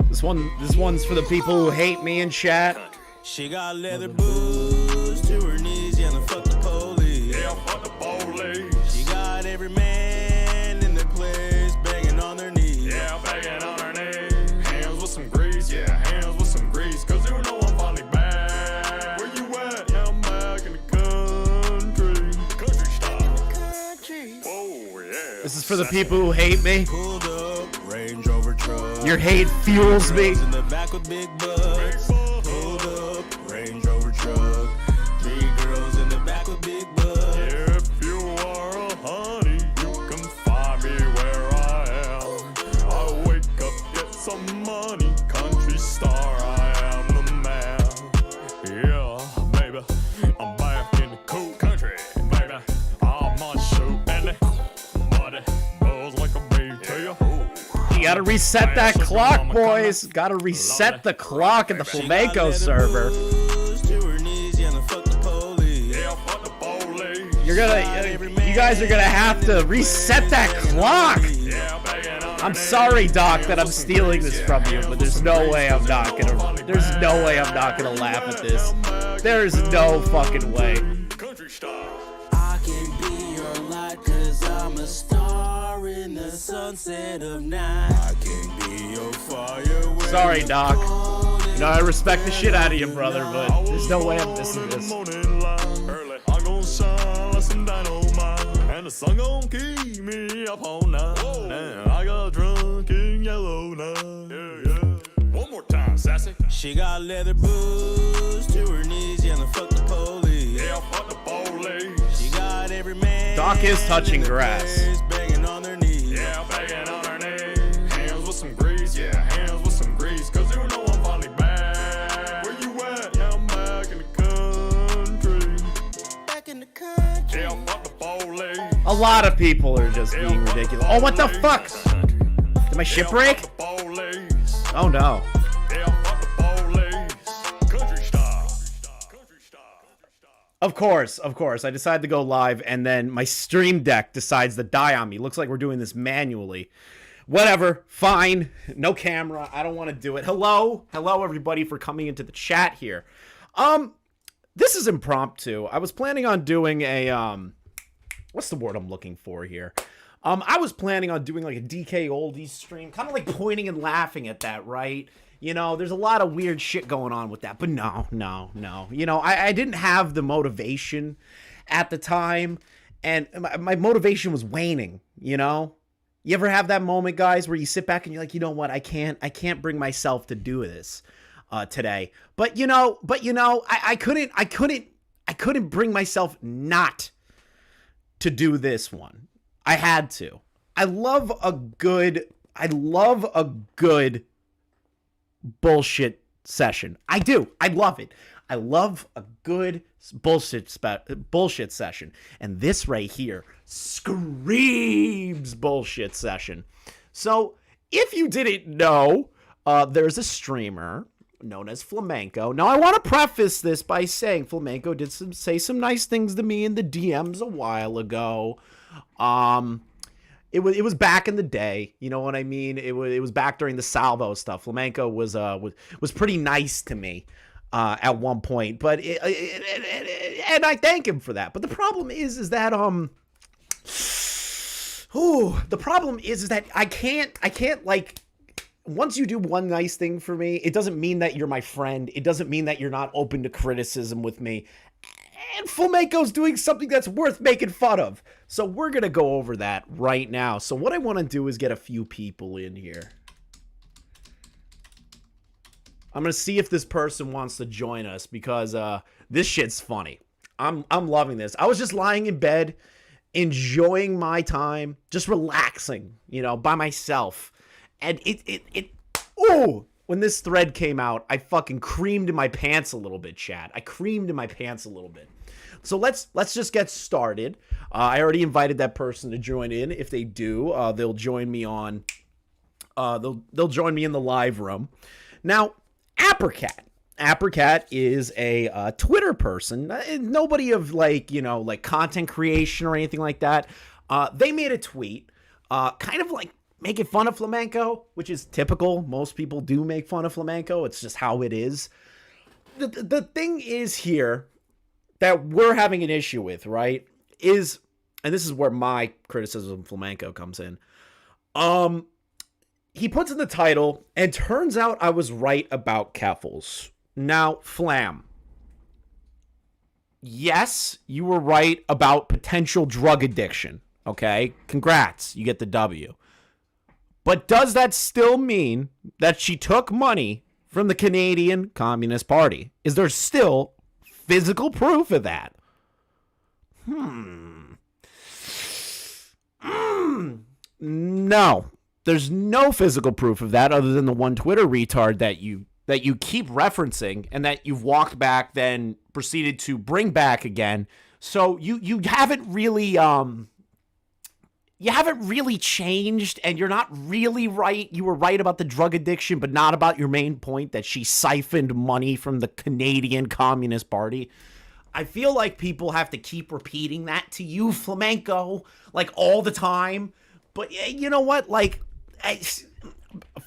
This one's for the people who hate me in chat. She got leather boots to her knees, yeah, fuck the police. Yeah, fuck the police. She got every man in the place banging on their knees. Yeah, banging on her knees. Hands with some grease, yeah, hands with some grease. Cause you know I'm finally back. Where you at? Yeah, I'm back in the country. Country style. Whoa, yeah. This is for the people who hate me. Pulled up, Range Rover truck. Your hate fuels me. In the back with big butts. Pulled up, Range Rover truck. 3 girls in the back with big butts. If you are a honey, you can find me where I am. I wake up, get some money, country star, I am the man. Yeah, baby, I'm back in the cool country, baby. I'm on shoot and the body goes like a bee to you. You gotta reset that clock, boys. Gotta reset the clock in the flamenco server. You guys are gonna have to reset that clock. I'm sorry, Doc, that I'm stealing this from you, but there's no way I'm not gonna laugh at this. There's no fucking way. I can be your light, 'cause I'm a star in the sunset of night. I can be your fire. Sorry, Doc. You know, I respect the shit out of you, brother, but there's no way I'm missing this. Early, I'm gonna shine like some dynamite, and the sun gonna keep me up all night. Now I got drunk in yellow night. Yeah. One more time, sassy. She got leather boots to her knees, yeah, fuck the police. Yeah, fuck the police. She got every man. Doc is touching grass. Banging on their knees. Yeah, banging on her knees. Hands with some grease, yeah, hands with some grease. 'Cause you know I'm finally back. Where you at? Yeah, I'm back in the country. Back in the country. Yeah, fuck the police. A lot of people are just being ridiculous. Oh, what the fuck? Did my ship break? Oh no. Of course. I decided to go live, and then my stream deck decides to die on me. Looks like we're doing this manually. Whatever, fine. No camera. I don't want to do it. Hello everybody for coming into the chat here. This is impromptu. I was planning on doing a what's the word I'm looking for here? I was planning on doing like a DK Oldies stream, kind of like pointing and laughing at that, right? You know, there's a lot of weird shit going on with that, but no. You know, I didn't have the motivation at the time, and my motivation was waning, you know? You ever have that moment, guys, where you sit back and you're like, you know what, I can't bring myself to do this today. But you know, I couldn't bring myself not to do this one. I had to. I love a good bullshit session. I do. I love it. I love a good bullshit session. And this right here screams bullshit session. So if you didn't know, there's a streamer known as Flamenco. Now I want to preface this by saying Flamenco did say some nice things to me in the DMs a while ago. It was back in the day, you know what I mean? It was back during the Salvo stuff. Flamenco was pretty nice to me at one point, but and I thank him for that. But the problem is that I can't like, once you do one nice thing for me, it doesn't mean that you're my friend. It doesn't mean that you're not open to criticism with me. And Flamenco's doing something that's worth making fun of. So we're going to go over that right now. So what I want to do is get a few people in here. I'm going to see if this person wants to join us, because this shit's funny. I'm loving this. I was just lying in bed, enjoying my time, just relaxing, you know, by myself. And when this thread came out, I fucking creamed in my pants a little bit, chat. I creamed in my pants a little bit. So let's just get started. I already invited that person to join in. If they do, they'll join me on. They'll join me in the live room. Now, Appercat is a Twitter person. Nobody of like content creation or anything like that. They made a tweet, kind of like making fun of flamenco, which is typical. Most people do make fun of flamenco. It's just how it is. The thing is here that we're having an issue with, right, is, and this is where my criticism of flamenco comes in. He puts in the title, and turns out I was right about Keffels. Now, Flam, yes, you were right about potential drug addiction, okay? Congrats, you get the W. But does that still mean that she took money from the Canadian Communist Party? Is there still physical proof of that? No. There's no physical proof of that other than the one Twitter retard that you keep referencing and that you've walked back, then proceeded to bring back again. So you haven't really changed, and you're not really right. You were right about the drug addiction, but not about your main point that she siphoned money from the Canadian Communist Party. I feel like people have to keep repeating that to you, Flamenco, like all the time. But you know what? Like,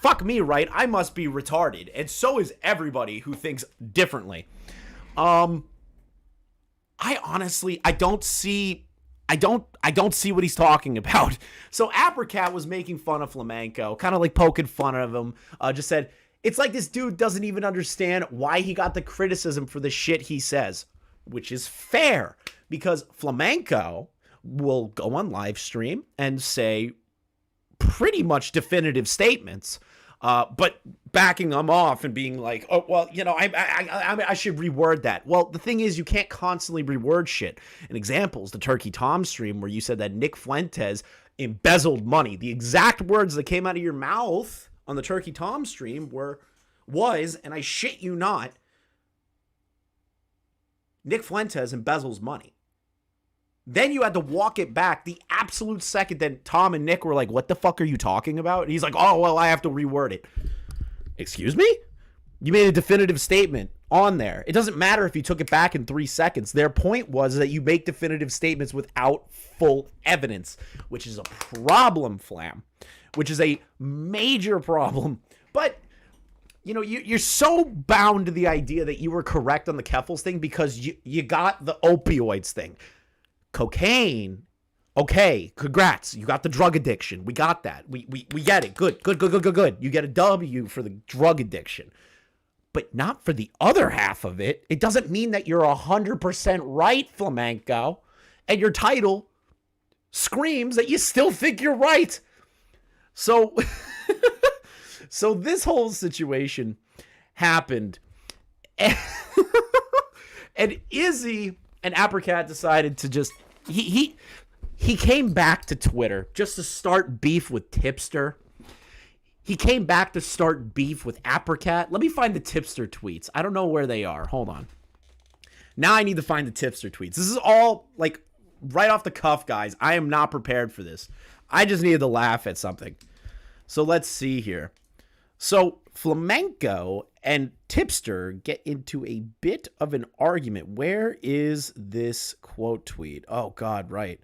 fuck me, right? I must be retarded, and so is everybody who thinks differently. I honestly, I don't see what he's talking about. So Apricot was making fun of flamenco, kind of like poking fun of him. Just said, it's like this dude doesn't even understand why he got the criticism for the shit he says, which is fair, because flamenco will go on live stream and say pretty much definitive statements, but backing them off and being like, oh, well, you know, I should reword that. Well, the thing is, you can't constantly reword shit. An example is the Turkey Tom stream where you said that Nick Fuentes embezzled money. The exact words that came out of your mouth on the Turkey Tom stream was, and I shit you not, Nick Fuentes embezzles money. Then you had to walk it back the absolute second that Tom and Nick were like, what the fuck are you talking about? And he's like, oh, well, I have to reword it. Excuse me? You made a definitive statement on there. It doesn't matter if you took it back in 3 seconds. Their point was that you make definitive statements without full evidence, which is a problem, Flam, which is a major problem. But, you know, you're so bound to the idea that you were correct on the Keffels thing because you got the opioids thing. Cocaine, okay, congrats. You got the drug addiction. We got that. We get it. Good. You get a W for the drug addiction. But not for the other half of it. It doesn't mean that you're 100% right, Flamenco, and your title screams that you still think you're right. So, so this whole situation happened. And Izzy and Apricot decided to just he came back to Twitter just to start beef with Tipster. He came back to start beef with Apricot. Let me find the Tipster tweets. I don't know where they are. Hold on. Now I need to find the Tipster tweets. This is all like right off the cuff, guys. I am not prepared for this. I just needed to laugh at something. So let's see here. So Flamenco and Tipster get into a bit of an argument. Where is this quote tweet? Oh, God, right.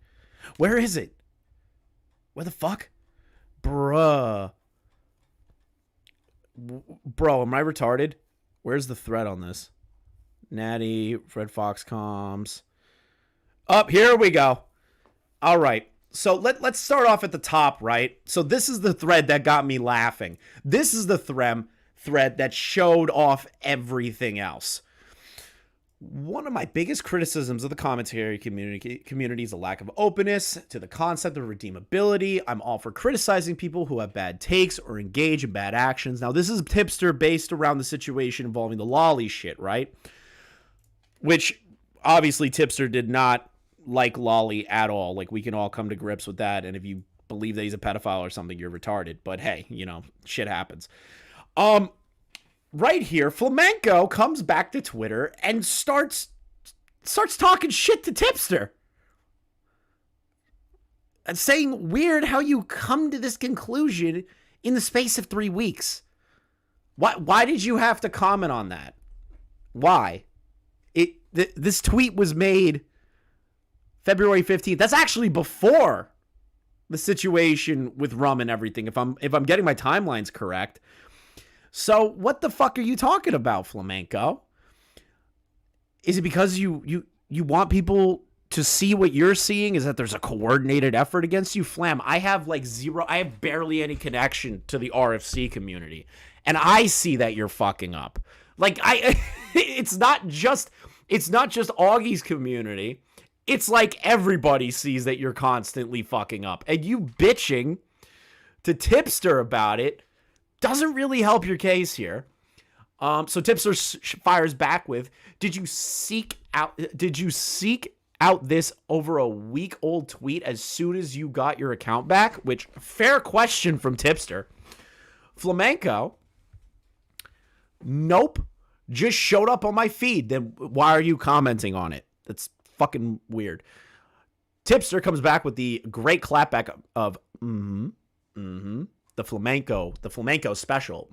Where is it? Where the fuck? Bruh. Bro, am I retarded? Where's the thread on this? Natty, Fred Fox comms. Up, here we go. All right. So let's start off at the top, right? So this is the thread that got me laughing. This is the thread that showed off everything else. One of my biggest criticisms of the commentary community is a lack of openness to the concept of redeemability. I'm all for criticizing people who have bad takes or engage in bad actions. Now, this is Tipster based around the situation involving the lolly shit, right? Which, obviously, Tipster did not like lolly at all. Like, we can all come to grips with that, and if you believe that he's a pedophile or something, you're retarded. But hey, you know, shit happens. Right here, Flamenco comes back to Twitter and starts talking shit to Tipster. And saying weird how you come to this conclusion in the space of 3 weeks. Why did you have to comment on that? Why? This tweet was made February 15th. That's actually before the situation with rum and everything, if I'm getting my timelines correct. So what the fuck are you talking about, Flamenco? Is it because you want people to see what you're seeing? Is that there's a coordinated effort against you? Flam, I have barely any connection to the RFC community. And I see that you're fucking up. Like, it's not just Augie's community. It's like everybody sees that you're constantly fucking up. And you bitching to Tipster about it doesn't really help your case here. So Tipster fires back with, did you seek out this over a week-old tweet as soon as you got your account back? Which, fair question from Tipster. Flamenco, nope. Just showed up on my feed. Then why are you commenting on it? That's fucking weird. Tipster comes back with the great clapback of, the flamenco special.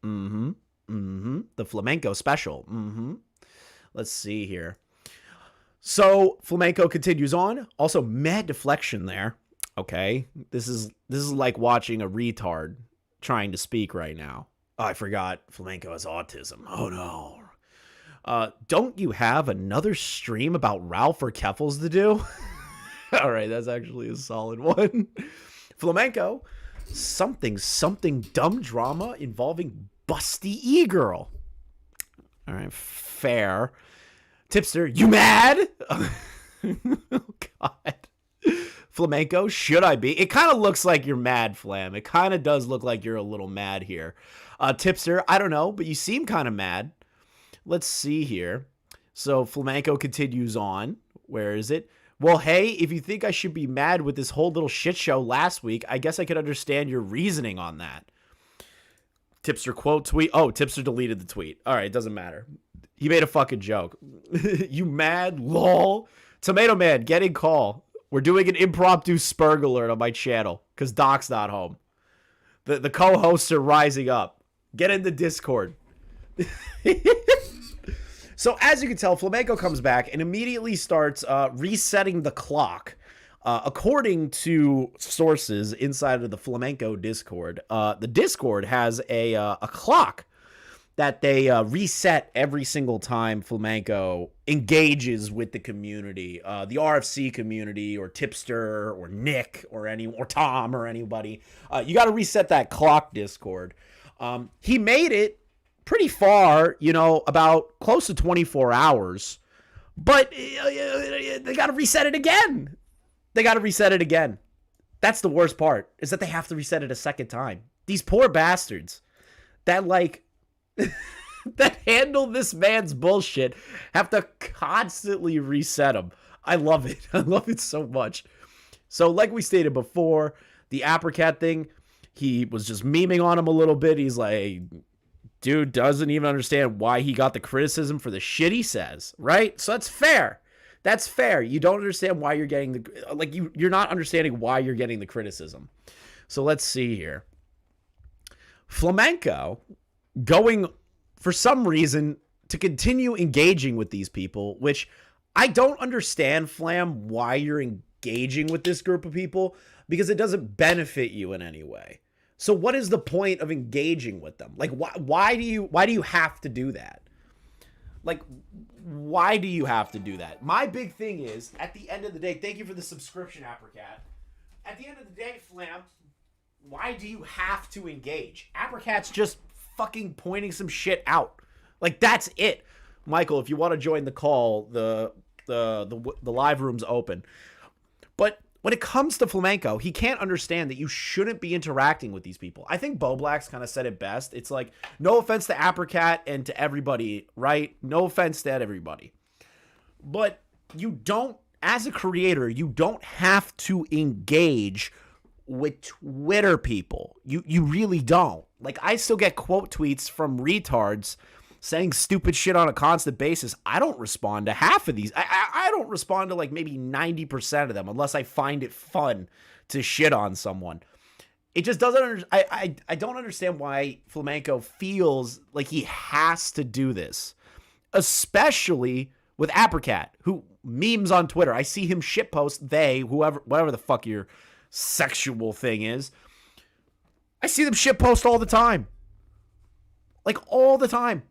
The flamenco special. Let's see here. So Flamenco continues on. Also, mad deflection there. Okay, this is like watching a retard trying to speak right now. Oh, I forgot Flamenco has autism. Oh no. Don't you have another stream about Ralph or Keffels to do? All right, that's actually a solid one. Flamenco, something dumb drama involving Busty E-Girl. All right, fair. Tipster, you mad? Oh, God. Flamenco, should I be? It kind of looks like you're mad, Flam. It kind of does look like you're a little mad here. Tipster, I don't know, but you seem kind of mad. Let's see here. So Flamenco continues on. Where is it? Well, hey, if you think I should be mad with this whole little shit show last week, I guess I could understand your reasoning on that. Tipster quote tweet. Oh, Tipster deleted the tweet. All right, it doesn't matter. He made a fucking joke. You mad? Lol. Tomato Man, getting call. We're doing an impromptu Spurg alert on my channel because Doc's not home. The co-hosts are rising up. Get in the Discord. So as you can tell, Flamenco comes back and immediately starts resetting the clock. According to sources inside of the Flamenco Discord, the Discord has a clock that they reset every single time Flamenco engages with the community, the RFC community, or Tipster, or Nick, or Tom, or anybody. You got to reset that clock, Discord. He made it pretty far, about close to 24 hours, but they got to reset it again. That's the worst part, is that they have to reset it a second time. These poor bastards that that handle this man's bullshit have to constantly reset him. I love it. I love it so much. So like we stated before, the Apricot thing, he was just memeing on him a little bit. He's like, dude doesn't even understand why he got the criticism for the shit he says, right? So that's fair. That's fair. You don't understand why you're getting you're not understanding why you're getting the criticism. So let's see here. Flamenco going, for some reason, to continue engaging with these people, which I don't understand, Flam, why you're engaging with this group of people, because it doesn't benefit you in any way. So what is the point of engaging with them? Like, why do you have to do that? Like, why do you have to do that? My big thing is, at the end of the day, thank you for the subscription, Apricot. At the end of the day, Flam, why do you have to engage? Apricot's just fucking pointing some shit out. Like, that's it. Michael, if you want to join the call, the live room's open. But when it comes to Flamenco, he can't understand that you shouldn't be interacting with these people. I think Bo Black's kind of said it best. It's like, no offense to Apricot and to everybody, right? No offense to everybody. But you don't, as a creator, you don't have to engage with Twitter people. You really don't. Like, I still get quote tweets from retards saying stupid shit on a constant basis. I don't respond to half of these. I don't respond to like maybe 90% of them unless I find it fun to shit on someone. It just doesn't, I don't understand why Flamenco feels like he has to do this, especially with Apricot, who memes on Twitter. I see him shitpost whoever the fuck your sexual thing is. I see them shitpost all the time. Like, all the time.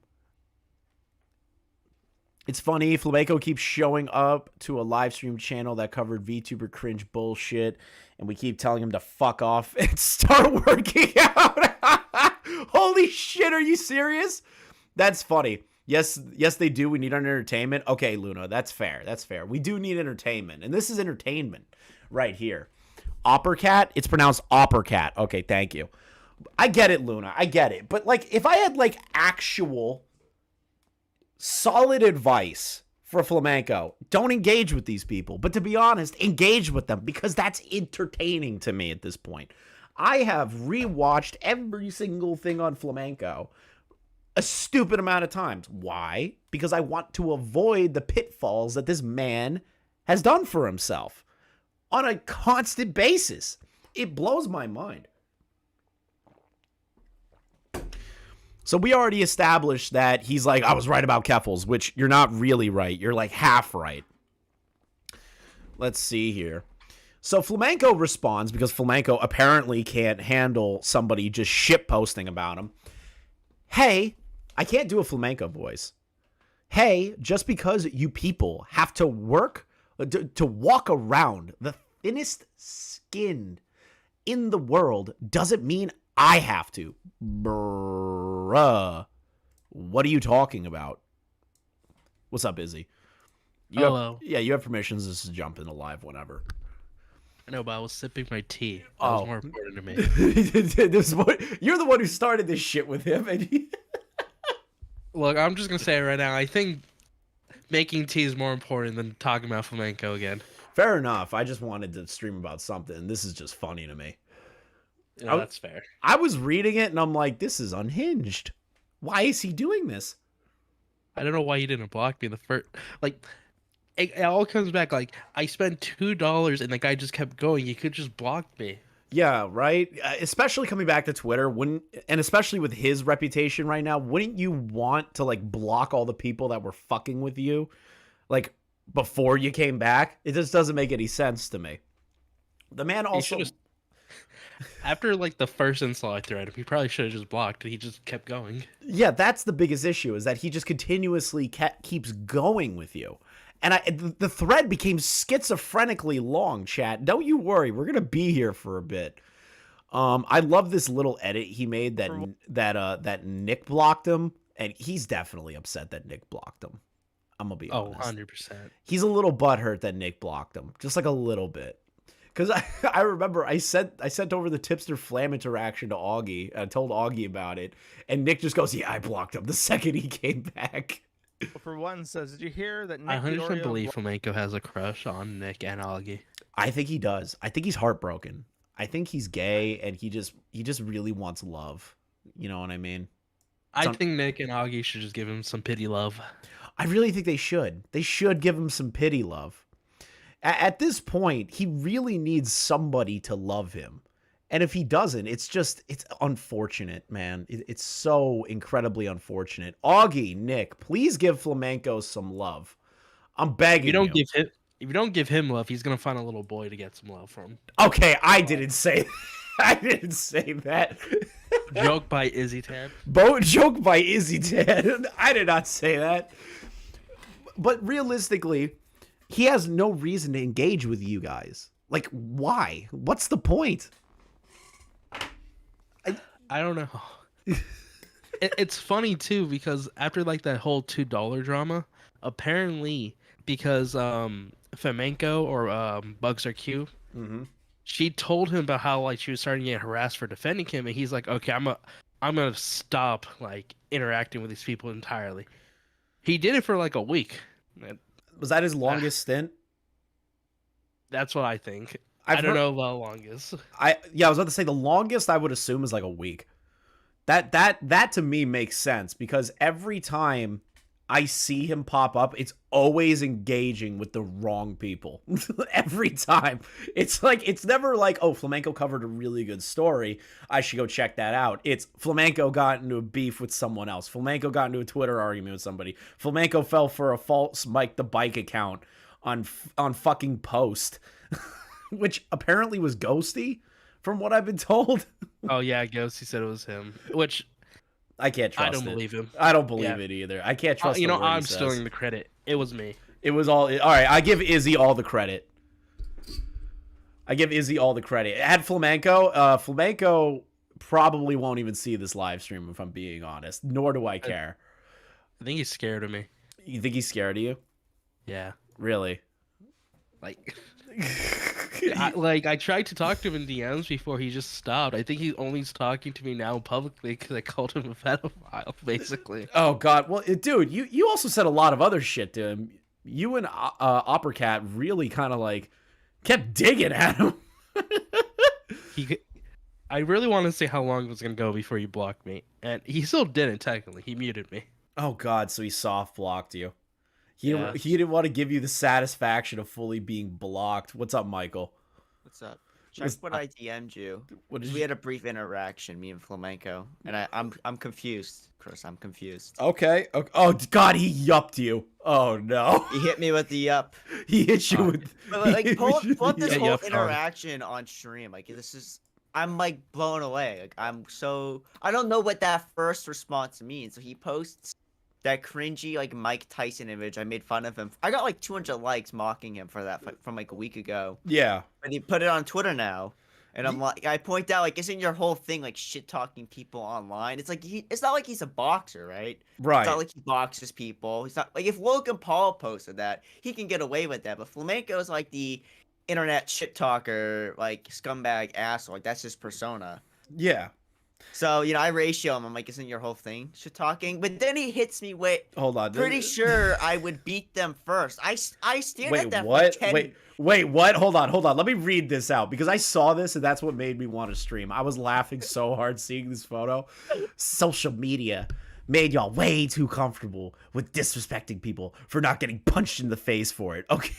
It's funny, Flamenco keeps showing up to a live stream channel that covered VTuber cringe bullshit, and we keep telling him to fuck off and start working out. Holy shit, are you serious? That's funny. Yes, they do. We need our entertainment. Okay, Luna, that's fair. That's fair. We do need entertainment, and this is entertainment right here. Oppercat? It's pronounced Oppercat. Okay, thank you. I get it, Luna. I get it. But, like, if I had, like, actual solid advice for Flamenco, don't engage with these people. But to be honest, engage with them because that's entertaining to me at this point. I have rewatched every single thing on Flamenco a stupid amount of times. Why? Because I want to avoid the pitfalls that this man has done for himself on a constant basis. It blows my mind. So we already established that he's like, I was right about Keffels, which you're not really right. You're like half right. Let's see here. So Flamenco responds, because Flamenco apparently can't handle somebody just shitposting about him. Hey, I can't do a Flamenco voice. Hey, just because you people have to work, to walk around the thinnest skin in the world doesn't mean I have to. Bruh. What are you talking about? What's up, Izzy? Hello. You have permissions just to jump into live whenever. I know, but I was sipping my tea. That was more important to me. You're the one who started this shit with him. And Look, I'm just going to say it right now. I think making tea is more important than talking about flamenco again. Fair enough. I just wanted to stream about something. This is just funny to me. Yeah, that's fair. I was reading it, and I'm like, this is unhinged. Why is he doing this? I don't know why you didn't block me the first... Like, it all comes back, like, I spent $2 and the guy just kept going. You could just block me. Yeah, right? Especially coming back to Twitter, and especially with his reputation right now, wouldn't you want to, like, block all the people that were fucking with you, like, before you came back? It just doesn't make any sense to me. The man also... After, like, the first insult I threw at him, he probably should have just blocked, and he just kept going. Yeah, that's the biggest issue, is that he just continuously keeps going with you. And the thread became schizophrenically long, chat. Don't you worry, we're gonna be here for a bit. I love this little edit he made that Nick blocked him, and he's definitely upset that Nick blocked him. I'm gonna be honest. 100%. He's a little butthurt that Nick blocked him, just like a little bit. Because I remember I sent over the tipster Flam interaction to Augie. I told Augie about it, and Nick just goes, "Yeah, I blocked him the second he came back." For one, says, did you hear that Nick I 100% Diorio believe Flamenco has a crush on Nick and Augie. I think he does. I think he's heartbroken. I think he's gay, and he just really wants love. You know what I mean? I think Nick and Augie should just give him some pity love. I really think they should. They should give him some pity love. At this point, he really needs somebody to love him. And if he doesn't, it's unfortunate, man. It's so incredibly unfortunate. Augie, Nick, please give Flamenco some love. I'm begging you. If you don't give him love, he's gonna find a little boy to get some love from. Okay, I didn't say I didn't say that. Joke by Izzy Tad. Joke by Izzy Tad. I did not say that. But realistically, he has no reason to engage with you guys. Like, why? What's the point? I don't know. It's funny too because after like that whole $2 drama, apparently because Flamenco or Bugs Are Q, she told him about how like she was starting to get harassed for defending him, and he's like, okay, I'm gonna stop like interacting with these people entirely. He did it for like a week. Was that his longest stint? That's what I think. I don't know the longest. I was about to say the longest I would assume is like a week. That to me makes sense because every time I see him pop up, it's always engaging with the wrong people. Every time. It's never like, oh, Flamenco covered a really good story, I should go check that out. It's Flamenco got into a beef with someone else. Flamenco got into a Twitter argument with somebody. Flamenco fell for a false Mike the Bike account on fucking Post. which apparently was Ghosty, from what I've been told. Oh yeah, Ghost. He said it was him, which I can't trust I don't it. believe him. I don't believe Yeah. it either. I can't trust. You the know, word he I'm says. stealing the credit. It was me. It was all right. I give Izzy all the credit. At Flamenco probably won't even see this live stream if I'm being honest. Nor do I care. I think he's scared of me. You think he's scared of you? Yeah. Really? Like, I tried to talk to him in DMs before he just stopped. I think he's only talking to me now publicly because I called him a pedophile, basically. Oh God! Well, dude, you also said a lot of other shit to him. You and Oppercat really kind of like kept digging at him. I really want to see how long it was gonna go before you blocked me, and he still didn't. Technically, he muted me. Oh God! So he soft blocked you. He Yeah. he didn't want to give you the satisfaction of fully being blocked. What's up, Michael? What's up? Check what I DM'd you. What did We you? had a brief interaction, me and Flamenco, and I'm confused, Chris. I'm confused. Okay. Oh God! He yupped you. Oh no! He hit me with the up. He hit you with. But like, pull up this Yeah, whole yup, interaction on stream. Like, this is. I'm like blown away. Like, I don't know what that first response means. So he posts that cringy like Mike Tyson image. I made fun of him. I got like 200 likes mocking him for that from like a week ago. Yeah. And he put it on Twitter now. And I'm like, I point out, like, isn't your whole thing like shit talking people online? It's like it's not like he's a boxer, right? Right. It's not like he boxes people. He's not like if Logan Paul posted that, he can get away with that. But Flamenco is like the internet shit talker, like scumbag asshole. Like that's his persona. Yeah. So I ratio him. I'm like, isn't your whole thing shit talking? But then he hits me with. Hold on. Pretty sure I would beat them first. I stand Wait, at that. what? For 10... Wait, what? Hold on. Let me read this out because I saw this and that's what made me want to stream. I was laughing so hard seeing this photo. Social media made y'all way too comfortable with disrespecting people for not getting punched in the face for it. Okay,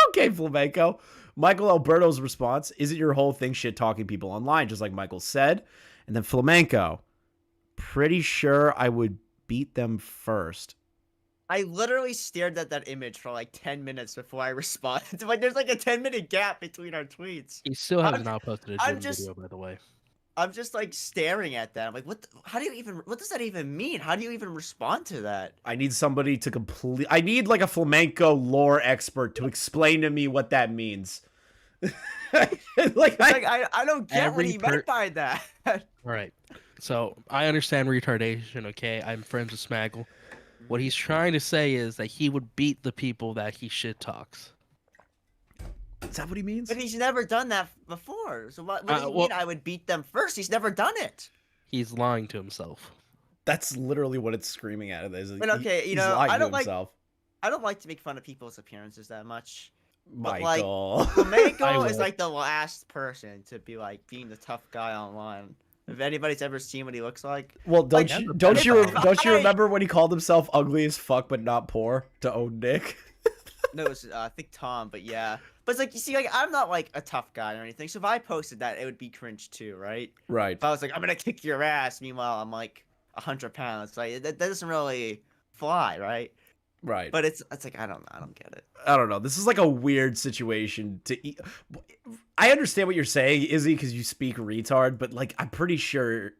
okay, Flamenco. Michael Alberto's response: "Is it your whole thing shit talking people online?" Just like Michael said, and then Flamenco. Pretty sure I would beat them first. I literally stared at that image for like 10 minutes before I responded. Like, there's like a 10-minute gap between our tweets. He still has I'm- not posted a I'm gym just- video, by the way. I'm just like staring at that. I'm like, what does that even mean? How do you even respond to that? I need somebody to I need like a flamenco lore expert to explain to me what that means. Like, I don't get what Every he meant by that. All right. So I understand retardation. Okay, I'm friends with Smaggle. What he's trying to say is that he would beat the people that he shit talks. Is that what he means? But he's never done that before. So what do you well- mean I would beat them first? He's never done it. He's lying to himself. That's literally what it's screaming at. But okay, he's I lying to don't like himself. I don't like to make fun of people's appearances that much. But, like, Michael. Flamenco I is will. like the last person to be like being the tough guy online. If anybody's ever seen what he looks like, Well, don't Like, you if I- remember when he called himself ugly as fuck but not poor to own Nick? no, it was, I think Tom, but yeah. But it's like, you see, like, I'm not like a tough guy or anything. So if I posted that, it would be cringe too, right? Right. If I was like, I'm gonna kick your ass, meanwhile I'm like 100 pounds, like that doesn't really fly, right? Right. But it's like I don't get it. I don't know. This is like a weird situation to eat. I understand what you're saying, Izzy, because you speak retard, but like I'm pretty sure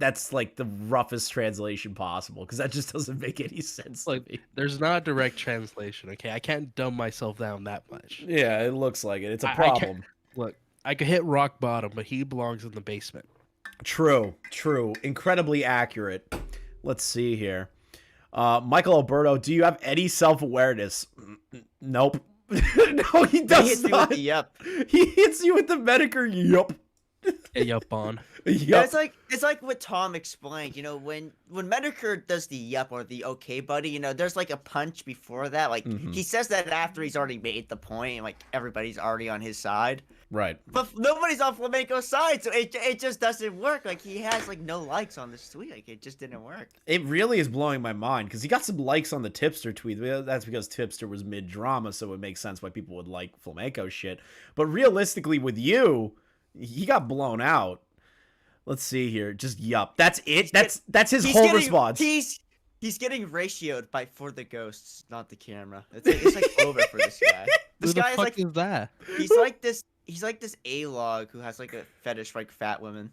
that's like the roughest translation possible because that just doesn't make any sense. to me. Like, there's not a direct translation. Okay, I can't dumb myself down that much. Yeah, it looks like it. It's a I can't- problem. Look, I could hit rock bottom, but he belongs in the basement. True. Incredibly accurate. Let's see here. Michael Alberto, do you have any self-awareness? Nope. No, he He does hits me with not. the yep. He hits you with the Medicare. Yup. Yup on. Yeah, Yup. it's like what Tom explained. When Medicare does the yep or the okay, buddy, there's like a punch before that. Like Mhm. he says that after he's already made the point, and like everybody's already on his side. Right. But nobody's on Flamenco's side, so it just doesn't work. Like he has like no likes on this tweet. Like it just didn't work. It really is blowing my mind because he got some likes on the Tipster tweet. That's because Tipster was mid-drama, so it makes sense why people would like Flamenco shit. But realistically, with you, he got blown out. Let's see here. Just yup. That's it. That's his whole response. He's getting ratioed for the ghosts, not the camera. It's like over for this guy. Who This the guy is fuck like is that? he's like this. he's like this A-log who has like a fetish for like fat women.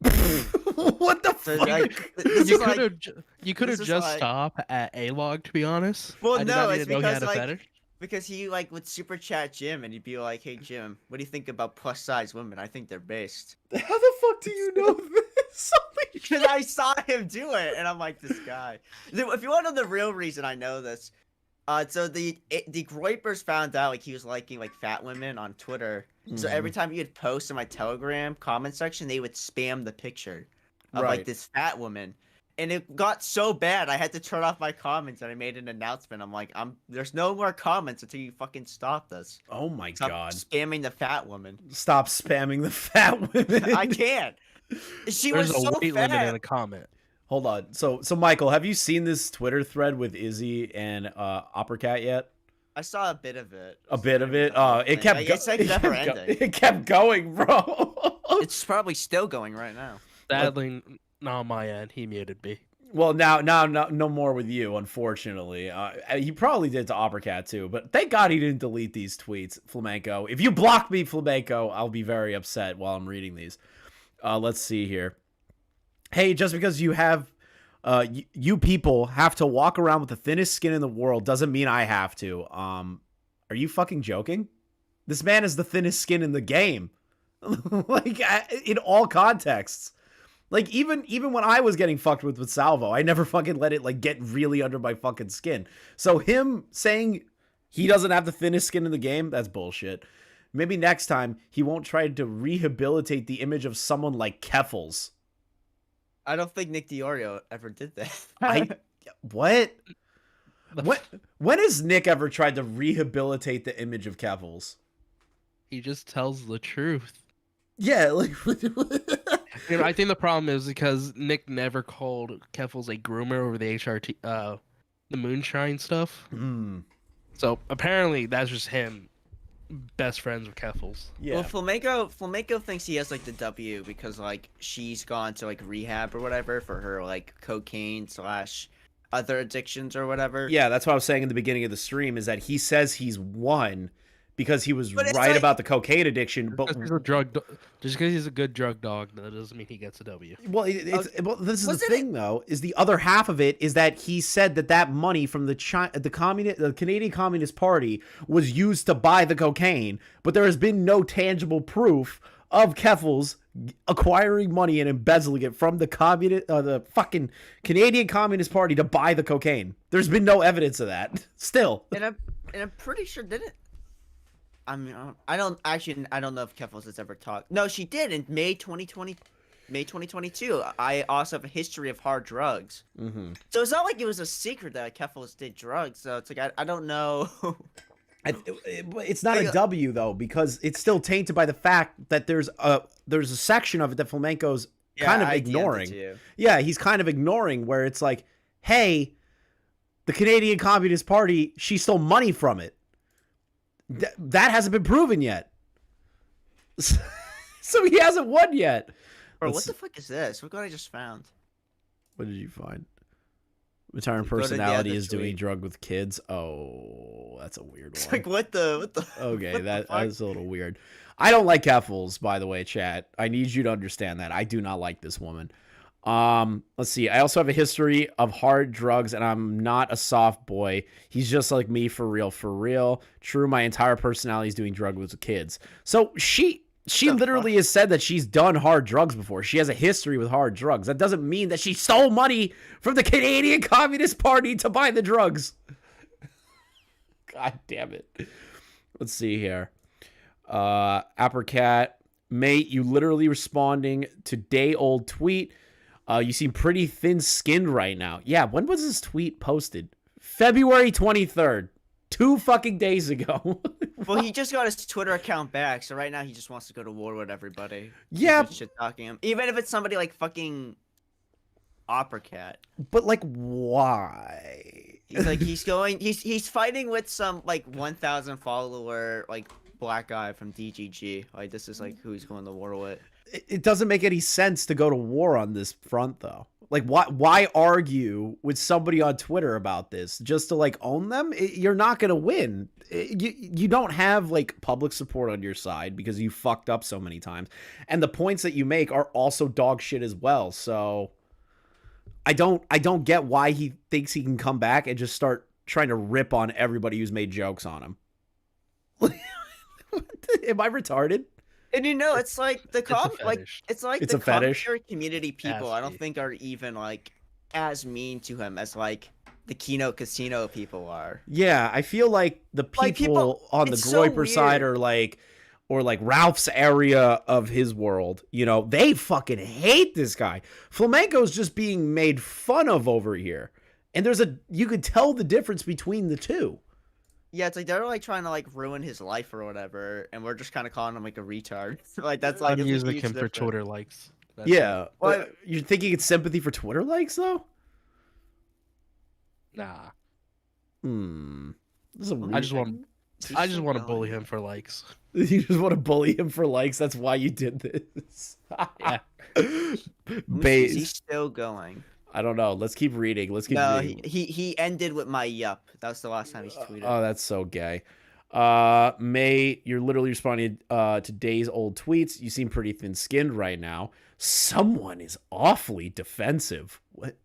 What the So fuck? like, this You is like, could have this is just like- stopped at a log, to be honest. Well, I did no, not it's even know he because, had a like, fetish. because he like would super chat Jim and he'd be like, "Hey Jim, what do you think about plus size women? I think they're based." How the fuck do you know this? Because I saw him do it, and I'm like, this guy. If you want to know the real reason I know this, so the Groypers found out like he was liking like fat women on Twitter. So every time he would post in my Telegram comment section, they would spam the picture of Right. like this fat woman, and it got so bad I had to turn off my comments and I made an announcement. I'm like, there's no more comments until you fucking stop this. Oh my Stop god. spamming the fat woman. Stop spamming the fat women. I can't. She There's was a so weight fat. limit in the comment. Hold on. So Michael, have you seen this Twitter thread with Izzy and Oppercat yet? I saw a bit of it. A bit of it. It kept. It's like never ending. It kept going, bro. It's probably still going right now. Sadly, not on my end. He muted me. Well, now, no more with you, unfortunately. He probably did to Oppercat too, but thank God he didn't delete these tweets, Flamenco. If you block me, Flamenco, I'll be very upset while I'm reading these. Let's see here. Hey, just because you have, you people have to walk around with the thinnest skin in the world doesn't mean I have to. Are you fucking joking? This man is the thinnest skin in the game, like in all contexts. Like even when I was getting fucked with Salvo, I never fucking let it like get really under my fucking skin. So him saying he doesn't have the thinnest skin in the game, that's bullshit. Maybe next time he won't try to rehabilitate the image of someone like Keffels. I don't think Nick Diorio ever did that. What? When has Nick ever tried to rehabilitate the image of Keffels? He just tells the truth. Yeah, like You know, I think the problem is because Nick never called Keffels a groomer over the HRT, the moonshine stuff. So apparently that's just him, best friends with Keffels. yeah. Well, Flamenco thinks he has like the W because like she's gone to like rehab or whatever for her like cocaine / other addictions or whatever. Yeah, that's what I was saying in the beginning of the stream is that he says he's won because he was But it's right like- about the cocaine addiction, but Just because he's a good drug dog, that doesn't mean he gets a W. well, well, this is the Wasn't thing though. Is the other half of it is that he said that money from the Canadian Communist Party was used to buy the cocaine, but there has been no tangible proof of Keffels acquiring money and embezzling it from the fucking Canadian Communist Party to buy the cocaine. There's been no evidence of that. Still, And I'm pretty sure didn't. I mean, I don't know if Keffels has ever talked. No, she did in May 2022. I also have a history of hard drugs. So it's not like it was a secret that Keffels did drugs. So it's like I don't know. It's not a W though because it's still tainted by the fact that there's a section of it that Flamenco's kind of I DM'd it ignoring. to you. Yeah, he's kind of ignoring where it's like, hey, the Canadian Communist Party, she stole money from it. That hasn't been proven yet. So he hasn't won yet. Bro, Let's what the fuck is this? Look what I just found. What did you find? Retiring Go to the personality other is doing tweet. drug with kids. Oh, that's a weird It's one. like what the Okay, what the fuck? that's a little weird. I don't like Keffels, by the way, chat. I need you to understand that. I do not like this woman. Let's see. I also have a history of hard drugs, and I'm not a soft boy. He's just like me for real, for real. True, my entire personality is doing drugs with kids. So she literally has said that she's done hard drugs before. She has a history with hard drugs. That doesn't mean that she stole money from the Canadian Communist Party to buy the drugs. God damn it. Let's see here. Appercat, mate, you literally responding to day-old tweet. You seem pretty thin-skinned right now. Yeah, when was this tweet posted? February 23rd. 2 fucking days ago. Well, he just got his Twitter account back, so right now he just wants to go to war with everybody. Yeah. Shit talking him, even if it's somebody like fucking Oppercat. But like, why? He's like he's fighting with some like 1,000 follower like black guy from DGG. Like this is like who he's going to war with. It doesn't make any sense to go to war on this front, though. Like, why argue with somebody on Twitter about this just to like own them? You're not gonna win. You don't have like public support on your side because you fucked up so many times, and the points that you make are also dog shit as well. So I don't get why he thinks he can come back and just start trying to rip on everybody who's made jokes on him. Am I retarded? And it's like the It's a fetish. commentary community people. I don't Nasty. think are even like as mean to him as like the Kino Casino people are. Yeah, I feel like the people, Like, people- on the it's so Groiper side weird. or like Ralph's area of his world, they fucking hate this guy. Flamenco's just being made fun of over here. And you could tell the difference between the two. Yeah, it's like they're like trying to like ruin his life or whatever, and we're just kind of calling him like a retard. Like that's like I'm it's a using huge him for difference. Twitter likes. That's Yeah. Well, You're thinking it's sympathy for Twitter likes, though? it. Nah. This is a weird I just want He's I just still want to going. bully him for likes. You just want to bully him for likes. That's why you did this. Yeah. Let me see, is he Base. still going? I don't know. Let's keep reading. No, reading. he ended with my yup. That was the last time he's tweeted. Oh, that's so gay. May, you're literally responding to Day's old tweets. You seem pretty thin-skinned right now. Someone is awfully defensive. What?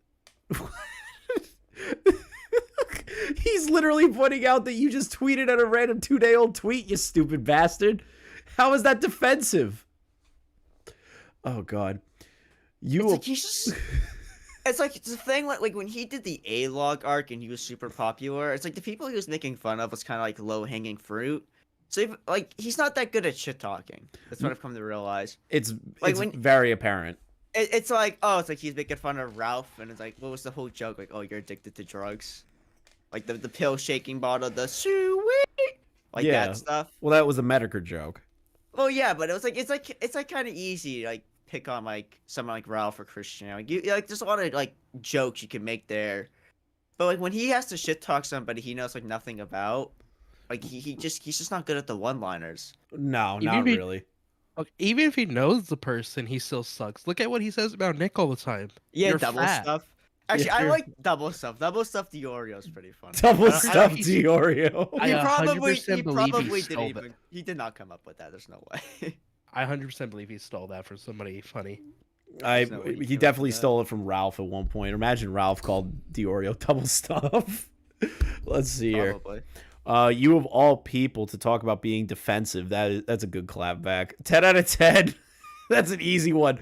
He's literally pointing out that you just tweeted at a random 2-day-old tweet, you stupid bastard. How is that defensive? Oh, God. You It's like he's just. It's like it's the thing like when he did the A-Log arc and he was super popular. It's like the people he was making fun of was kind of like low-hanging fruit. So he's not that good at shit talking. That's what I've come to realize. It's Like, it's when- very apparent. It's like it's like he's making fun of Ralph, and it's like what was the whole joke? Like you're addicted to drugs, like the pill shaking bottle, the sweet, like Yeah. that stuff. Well, that was a Medicare joke. Well, yeah, but it's like kind of easy like pick on like someone like Ralph or Christian. Like there's a lot of like jokes you can make there, but like when he has to shit talk somebody he knows like nothing about, like he's just not good at the one-liners. No, You not mean- really. Okay, even if he knows the person, he still sucks. Look at what he says about Nick all the time. Yeah, You're double fat. stuff. Actually, Yeah. I like double stuff. Double stuff Diorio is pretty funny. Double I don't- stuffed he's- Diorio. I He 100% believe probably he stole didn't that. even. He did not come up with that. There's no way. I 100% believe he stole that from somebody funny. There's no way you He came up definitely with that. stole it from Ralph at one point. Imagine Ralph called Diorio double stuff. Let's see here. Probably. You of all people to talk about being defensive. That's a good clap back. 10 out of 10. That's an easy one.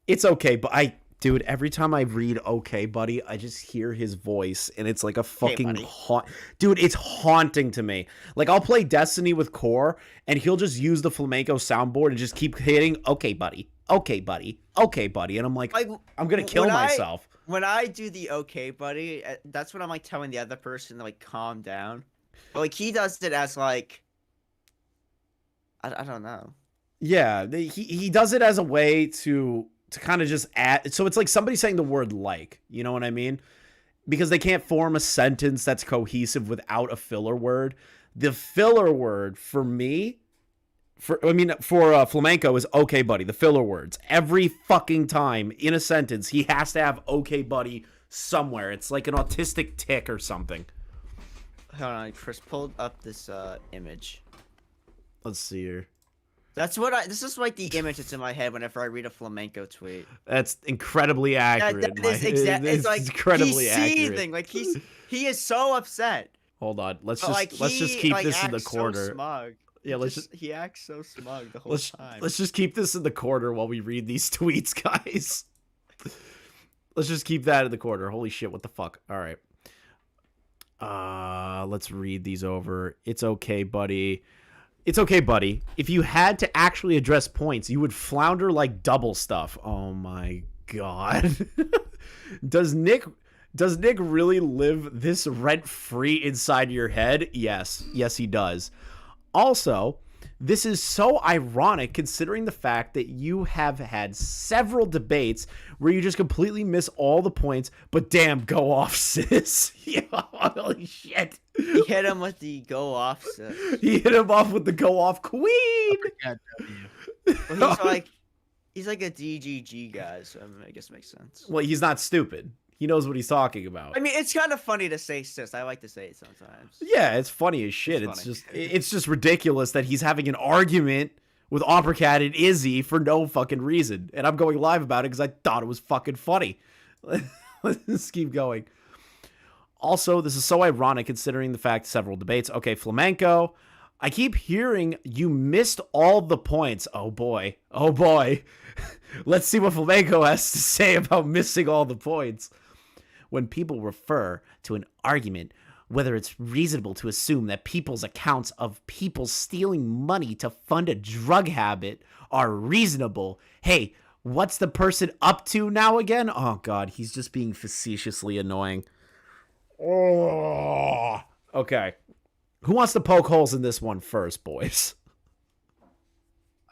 It's okay, but dude, every time I read "Okay, buddy," I just hear his voice, and it's like a fucking buddy. dude. It's haunting to me. Like I'll play Destiny with Core, and he'll just use the flamenco soundboard and just keep hitting "Okay, buddy," "Okay, buddy," "Okay, buddy," and I'm like, Like I'm gonna kill when myself. when I do the okay, buddy, that's when I'm like telling the other person to like calm down. But like he does it as like I don't know. Yeah, he does it as a way to kind of just add. So it's like somebody saying the word "like," you know what I mean? Because they can't form a sentence that's cohesive without a filler word. The filler word for me, for flamenco is "Okay, buddy." The filler words every fucking time in a sentence, he has to have "Okay, buddy" somewhere. It's like an autistic tick or something. Hold on, Chris pulled up this image. Let's see here. This is like the image that's in my head whenever I read a flamenco tweet. That's incredibly accurate. That is exactly. It's like incredibly he's accurate. seething. Like he is so upset. Hold on. Let's But just like keep like, this in the acts so corner. smug. Yeah, He acts so smug the whole let's time. let's just keep this in the corner while we read these tweets, guys. Let's just keep that in the corner. Holy shit, what the fuck? All right. Let's read these over. It's okay, buddy. It's okay, buddy. If you had to actually address points, you would flounder like double stuff. Oh my god. Does Nick really live this rent-free inside your head? Yes. Yes, he does. Also, this is so ironic considering the fact that you have had several debates where you just completely miss all the points, but damn, go off, sis. Yeah, holy shit. He hit him with the go off. He hit him off with the go off queen. Yeah, Well, he's like, He's like a DGG guy, so I guess it makes sense. Well, he's not stupid. He knows what he's talking about. I mean, it's kind of funny to say sis. I like to say it sometimes. Yeah, it's funny as shit. It's It's just ridiculous that he's having an argument with Oppercat and Izzy for no fucking reason. And I'm going live about it because I thought it was fucking funny. Let's keep going. Also, this is so ironic considering the fact several debates. Okay, Flamenco. I keep hearing you missed all the points. Oh boy. Oh boy. Let's see what Flamenco has to say about missing all the points. When people refer to an argument, whether it's reasonable to assume that people's accounts of people stealing money to fund a drug habit are reasonable. Hey, what's the person up to now again? Oh God, he's just being facetiously annoying. Oh, okay. Who wants to poke holes in this one first, boys?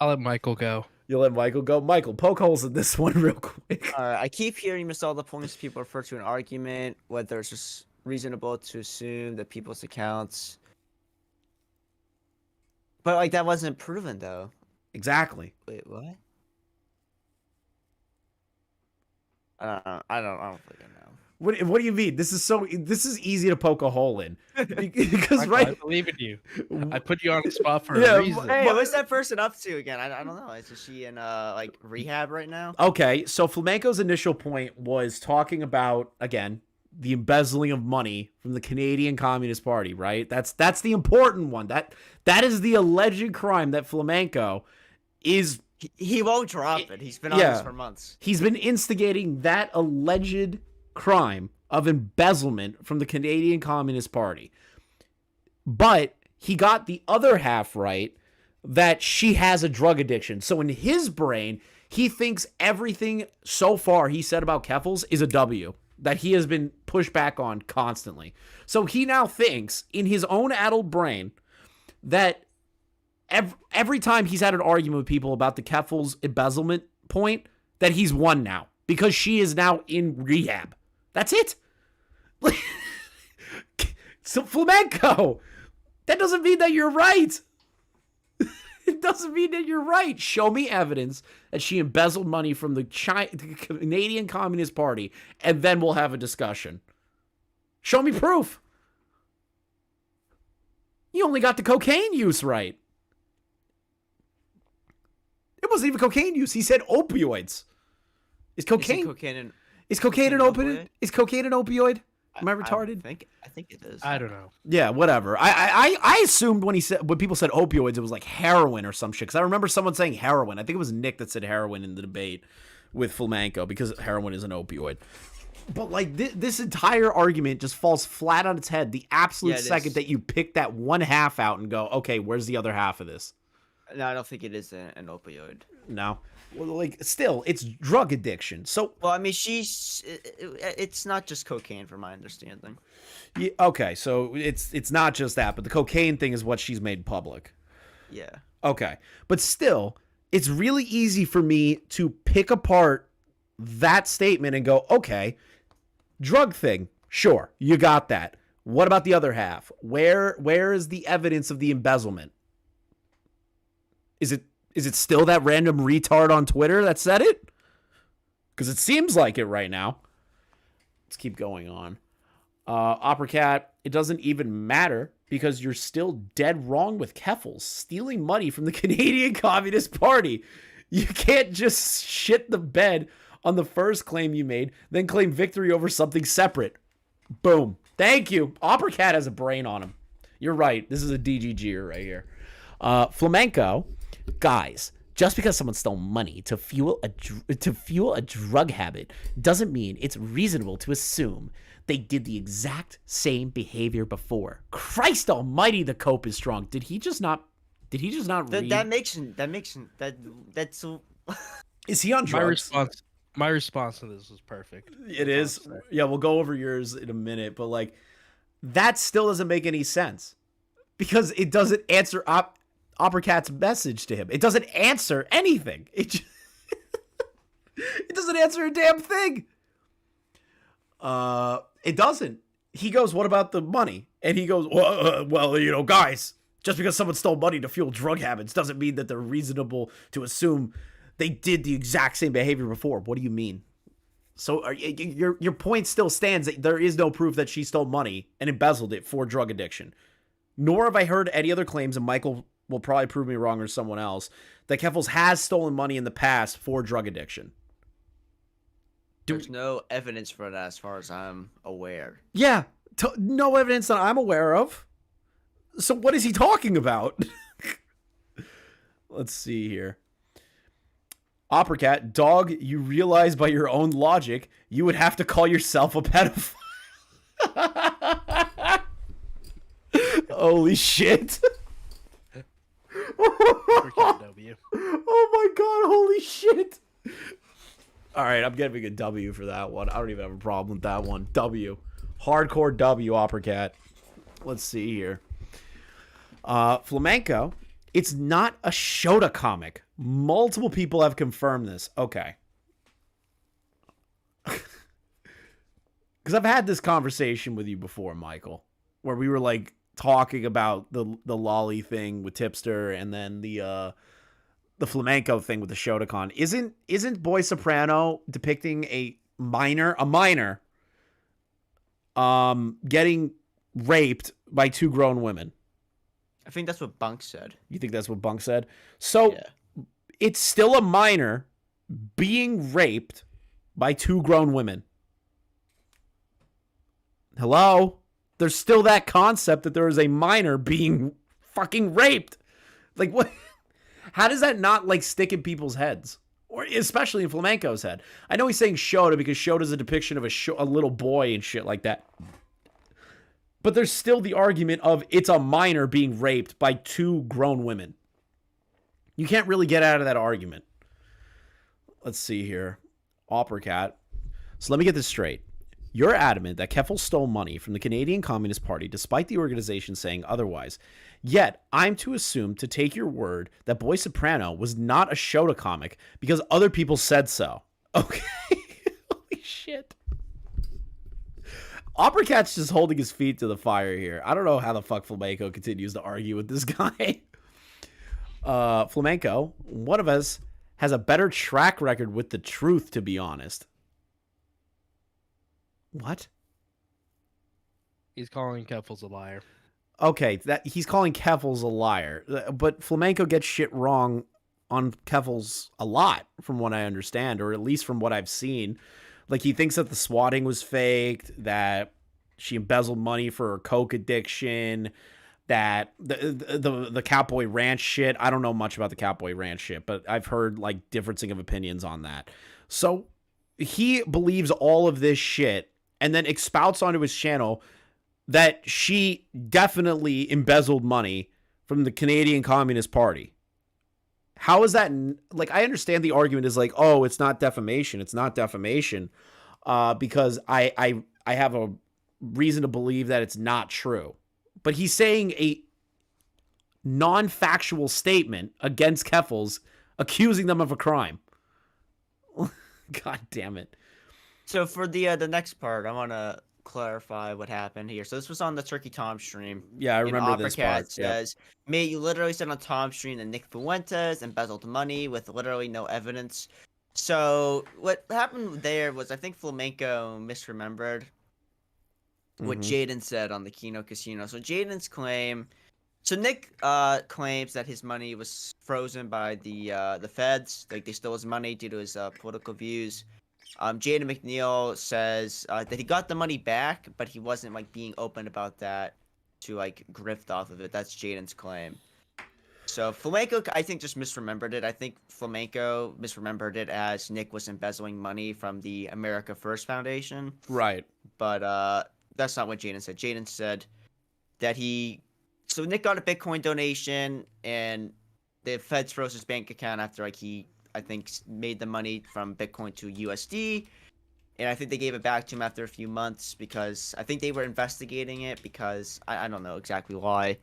I'll let Michael go. You'll let Michael go? Michael, poke holes in this one real quick. I keep hearing you miss all the points. People refer to an argument, whether it's just reasonable to assume that people's accounts. But like that wasn't proven though. Exactly. Wait, what? I don't think I know. What do you mean? This is easy to poke a hole in. Because Michael, I right, believe in you. I put you on the spot for Yeah, a reason. Hey, what's that person up to again? I don't know. Is she in like rehab right now? okay, so Flamenco's initial point was talking about, again, the embezzling of money from the Canadian Communist Party, right? That's the important one. That is the alleged crime that Flamenco is. He won't drop it. He's been on this for months. He's been instigating that alleged crime of embezzlement from the Canadian Communist Party. But he got the other half right, that she has a drug addiction. So in his brain, he thinks everything so far he said about Keffels is a W, that he has been pushed back on constantly. So he now thinks in his own addled brain that every time he's had an argument with people about the Keffels embezzlement point, that he's won now because she is now in rehab. That's it. So Flamenco, that doesn't mean that you're right. It doesn't mean that you're right. Show me evidence that she embezzled money from the Canadian Communist Party, and then we'll have a discussion. Show me proof. You only got the cocaine use right. It wasn't even cocaine use. He said opioids. Is cocaine an opioid? Is cocaine an opioid? Am I retarded? I think it is. I don't know. Yeah, whatever. I assumed when people said opioids, it was like heroin or some shit. Because I remember someone saying heroin. I think it was Nick that said heroin in the debate with Flamenco because heroin is an opioid. But like this entire argument just falls flat on its head the absolute second that you pick that one half out and go, okay, where's the other half of this? No, I don't think it is an opioid. No. Well, like, still, it's drug addiction. So, well, I mean, it's not just cocaine, from my understanding. Yeah, okay, so it's not just that, but the cocaine thing is what she's made public. Yeah. Okay, but still, it's really easy for me to pick apart that statement and go, okay, drug thing, sure, you got that. What about the other half? Where is the evidence of the embezzlement? Is it still that random retard on Twitter that said it? Because it seems like it right now. Let's keep going on. Oppercat, it doesn't even matter because you're still dead wrong with Keffels stealing money from the Canadian Communist Party. You can't just shit the bed on the first claim you made, then claim victory over something separate. Boom. Thank you. Oppercat has a brain on him. You're right. This is a DGGer right here. Flamenco. Guys, just because someone stole money to fuel a drug habit doesn't mean it's reasonable to assume they did the exact same behavior before. Christ almighty, the cope is strong. Did he just not read? That's Is he on drugs? My response to this was perfect. It is. Yeah, we'll go over yours in a minute, but like that still doesn't make any sense because it doesn't answer Oppercat's message to him. It doesn't answer anything. It doesn't answer a damn thing. It doesn't. He goes, what about the money? And he goes, well, you know, guys, just because someone stole money to fuel drug habits doesn't mean that they're reasonable to assume they did the exact same behavior before. What do you mean? So your point still stands that there is no proof that she stole money and embezzled it for drug addiction. Nor have I heard any other claims, and Michael will probably prove me wrong or someone else, that Keffels has stolen money in the past for drug addiction. There's no evidence for that as far as I'm aware. Yeah, no evidence that I'm aware of. So what is he talking about? Let's see here. Operacat, dog, you realize by your own logic, you would have to call yourself a pedophile. Holy shit. W. Oh my god, holy shit. Alright, I'm giving a W for that one. I don't even have a problem with that one. W. Hardcore W, Operacat. Let's see here. Flamenco, it's not a Shota comic. Multiple people have confirmed this. Okay. Because I've had this conversation with you before, Michael, where we were like talking about the lolly thing with Tipster and then the flamenco thing with the Shotacon. Isn't Boy Soprano depicting a minor getting raped by two grown women? I think that's what Bunk said. You think that's what Bunk said? So Yeah. It's still a minor being raped by two grown women. Hello? There's still that concept that there is a minor being fucking raped. Like, what? How does that not, like, stick in people's heads? Or especially in Flamenco's head. I know he's saying Shota because Shota's a depiction of a little boy and shit like that. But there's still the argument of it's a minor being raped by two grown women. You can't really get out of that argument. Let's see here. Operacat. So let me get this straight. You're adamant that Keffel stole money from the Canadian Communist Party despite the organization saying otherwise. Yet, I'm to assume, to take your word, that Boy Soprano was not a Shota comic because other people said so. Okay. Holy shit. Operacat's just holding his feet to the fire here. I don't know how the fuck Flamenco continues to argue with this guy. Flamenco, one of us has a better track record with the truth, to be honest. What? He's calling Keffels a liar. Okay, that he's calling Keffels a liar, but Flamenco gets shit wrong on Keffels a lot, from what I understand, or at least from what I've seen. Like, he thinks that the swatting was faked, that she embezzled money for her coke addiction, that the Cowboy Ranch shit. I don't know much about the Cowboy Ranch shit, but I've heard like differencing of opinions on that. So he believes all of this shit and then expouts onto his channel that she definitely embezzled money from the Canadian Communist Party. How is that? Like, I understand the argument is like, oh, it's not defamation. It's not defamation because I have a reason to believe that it's not true. But he's saying a non-factual statement against Keffels, accusing them of a crime. God damn it. So for the next part, I want to clarify what happened here. So this was on the Turkey Tom stream. Yeah, I remember this part. Says, mate, you literally said on Tom's stream that Nick Fuentes embezzled money with literally no evidence. So what happened there was I think Flamenco misremembered what Jaden said on the Kino Casino. So Jaden's claim, so Nick claims that his money was frozen by the feds, like they stole his money due to his political views. Jaden McNeil says that he got the money back, but he wasn't like being open about that to like grift off of it. That's Jaden's claim. So Flamenco, I think, just misremembered it. I think Flamenco misremembered it as Nick was embezzling money from the America First Foundation. Right. But that's not what Jaden said. Jaden said that so Nick got a Bitcoin donation and the feds froze his bank account after like he, I think, made the money from Bitcoin to USD. And I think they gave it back to him after a few months because I think they were investigating it because I don't know exactly why.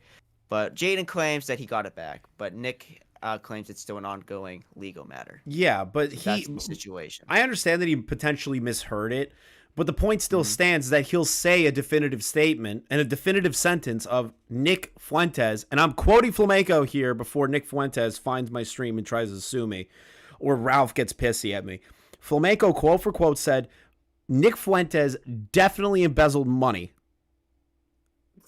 But Jaden claims that he got it back. But Nick claims it's still an ongoing legal matter. Yeah, but That's the situation. I understand that he potentially misheard it. But the point still stands that he'll say a definitive statement and a definitive sentence of Nick Fuentes. And I'm quoting Flamenco here before Nick Fuentes finds my stream and tries to sue me. or Ralph gets pissy at me. Flamenco, quote for quote, said, Nick Fuentes definitely embezzled money.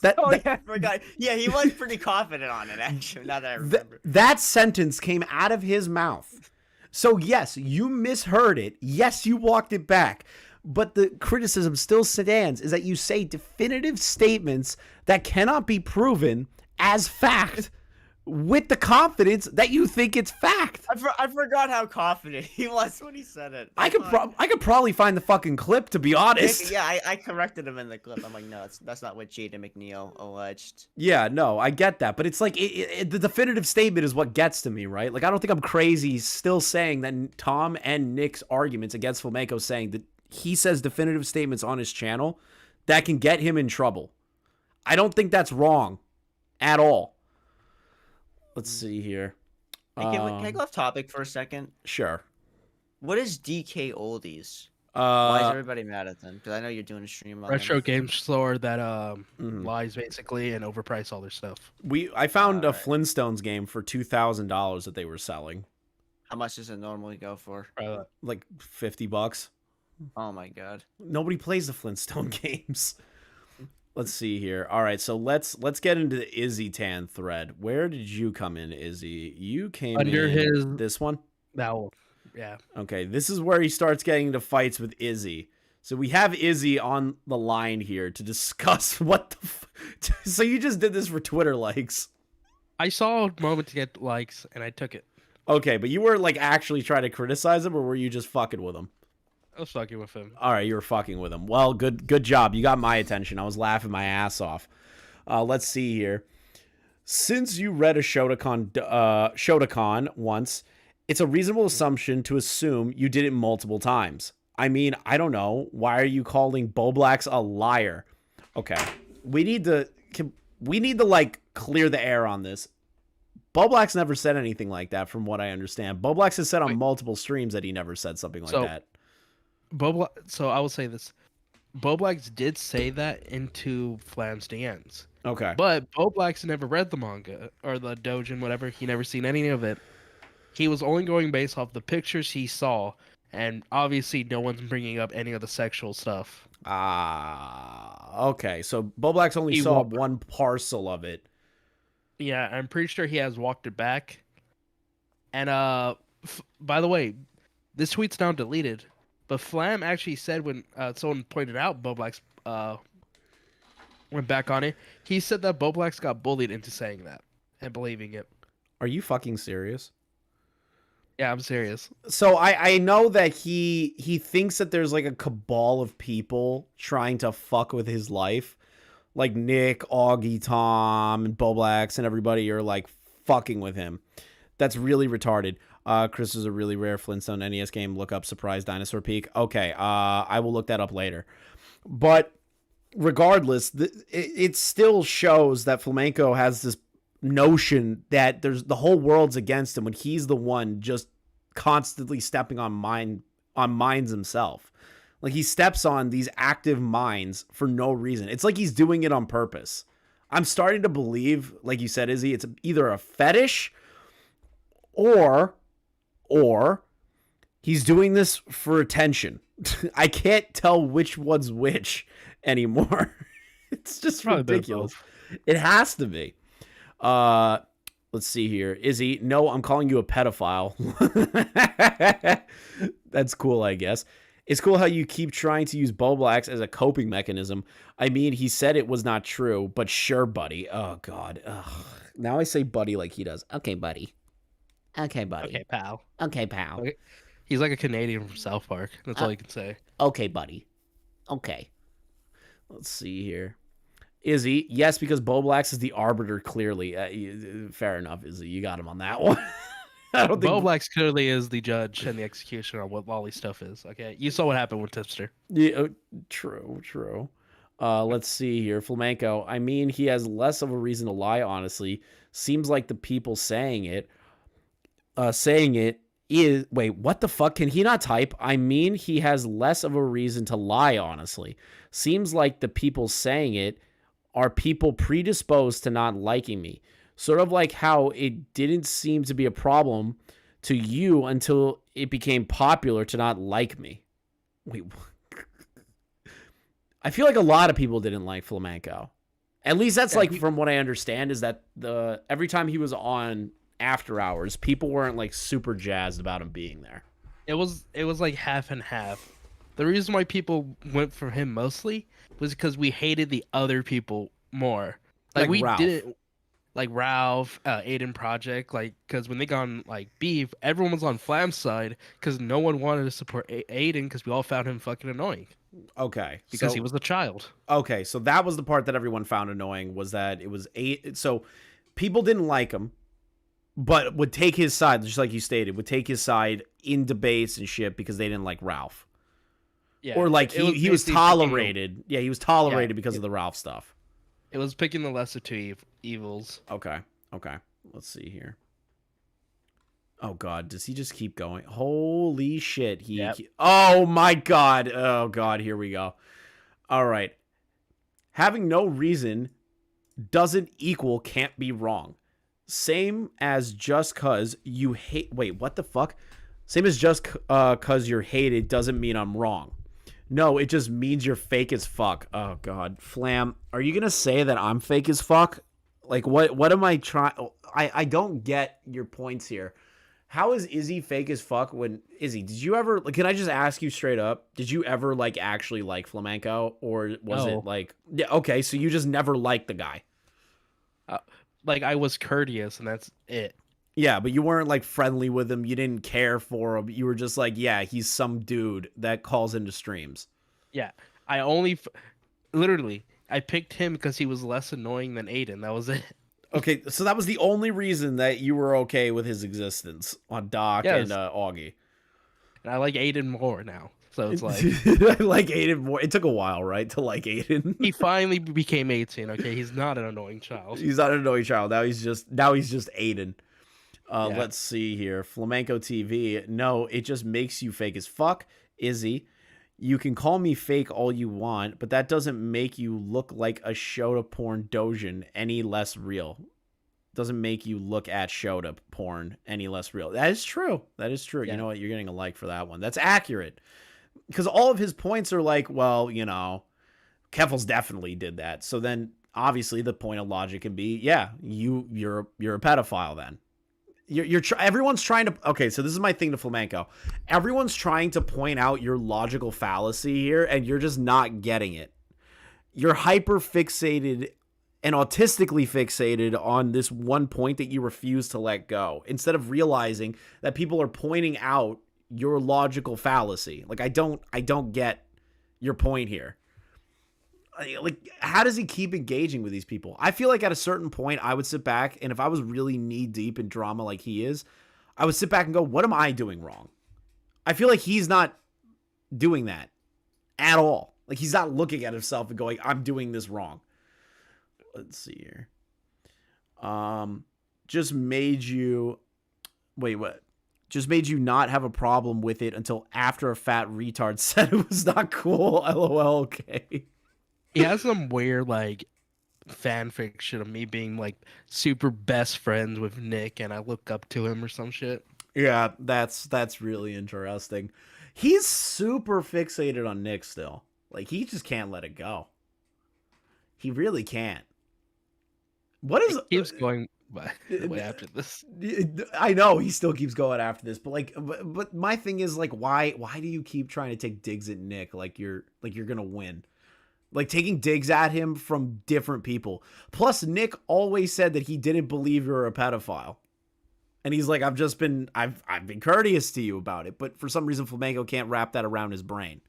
Yeah, I forgot. Yeah, he was pretty confident on it, actually, now that I remember. That sentence came out of his mouth. So, yes, you misheard it. Yes, you walked it back. But the criticism still stands is that you say definitive statements that cannot be proven as fact with the confidence that you think it's fact. I forgot how confident he was when he said it. I could probably find the fucking clip, to be honest. Yeah, I corrected him in the clip. I'm like, no, that's not what Jaden McNeil alleged. Yeah, no, I get that. But it's like the definitive statement is what gets to me, right? Like, I don't think I'm crazy still saying that Tom and Nick's arguments against Flamenco saying that he says definitive statements on his channel that can get him in trouble. I don't think that's wrong at all. Let's see here. Hey, can I go off topic for a second? Sure. What is DK Oldies? Why is everybody mad at them? Because I know you're doing a stream on Retro them. game store that lies basically and overprice all their stuff. I found a Flintstones game for $2,000 that they were selling. How much does it normally go for? Like $50. Oh my god. Nobody plays the Flintstone games. Let's see here. All right, so let's get into the Izzy Tan thread. Where did you come in, Izzy? You came Under in this one? No. Yeah. Okay, this is where he starts getting into fights with Izzy. So we have Izzy on the line here to discuss what the so you just did this for Twitter likes. I saw a moment to get likes and I took it. Okay, but you were like actually trying to criticize him, or were you just fucking with him? I was fucking with him. All right, you were fucking with him. Well, good job. You got my attention. I was laughing my ass off. Let's see here. Since you read a Shotokan once, it's a reasonable assumption to assume you did it multiple times. I mean, I don't know. Why are you calling Boblax a liar? Okay, we need to like clear the air on this. Boblax never said anything like that, from what I understand. Boblax has said on multiple streams that he never said something like that. So I will say this. Boblax did say that into Flam's DMs. Okay. But Boblax never read the manga or the doujin, whatever. He never seen any of it. He was only going based off the pictures he saw, and obviously no one's bringing up any of the sexual stuff. Okay. So Boblax only saw one parcel of it. Yeah, I'm pretty sure he has walked it back. And by the way, this tweet's now deleted. But Flam actually said when someone pointed out Boblax went back on it, he said that Boblax got bullied into saying that and believing it. Are you fucking serious? Yeah, I'm serious. So I know that he thinks that there's like a cabal of people trying to fuck with his life. Like Nick, Augie, Tom, and Boblax and everybody are like fucking with him. That's really retarded. Chris is a really rare Flintstone NES game. Look up Surprise Dinosaur Peak. Okay, I will look that up later. But regardless, it still shows that Flamenco has this notion that the whole world's against him when he's the one just constantly stepping on mines himself. Like, he steps on these active mines for no reason. It's like he's doing it on purpose. I'm starting to believe, like you said, Izzy, it's either a fetish or he's doing this for attention. I can't tell which one's which anymore. It's just ridiculous. It has to be. Let's see here. Izzy, no, I'm calling you a pedophile. That's cool, I guess. It's cool how you keep trying to use Boblax as a coping mechanism. I mean, he said it was not true, but sure, buddy. Oh, God. Ugh. Now I say buddy like he does. Okay, buddy. Okay, buddy. Okay, pal. Okay, pal. Okay. He's like a Canadian from South Park. That's all you can say. Okay, buddy. Okay. Let's see here. Izzy, yes, because Boblax is the arbiter, clearly. Fair enough, Izzy. You got him on that one. I don't think Boblax clearly is the judge and the executioner on what Lolly's stuff is. Okay, you saw what happened with Tipster. Yeah, true. Let's see here. Flamenco, I mean, he has less of a reason to lie, honestly. Seems like the people saying it is... Wait, what the fuck? Can he not type? I mean, he has less of a reason to lie, honestly. Seems like the people saying it are people predisposed to not liking me. Sort of like how it didn't seem to be a problem to you until it became popular to not like me. Wait, I feel like a lot of people didn't like Flamenco. At least that's from what I understand, is that every time he was on After Hours, people weren't like super jazzed about him being there. It was like half and half. The reason why people went for him mostly was because we hated the other people more. Like we Ralph. didn't like Ralph, Aiden Project, like because when they got on like beef, everyone was on Flam's side because no one wanted to support Aiden because we all found him fucking annoying. Okay, Because he was a child. Okay, so that was the part that everyone found annoying, was that it was so people didn't like him, but would take his side, just like you stated, would take his side in debates and shit because they didn't like Ralph. Yeah, or like he was tolerated. Yeah, he was tolerated because of the Ralph stuff. It was picking the lesser two evils. Okay. Let's see here. Oh God, does he just keep going? Holy shit! Oh my God! Oh God! Here we go. All right. Having no reason doesn't equal can't be wrong. Same as just cause you hate. Wait, what the fuck? Same as just cause you're hated doesn't mean I'm wrong. No, it just means you're fake as fuck. Oh God, Flam, are you gonna say that I'm fake as fuck? Like what am I trying? I don't get your points here. How is Izzy fake as fuck when Izzy, did you ever, like, can I just ask you straight up, did you ever like actually like Flamenco, or was it like, yeah, okay, so you just never liked the guy? Like I was courteous and that's it. Yeah, but you weren't like friendly with him. You didn't care for him. You were just like, yeah, he's some dude that calls into streams. Yeah, I only, literally, I picked him because he was less annoying than Aiden. That was it. Okay, so that was the only reason that you were okay with his existence on Doc and Augie. And I like Aiden more now. So it's like I like Aiden more. It took a while, right, to like Aiden. He finally became 18. Okay, he's not an annoying child. He's not an annoying child. Now he's just Aiden. Let's see here. Flamenco TV. No, it just makes you fake as fuck. Izzy, you can call me fake all you want, but that doesn't make you look like a Shota porn dojin any less real. Doesn't make you look at Shota porn any less real. That is true. Yeah. You know what? You're getting a like for that one. That's accurate. Because all of his points are like, well, you know, Keffels definitely did that. So then obviously the point of logic can be, yeah, you're a pedophile then. Everyone's trying to, okay, so this is my thing to Flamenco. Everyone's trying to point out your logical fallacy here, and you're just not getting it. You're hyper fixated and autistically fixated on this one point that you refuse to let go, instead of realizing that people are pointing out your logical fallacy. Like, I don't get your point here. Like, how does he keep engaging with these people? I feel like at a certain point I would sit back, and if I was really knee deep in drama like he is, I would sit back and go, what am I doing wrong? I feel like he's not doing that at all. Like, he's not looking at himself and going, I'm doing this wrong. Let's see here. Just made you not have a problem with it until after a fat retard said it was not cool. LOL. Okay. He has some weird, like, fan fiction of me being, like, super best friends with Nick, and I look up to him or some shit. Yeah, that's really interesting. He's super fixated on Nick still. Like, he just can't let it go. He really can't. What is... He keeps going way after this. I know, he still keeps going after this, but, like, but my thing is, like, why do you keep trying to take digs at Nick like you're gonna win? Like, taking digs at him from different people. Plus, Nick always said that he didn't believe you're a pedophile. And he's like, I've been courteous to you about it. But for some reason, Flamenco can't wrap that around his brain.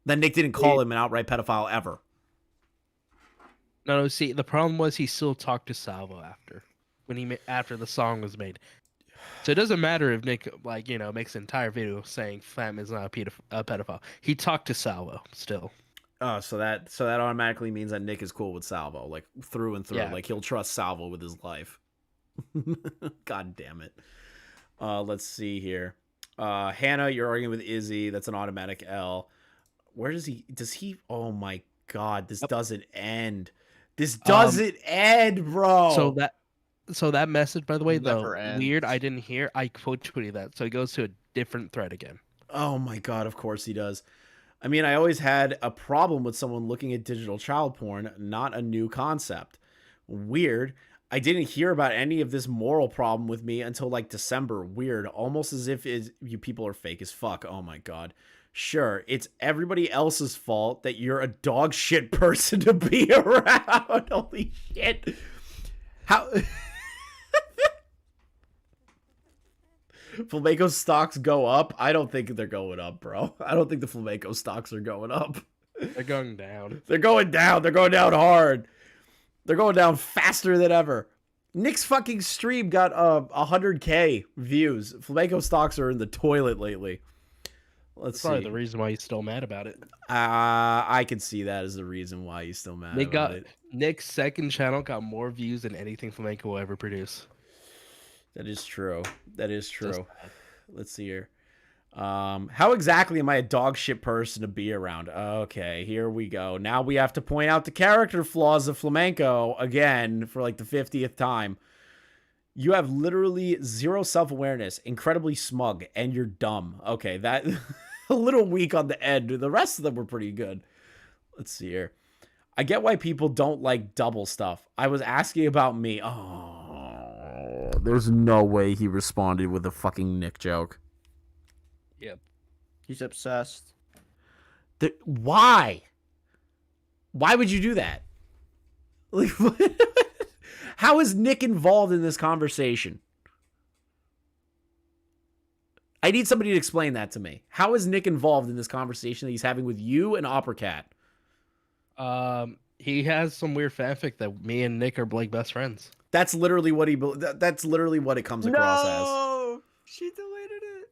Then Nick didn't call him an outright pedophile ever. No, see, the problem was he still talked to Salvo after the song was made. So it doesn't matter if Nick, like, you know, makes an entire video saying Flam is not a pedophile. He talked to Salvo still. Oh, so that automatically means that Nick is cool with Salvo, like, through and through. Yeah. Like, he'll trust Salvo with his life. God damn it. Let's see here. Hannah, you're arguing with Izzy. That's an automatic L. Where does he... Oh, my God. This doesn't end. This doesn't end, bro. So that message, by the way, though, Never ends. weird. I didn't hear. I quote tweeted that, so it goes to a different thread again. Oh my god, of course he does. I mean, I always had a problem with someone looking at digital child porn, not a new concept. Weird. I didn't hear about any of this moral problem with me until like December. Weird. Almost as if you people are fake as fuck. Oh my god. Sure, it's everybody else's fault that you're a dog shit person to be around. Holy shit. How... Flamenco stocks go up? I don't think they're going up, bro. I don't think the Flamenco stocks are going up. They're going down. They're going down. They're going down hard. They're going down faster than ever. Nick's fucking stream got 100K views. Flamenco stocks are in the toilet lately. Let's see. Probably the reason why he's still mad about it. I can see that as the reason why he's still mad about it. Nick's second channel got more views than anything Flamenco will ever produce. That is true. That is true. Let's see here. How exactly am I a dog shit person to be around? Okay, here we go. Now we have to point out the character flaws of Flamenco again for like the 50th time. You have literally zero self-awareness, incredibly smug, and you're dumb. Okay, that a little weak on the end. The rest of them were pretty good. Let's see here. I get why people don't like double stuff. I was asking about me. Oh, there's no way he responded with a fucking Nick joke. Yep. He's obsessed. Why? Why would you do that? Like, how is Nick involved in this conversation? I need somebody to explain that to me. How is Nick involved in this conversation that he's having with you and Oppercat? He has some weird fanfic that me and Nick are like best friends. That's literally what that's literally what it comes across as. No, she deleted it.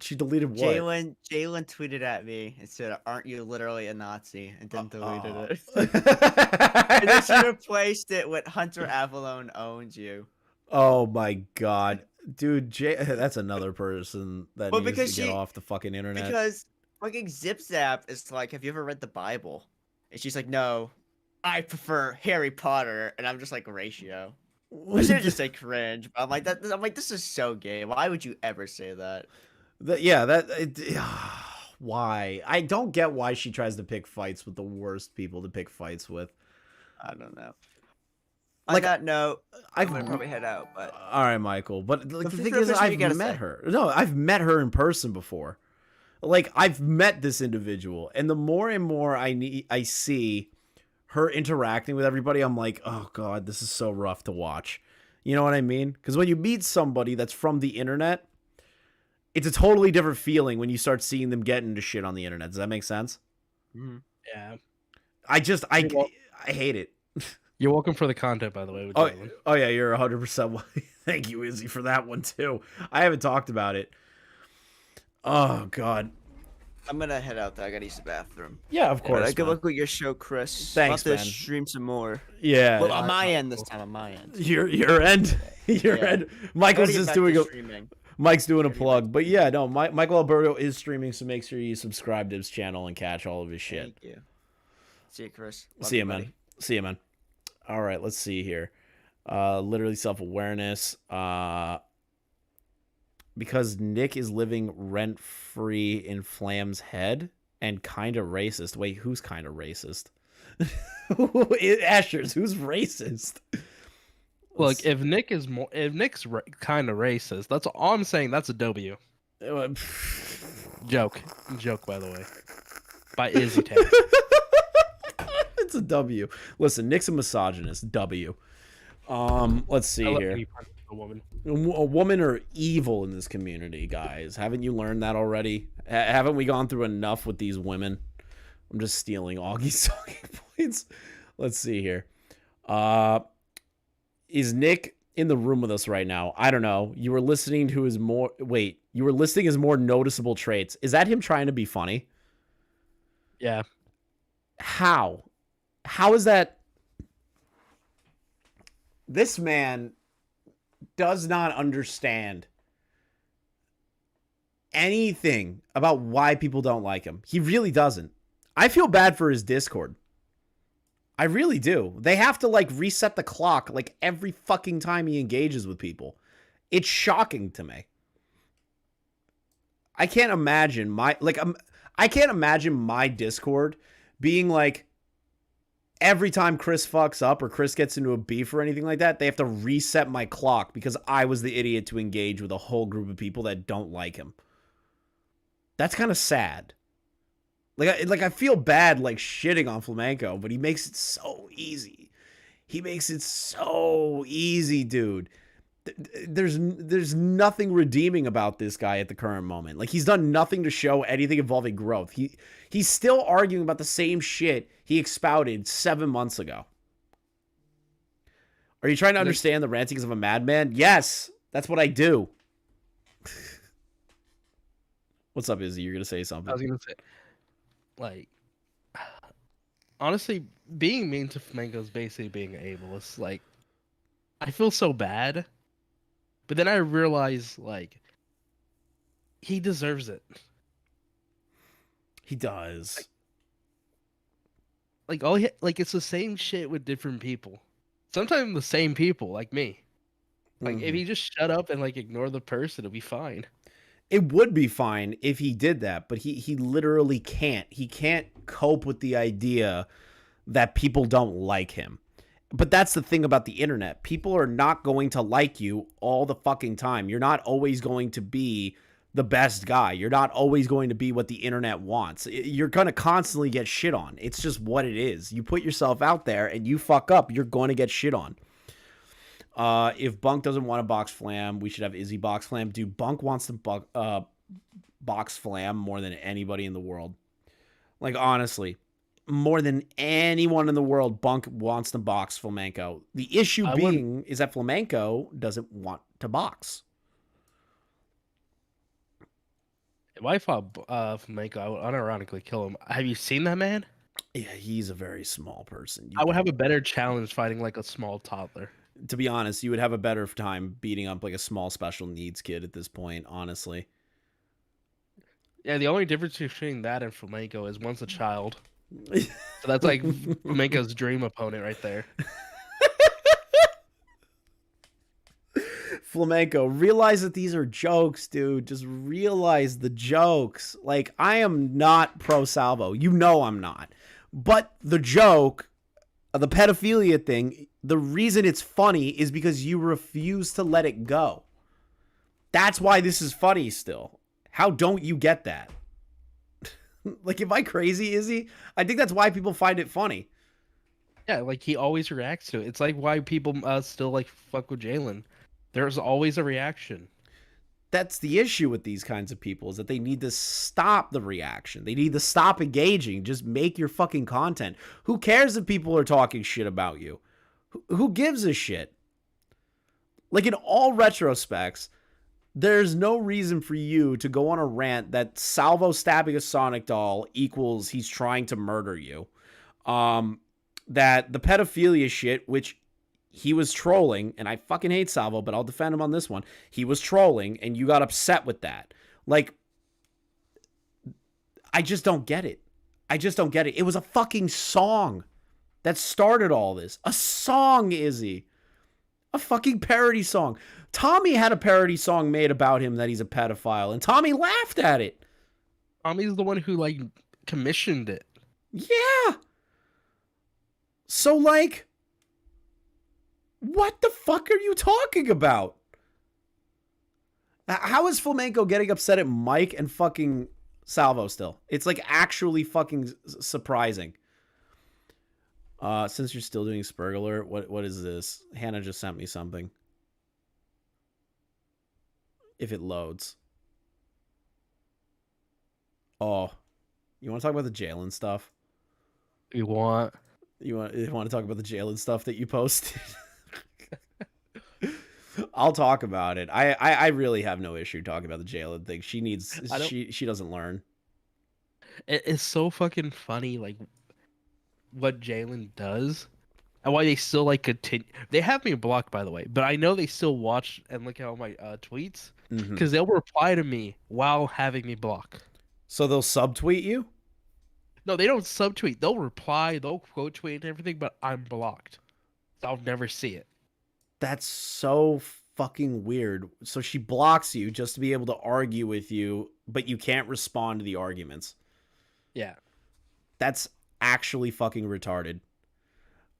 She deleted what? Jalen tweeted at me and said, "Aren't you literally a Nazi?" and then deleted it. And then she replaced it with "Hunter Avalon owns you." Oh my god, dude, that's another person that needs to get off the fucking internet. Because fucking Zip Zap is like, "Have you ever read the Bible?" And she's like, "No, I prefer Harry Potter," and I'm just like, "Ratio." I should just say cringe, but I'm like, this is so gay. Why would you ever say that? Why? I don't get why she tries to pick fights with the worst people to pick fights with. I don't know. Like, On that note, I'm I've gonna probably head out. But all right, Michael. But like, the thing feel is, free, you I've gotta met say. her. No, I've met her in person before. Like, I've met this individual, and the more and more I see her interacting with everybody, I'm like, oh god, this is so rough to watch. You know what I mean? Because when you meet somebody that's from the internet, it's a totally different feeling when you start seeing them get into shit on the internet. Does that make sense? Yeah. I hate it. You're welcome for the content, by the way. With Jalen. Oh yeah, you're 100%. Thank you, Izzy, for that one too. I haven't talked about it. Oh god. I'm gonna head out. Though. I gotta use the bathroom. Yeah, of course. Good man. luck with your show, Chris. Thanks, I'll have man. to stream some more. Yeah. Well, on my end this time. On my end. Your end. Your end. Michael's just doing streaming. Mike's doing a plug, but yeah, no. Michael Alberto is streaming, so make sure you subscribe to his channel and catch all of his shit. Thank you. See you, Chris. Love See you, buddy. man. See you, man. All right, let's see here. Literally self-awareness. Because Nick is living rent-free in Flam's head and kind of racist. Wait, who's kind of racist? Ashers, who's racist? Look, if Nick's kind of racist, that's all I'm saying. That's a W. Joke, by the way, by Izzy Tag. It's a W. Listen, Nick's a misogynist. W. Let's see here. A woman. A woman are evil in this community, guys. Haven't you learned that already? Haven't we gone through enough with these women? I'm just stealing Augie's talking points. Let's see here. Is Nick in the room with us right now? I don't know. You were listening to his more... Wait. You were listing his more noticeable traits. Is that him trying to be funny? Yeah. How? How is that... This man does not understand anything about why people don't like him. He really doesn't. I feel bad for his Discord. I really do. They have to like reset the clock like every fucking time he engages with people. It's shocking to me. I can't imagine I can't imagine my Discord being like every time Chris fucks up or Chris gets into a beef or anything like that, they have to reset my clock because I was the idiot to engage with a whole group of people that don't like him. That's kind of sad. Like I feel bad like shitting on Flamenco, but he makes it so easy. He makes it so easy, dude. There's nothing redeeming about this guy at the current moment. Like he's done nothing to show anything involving growth. He's still arguing about the same shit he expounded 7 months ago. Are you trying to understand the rantings of a madman? Yes, that's what I do. What's up, Izzy? You're gonna say something. I was gonna say, like, honestly, being mean to Flamenco is basically being ableist. Like, I feel so bad, but then I realize, like, he deserves it. He does. Like it's the same shit with different people. Sometimes the same people, like me. Like, if he just shut up and like ignore the person, it'll be fine. It would be fine if he did that, but he literally can't. He can't cope with the idea that people don't like him. But that's the thing about the internet. People are not going to like you all the fucking time. You're not always going to be the best guy. You're not always going to be what the internet wants. You're going to constantly get shit on. It's just what it is. You put yourself out there and you fuck up, you're going to get shit on. If Bunk doesn't want to box Flam, we should have Izzy box Flam. Dude, Bunk wants to box Flam more than anybody in the world. Like, honestly, more than anyone in the world, Bunk wants to box Flamenco. The issue is that Flamenco doesn't want to box. If I fought Flamenco, I would unironically kill him. Have you seen that man? Yeah, he's a very small person. I would have a better challenge fighting like a small toddler. To be honest, you would have a better time beating up like a small special needs kid at this point, honestly. Yeah, the only difference between that and Flamenco is one's a child. So that's like Flamenco's dream opponent right there. Flamenco, realize that these are jokes, dude. Just realize the jokes. Like, I am not pro Salvo. You know I'm not. But the joke, the pedophilia thing, the reason it's funny is because you refuse to let it go. That's why this is funny still. How don't you get that? Like, am I crazy, Izzy? I think that's why people find it funny. Yeah, like he always reacts to it. It's like why people still like fuck with Jalen. There's always a reaction. That's the issue with these kinds of people, is that they need to stop the reaction. They need to stop engaging. Just make your fucking content. Who cares if people are talking shit about you? Who gives a shit? Like, in all retrospects, there's no reason for you to go on a rant that Salvo stabbing a Sonic doll equals he's trying to murder you. That the pedophilia shit, which he was trolling, and I fucking hate Salvo, but I'll defend him on this one. He was trolling, and you got upset with that. Like, I just don't get it. I just don't get it. It was a fucking song that started all this. A song, Izzy. A fucking parody song. Tommy had a parody song made about him that he's a pedophile, and Tommy laughed at it. Tommy's the one who, like, commissioned it. Yeah. So, like, what the fuck are you talking about? How is Flamenco getting upset at Mike and fucking Salvo still? It's like actually fucking surprising. Since you're still doing Spurgler, what is this? Hannah just sent me something. If it loads. Oh, you want to talk about the Jalen stuff? You want to talk about the Jalen stuff that you posted? I'll talk about it. I really have no issue talking about the Jalen thing. She doesn't learn. It's so fucking funny, like what Jalen does and why they still like continue. They have me blocked, by the way, but I know they still watch and look at all my tweets because they'll reply to me while having me block. So they'll subtweet you? No, they don't subtweet. They'll reply, they'll quote tweet and everything, but I'm blocked. So I'll never see it. That's so fucking weird. So she blocks you just to be able to argue with you, but you can't respond to the arguments. Yeah. That's actually fucking retarded.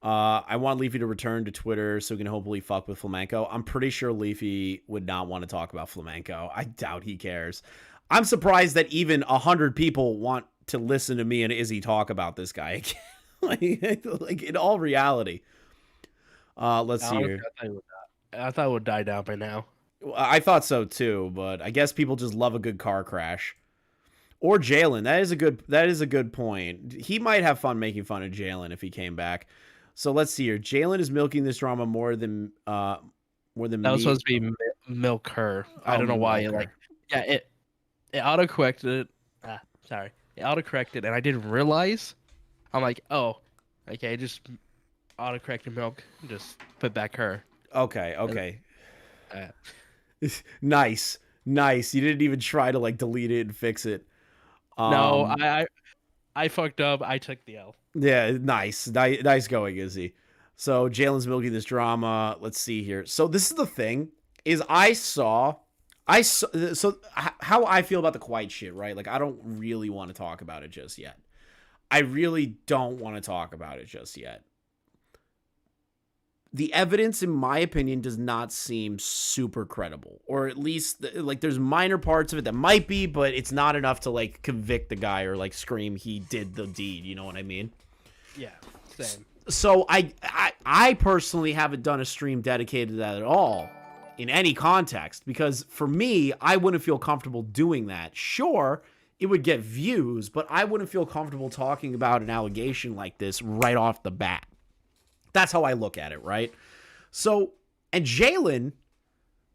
I want Leafy to return to Twitter so we can hopefully fuck with Flamenco. I'm pretty sure Leafy would not want to talk about Flamenco. I doubt he cares. I'm surprised that even 100 people want to listen to me and Izzy talk about this guy. like in all reality. Let's see here. I thought it would die down by now. I thought so too, but I guess people just love a good car crash. Or Jalen. That is a good point. He might have fun making fun of Jalen if he came back. So let's see here. Jalen is milking this drama more than that was supposed to be milk her. I don't know why. It autocorrected it. Sorry, it autocorrected, and I didn't realize. I'm like, oh, okay, just autocorrected milk. Just put back her. Okay. Nice. You didn't even try to like delete it and fix it. No, I fucked up. I took the L. Yeah, nice going, Izzy. So Jalen's milking this drama. Let's see here. So this is the thing: is I saw. So how I feel about the quiet shit, right? Like I don't really want to talk about it just yet. I really don't want to talk about it just yet. The evidence, in my opinion, does not seem super credible, or at least like there's minor parts of it that might be, but it's not enough to like convict the guy or like scream he did the deed. You know what I mean? Yeah, same. So I personally haven't done a stream dedicated to that at all in any context, because for me, I wouldn't feel comfortable doing that. Sure, it would get views, but I wouldn't feel comfortable talking about an allegation like this right off the bat. That's how I look at it, right? So, and Jalen,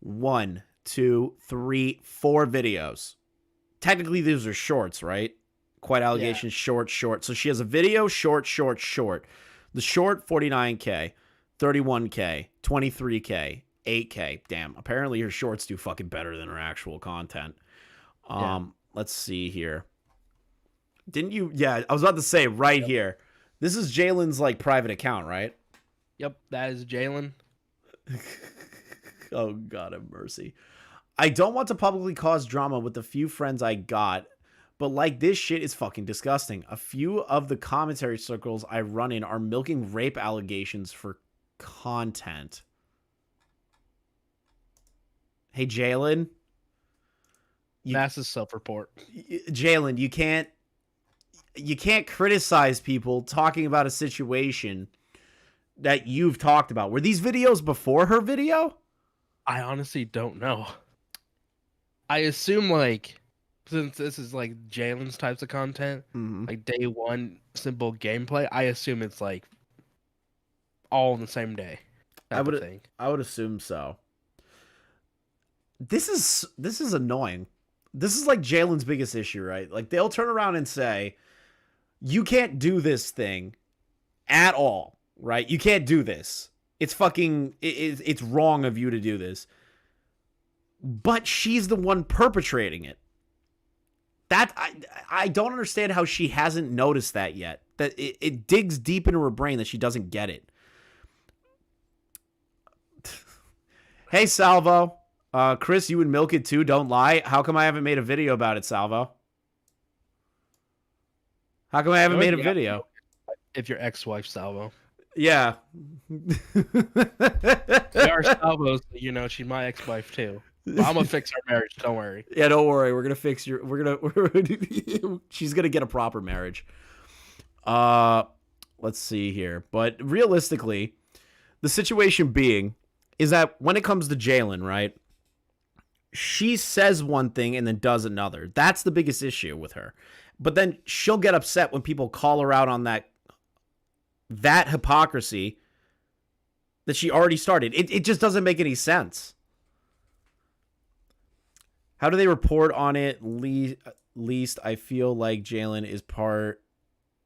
1, 2, 3, 4 videos. Technically, these are shorts, right? Quiet allegations, short. So she has a video, short. The short, 49K, 31K, 23K, 8K. Damn, apparently her shorts do fucking better than her actual content. Let's see here. Didn't you? Yeah, I was about to say right here. This is Jalen's like private account, right? Yep, that is Jalen. Oh, God have mercy. I don't want to publicly cause drama with the few friends I got, but like this shit is fucking disgusting. A few of the commentary circles I run in are milking rape allegations for content. Hey, Jalen. Massive self-report. Jalen, you can't criticize people talking about a situation that you've talked about. Were these videos before her video? I honestly don't know. I assume like since this is like Jalen's types of content, like day one simple gameplay, I assume it's like all on the same day. I would assume so. This is annoying. This is like Jalen's biggest issue, right? Like they'll turn around and say, you can't do this thing at all, right? You can't do this. It's fucking, it's wrong of you to do this. But she's the one perpetrating it. That, I don't understand how she hasn't noticed that yet. That it digs deep into her brain that she doesn't get it. Hey, Salvo. Chris, you would milk it too, don't lie. How come I haven't made a video about it, Salvo? How come I haven't made a video? If your ex-wife, Salvo. Yeah. There are Salvos, you know, she's my ex-wife too. But I'm gonna fix our marriage, don't worry. Yeah, don't worry. We're gonna fix your she's gonna get a proper marriage. Let's see here. But realistically, the situation being is that when it comes to Jalen, right? She says one thing and then does another. That's the biggest issue with her. But then she'll get upset when people call her out on that hypocrisy that she already started. It just doesn't make any sense. How do they report on it? Least I feel like Jalen is part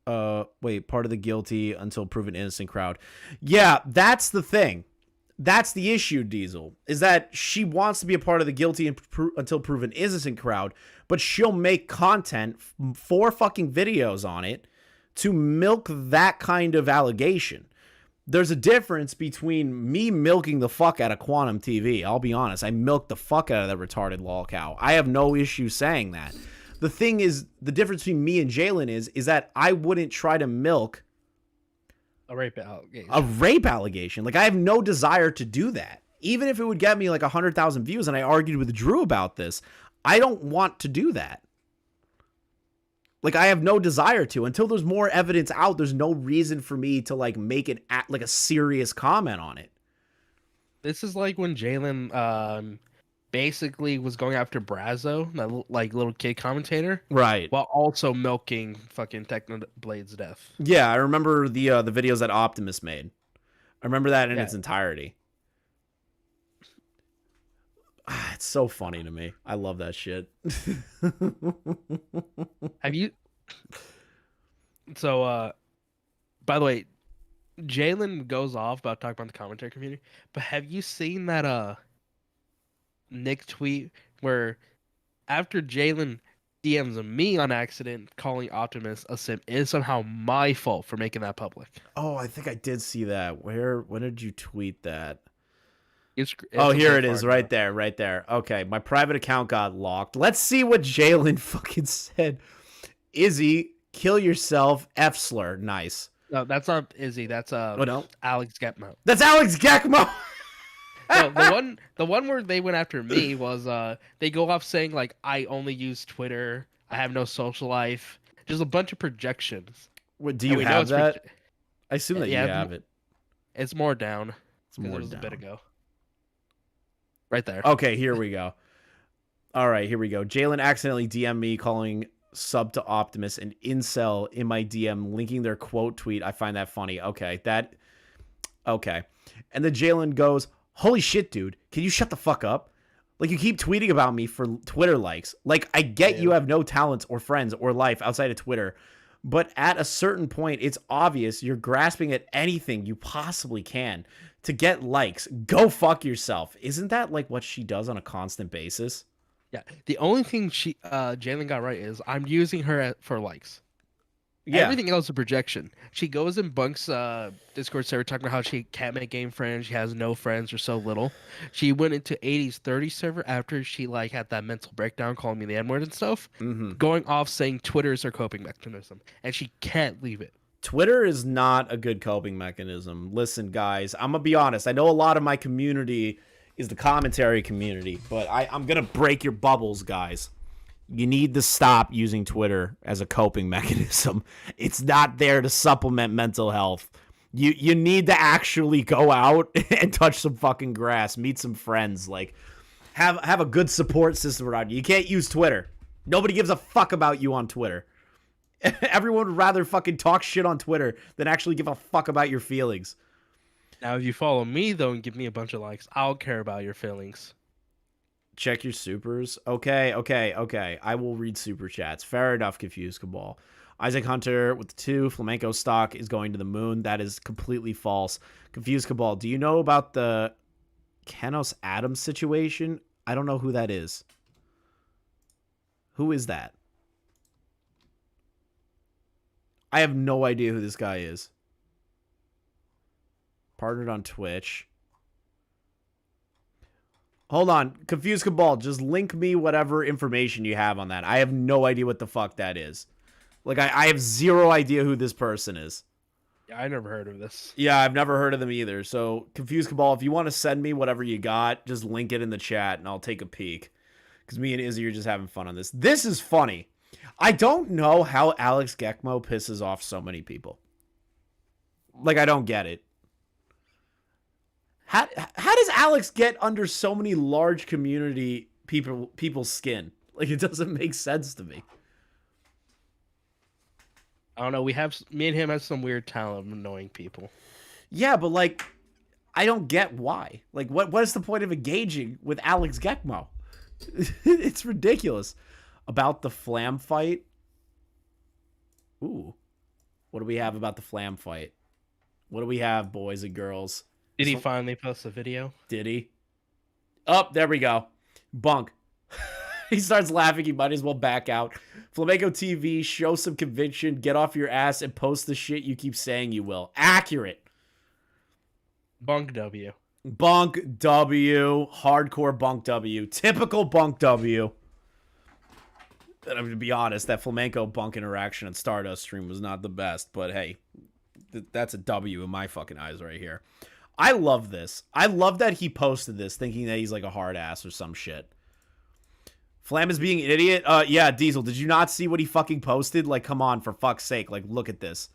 of the guilty until proven innocent crowd. Yeah, that's the thing. That's the issue, Diesel, is that she wants to be a part of the guilty until proven innocent crowd, but she'll make content, 4 fucking videos on it, to milk that kind of allegation. There's a difference between me milking the fuck out of Quantum TV. I'll be honest. I milked the fuck out of that retarded lol cow. I have no issue saying that. The thing is, the difference between me and Jalen is that I wouldn't try to milk A rape allegation. a rape allegation. Like, I have no desire to do that. Even if it would get me like 100,000 views, and I argued with Drew about this, I don't want to do that. Like, I have no desire to. Until there's more evidence out, there's no reason for me to like make it like a serious comment on it. This is like when Jalen basically was going after Brazo, that like little kid commentator, Right. while also milking fucking Technoblade's death. Yeah, I remember the videos that Optimus made. I remember that in its entirety. It's so funny to me. I love that shit. Have you? So, by the way, Jalen goes off about talking about the commentary community, but have you seen that Nick tweet where after Jalen DMs me on accident calling Optimus a simp, it is somehow my fault for making that public? Oh, I think I did see that. When did you tweet that? It's Oh, here so it is, far right now. there, right there. Okay, my private account got locked. Let's see what Jalen fucking said. Izzy, kill yourself, F slur. Nice. No, that's not Izzy. That's no? Alex Getmo. That's Alex Gekmo. No, the one where they went after me was they go off saying like I only use Twitter, I have no social life, just a bunch of projections. What, do And you we know have it's that? I assume that yeah, you have it. It's more down. It's 'Cause more it was a bit down. ago. Right there. Okay, here we go. All right, here we go. Jalen accidentally DM'd me calling sub to Optimus and incel in my DM, linking their quote tweet. I find that funny. Okay, okay. And then Jalen goes, holy shit, dude. Can you shut the fuck up? Like, you keep tweeting about me for Twitter likes. Like, I get you have no talents or friends or life outside of Twitter, but at a certain point, it's obvious you're grasping at anything you possibly can to get likes. Go fuck yourself. Isn't that like what she does on a constant basis? Yeah. The only thing Jalen got right is I'm using her for likes. Yeah. Everything else is projection. She goes and bunks Discord server talking about how she can't make game friends, she has no friends or so little. She went into 80s 30 server after she like had that mental breakdown calling me the N-word and stuff, going off saying Twitter is her coping mechanism, and she can't leave it. Twitter is not a good coping mechanism. Listen, guys, I'm going to be honest. I know a lot of my community is the commentary community, but I'm going to break your bubbles, guys. You need to stop using Twitter as a coping mechanism. It's not there to supplement mental health. You need to actually go out and touch some fucking grass, meet some friends, like have a good support system around you. You can't use Twitter. Nobody gives a fuck about you on Twitter. Everyone would rather fucking talk shit on Twitter than actually give a fuck about your feelings. Now, if you follow me though and give me a bunch of likes, I'll care about your feelings. Check your supers. Okay. I will read super chats. Fair enough, Confused Cabal. Isaac Hunter with the 2. Flamenco stock is going to the moon. That is completely false. Confused Cabal, do you know about the Kenos Adams situation? I don't know who that is. Who is that? I have no idea who this guy is. Partnered on Twitch. Hold on. Confused Cabal, just link me whatever information you have on that. I have no idea what the fuck that is. Like, I have zero idea who this person is. Yeah, I never heard of this. Yeah, I've never heard of them either. So, Confused Cabal, if you want to send me whatever you got, just link it in the chat and I'll take a peek. Because me and Izzy are just having fun on this. This is funny. I don't know how Alex Gekmo pisses off so many people. Like, I don't get it. How does Alex get under so many large community people's skin? Like, it doesn't make sense to me. I don't know. Me and him have some weird talent of annoying people. Yeah, but like, I don't get why. Like, what is the point of engaging with Alex Gekmo? It's ridiculous. About the Flam fight. Ooh, what do we have about the Flam fight? What do we have, boys and girls? Did he finally post a video? Did he? Oh, there we go. Bunk. He starts laughing. He might as well back out. Flamenco TV, show some conviction. Get off your ass and post the shit you keep saying you will. Accurate. Bunk W. Bunk W. Hardcore Bunk W. Typical Bunk W. And I'm going to be honest, that Flamenco Bunk interaction at Stardust stream was not the best. But hey, that's a W in my fucking eyes right here. I love this. I love that he posted this thinking that he's like a hard ass or some shit. Flam is being an idiot? Yeah, Diesel, did you not see what he fucking posted? Like, come on, for fuck's sake. Like, look at this.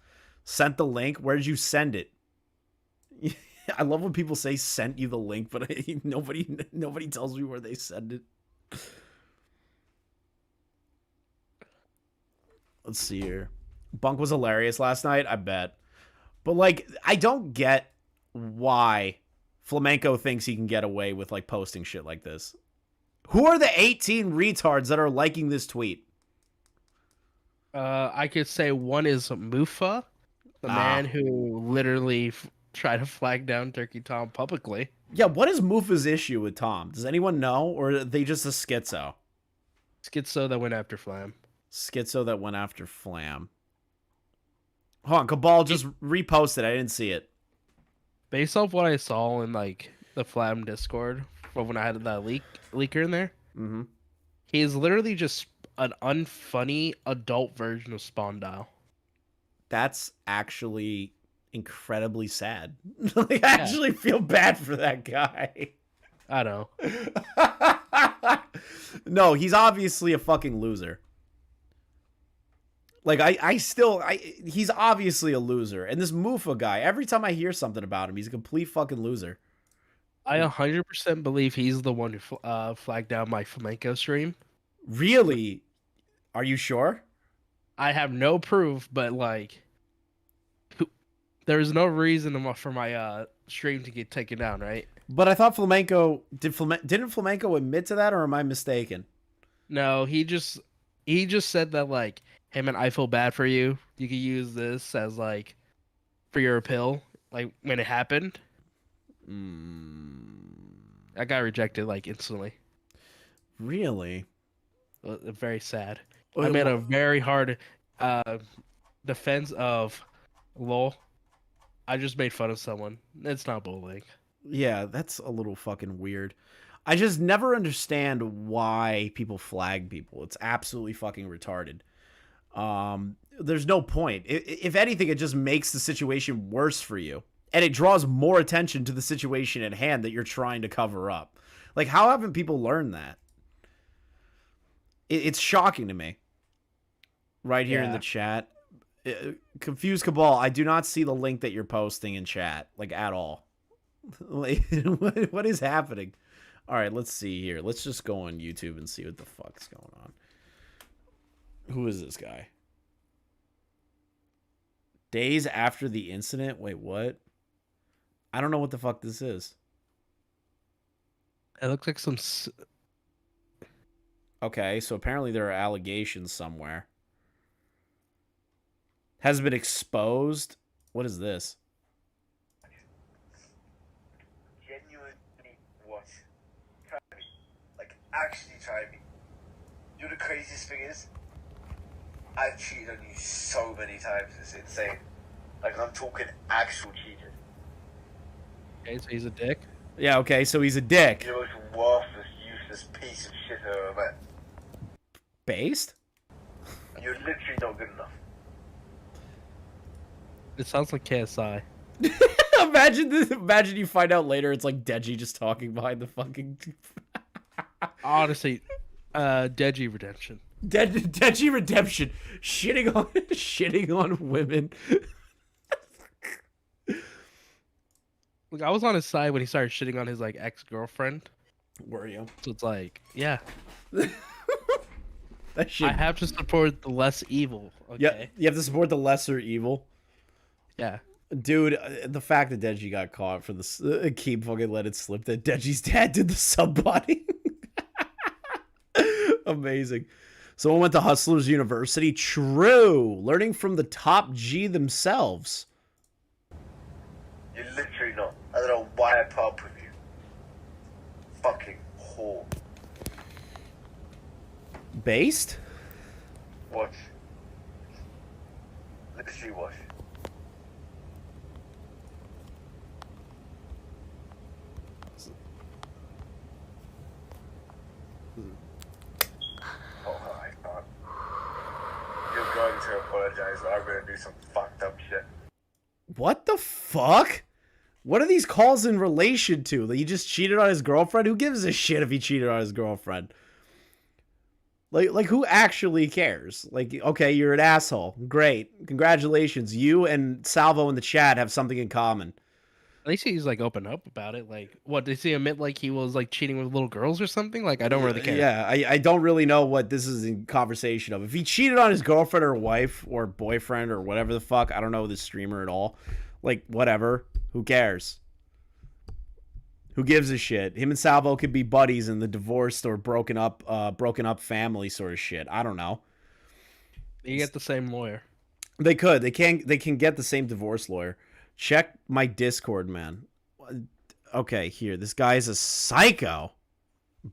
Sent the link? Where did you send it? I love when people say sent you the link, but nobody tells me where they send it. Let's see here. Bunk was hilarious last night, I bet. But, like, I don't get why Flamenco thinks he can get away with, like, posting shit like this. Who are the 18 retards that are liking this tweet? I could say one is Mufa, the man who literally tried to flag down Turkey Tom publicly. Yeah, what is Mufa's issue with Tom? Does anyone know? Or are they just a schizo? Schizo that went after Flam. Schizo that went after Flam. Hold on, Cabal just reposted. I didn't see it. Based off what I saw in like the Flam Discord from when I had that leaker in there, he's literally just an unfunny adult version of Spondyle. That's actually incredibly sad. Like, I actually feel bad for that guy. I know. No, he's obviously a fucking loser. Like, he's obviously a loser. And this Mufa guy, every time I hear something about him, he's a complete fucking loser. I 100% believe he's the one who flagged down my Flamenco stream. Really? Are you sure? I have no proof, but like, there's no reason for my stream to get taken down, right? But I thought Flamenco didn't Flamenco admit to that, or am I mistaken? No, he just said that like, hey man, I feel bad for you. You could use this as like for your appeal, like when it happened. I got rejected like instantly. Really? Very sad. I made a very hard defense of lol. I just made fun of someone. It's not bullying. Yeah, that's a little fucking weird. I just never understand why people flag people. It's absolutely fucking retarded. There's no point. If anything, it just makes the situation worse for you. And it draws more attention to the situation at hand that you're trying to cover up. Like, how haven't people learned that? It's shocking to me. Right here in the chat. Confused Cabal, I do not see the link that you're posting in chat. Like, at all. Like, what is happening? All right, let's see here. Let's just go on YouTube and see what the fuck's going on. Who is this guy? Days after the incident? Wait, what? I don't know what the fuck this is. It looks like some. Okay, so apparently there are allegations somewhere. Has been exposed. What is this? Genuinely what? Try me. Like, actually try me. You know the craziest thing is? I've cheated on you so many times, it's insane. Like, I'm talking actual cheating. Okay, so he's a dick. Yeah, okay, so he's a dick. You're the most worthless, useless piece of shit I've ever met. Based? You're literally not good enough. It sounds like KSI. Imagine this. Imagine you find out later it's like Deji just talking behind the fucking... Honestly, Deji Redemption. Deji Redemption. Shitting on women. Look, I was on his side when he started shitting on his like ex-girlfriend. Were you? So it's like, yeah. That shit. I have to support the less evil. Okay. Yeah, you have to support the lesser evil. Yeah. Dude, the fact that Deji got caught for this, keep fucking let it slip that Deji's dad did the sub-botting. Amazing. Someone went to Hustlers University. True. Learning from the top G themselves. You're literally not. I don't know why I put up with you. Fucking whore. Based? Watch. Literally watch. Oh my god. You're going to apologize, or I'm gonna do some fucked up shit. What the fuck? What are these calls in relation to? That he just cheated on his girlfriend? Who gives a shit if he cheated on his girlfriend? Like who actually cares? Like, okay, you're an asshole. Great. Congratulations. You and Salvo in the chat have something in common. At least he's like open up about it. Like, what did he admit? Like he was like cheating with little girls or something? Like, I don't really care. Yeah, I don't really know what this is in conversation of. If he cheated on his girlfriend or wife or boyfriend or whatever the fuck, I don't know this streamer at all. Like, whatever. Who cares? Who gives a shit? Him and Salvo could be buddies in the divorced or broken up family sort of shit. I don't know. You get the same lawyer. They could. They can get the same divorce lawyer. Check my Discord, man. Okay, here. This guy is a psycho.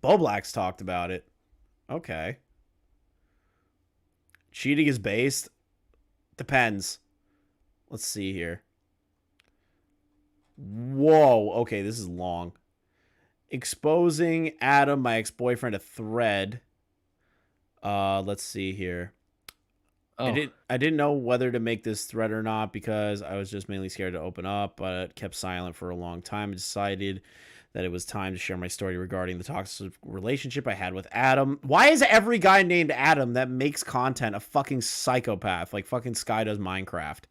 Boblax talked about it. Okay. Cheating is based. Depends. Let's see here. Whoa. Okay, this is long. Exposing Adam, my ex-boyfriend, a thread. Let's see here. Oh, I didn't know whether to make this thread or not because I was just mainly scared to open up, but kept silent for a long time. I decided that it was time to share my story regarding the toxic relationship I had with Adam. Why is every guy named Adam that makes content a fucking psychopath? Like fucking Sky does Minecraft.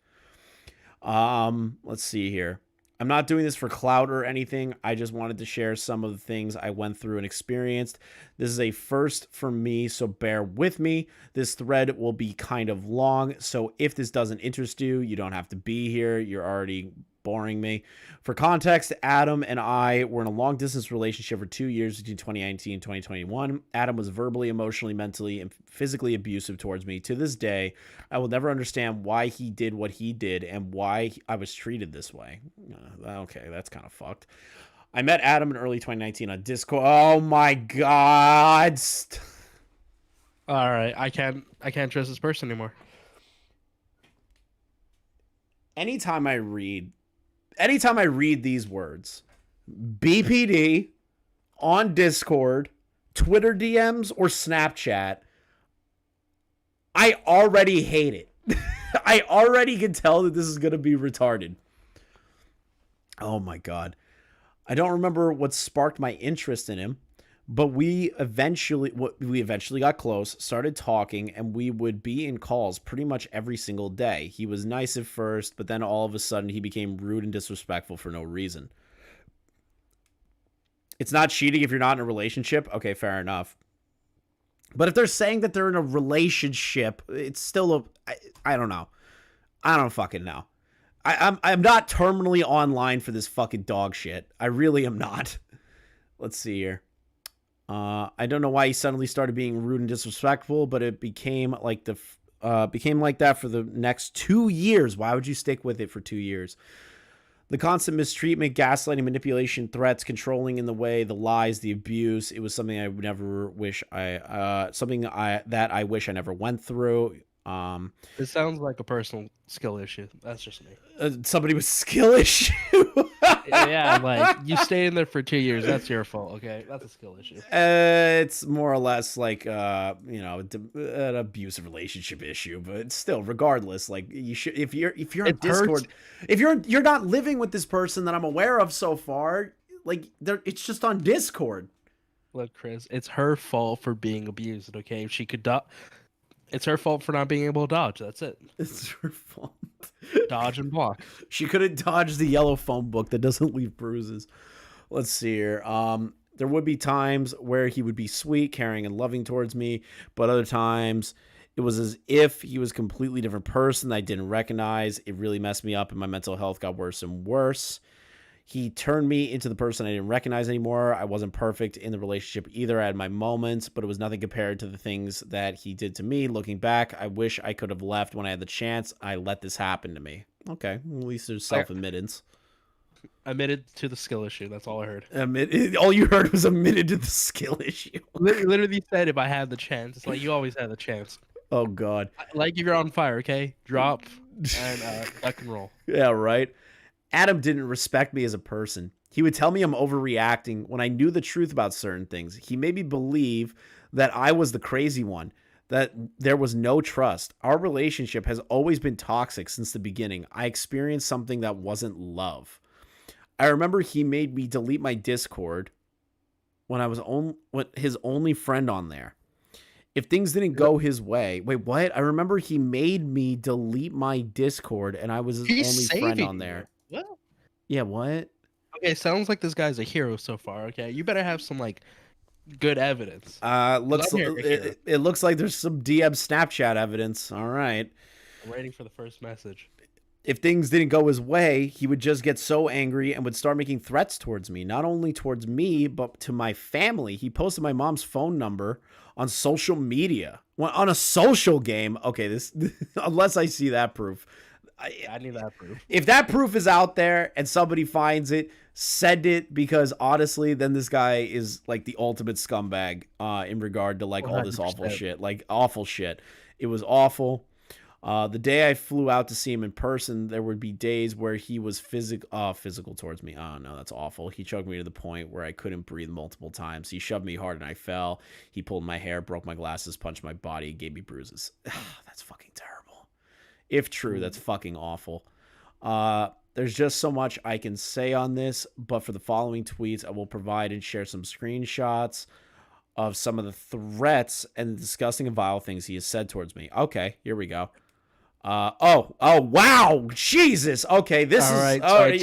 Let's see here. I'm not doing this for clout or anything. I just wanted to share some of the things I went through and experienced. This is a first for me, so bear with me. This thread will be kind of long, so if this doesn't interest you, you don't have to be here. You're already boring me. For context, Adam and I were in a long-distance relationship for 2 years between 2019 and 2021. Adam was verbally, emotionally, mentally, and physically abusive towards me. To this day, I will never understand why he did what he did and why I was treated this way. Okay, that's kind of fucked. I met Adam in early 2019 on Discord. Oh my god. all right. I can't trust this person anymore. Anytime I read these words, BPD on Discord, Twitter DMs, or Snapchat, I already hate it. I already can tell that this is going to be retarded. Oh my god. I don't remember what sparked my interest in him, but we eventually got close, started talking, and we would be in calls pretty much every single day. He was nice at first, but then all of a sudden he became rude and disrespectful for no reason. It's not cheating if you're not in a relationship. Okay, fair enough. But if they're saying that they're in a relationship, it's still I don't know. I don't fucking know. I'm not terminally online for this fucking dog shit. I really am not. Let's see here. I don't know why he suddenly started being rude and disrespectful, but it became like that for the next 2 years. Why would you stick with it for 2 years? The constant mistreatment, gaslighting, manipulation, threats, controlling in the way, the lies, the abuse. It was something I would never wish I wish I never went through. It sounds like a personal skill issue. That's just me. Somebody with skill issue. Yeah, like you stay in there for 2 years. That's your fault. Okay, that's a skill issue. It's more or less like an abusive relationship issue, but still, regardless, like you should if you're on It Discord, hurts. if you're not living with this person that I'm aware of so far, like it's just on Discord. Look, Chris, it's her fault for being abused. Okay, if she could it's her fault for not being able to dodge. That's it. It's her fault. Dodge and block. She couldn't dodge the yellow phone book that doesn't leave bruises. Let's see here. There would be times where he would be sweet, caring, and loving towards me, but other times it was as if he was a completely different person that I didn't recognize. It really messed me up, and my mental health got worse and worse. He turned me into the person I didn't recognize anymore. I wasn't perfect in the relationship either. I had my moments, but it was nothing compared to the things that he did to me. Looking back, I wish I could have left when I had the chance. I let this happen to me. Okay, at least there's self-admittance. Admitted to the skill issue. That's all I heard. All you heard was admitted to the skill issue. Literally said if I had the chance. It's like you always had the chance. Oh God. Like if you're on fire, okay? Drop and duck and roll. Yeah, right. Adam didn't respect me as a person. He would tell me I'm overreacting when I knew the truth about certain things. He made me believe that I was the crazy one, that there was no trust. Our relationship has always been toxic since the beginning. I experienced something that wasn't love. I remember he made me delete my Discord when I was his only friend on there. If things didn't go his way, wait, what? I remember he made me delete my Discord and I was his only friend on there. What? Yeah, what? Okay, sounds like this guy's a hero so far. Okay, you better have some like good evidence. It looks like there's some DM Snapchat evidence. All right. I'm waiting for the first message. If things didn't go his way, he would just get so angry and would start making threats towards me, not only towards me, but to my family. He posted my mom's phone number on social media, on a social game. Okay, this unless I see that proof. I need that proof. If that proof is out there and somebody finds it, send it, because honestly, then this guy is like the ultimate scumbag in regard to like all this awful 100%. shit, like awful shit. It was awful. The day I flew out to see him in person, there would be days where he was physical towards me. Oh no, that's awful. He choked me to the point where I couldn't breathe multiple times. He shoved me hard and I fell. He pulled my hair, broke my glasses, punched my body, gave me bruises. That's fucking terrible. If true, that's fucking awful. There's just so much I can say on this, but for the following tweets, I will provide and share some screenshots of some of the threats and the disgusting and vile things he has said towards me. Okay, here we go. Oh, wow, Jesus. Okay, this All is right. oh, So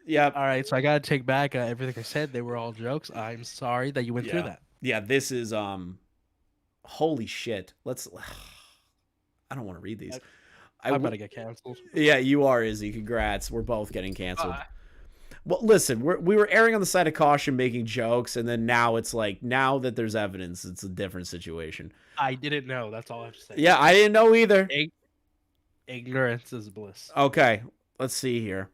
yep. All right, so I gotta take back everything I said. They were all jokes. I'm sorry that you went through that. Yeah, this is holy shit. Let's I don't want to read these. I'm about to get canceled. Yeah, you are, Izzy. Congrats. We're both getting canceled. Well, listen, we were erring on the side of caution, making jokes, and then now it's like, now that there's evidence, it's a different situation. I didn't know. That's all I have to say. Yeah, I didn't know either. Ignorance is bliss. Okay, let's see here.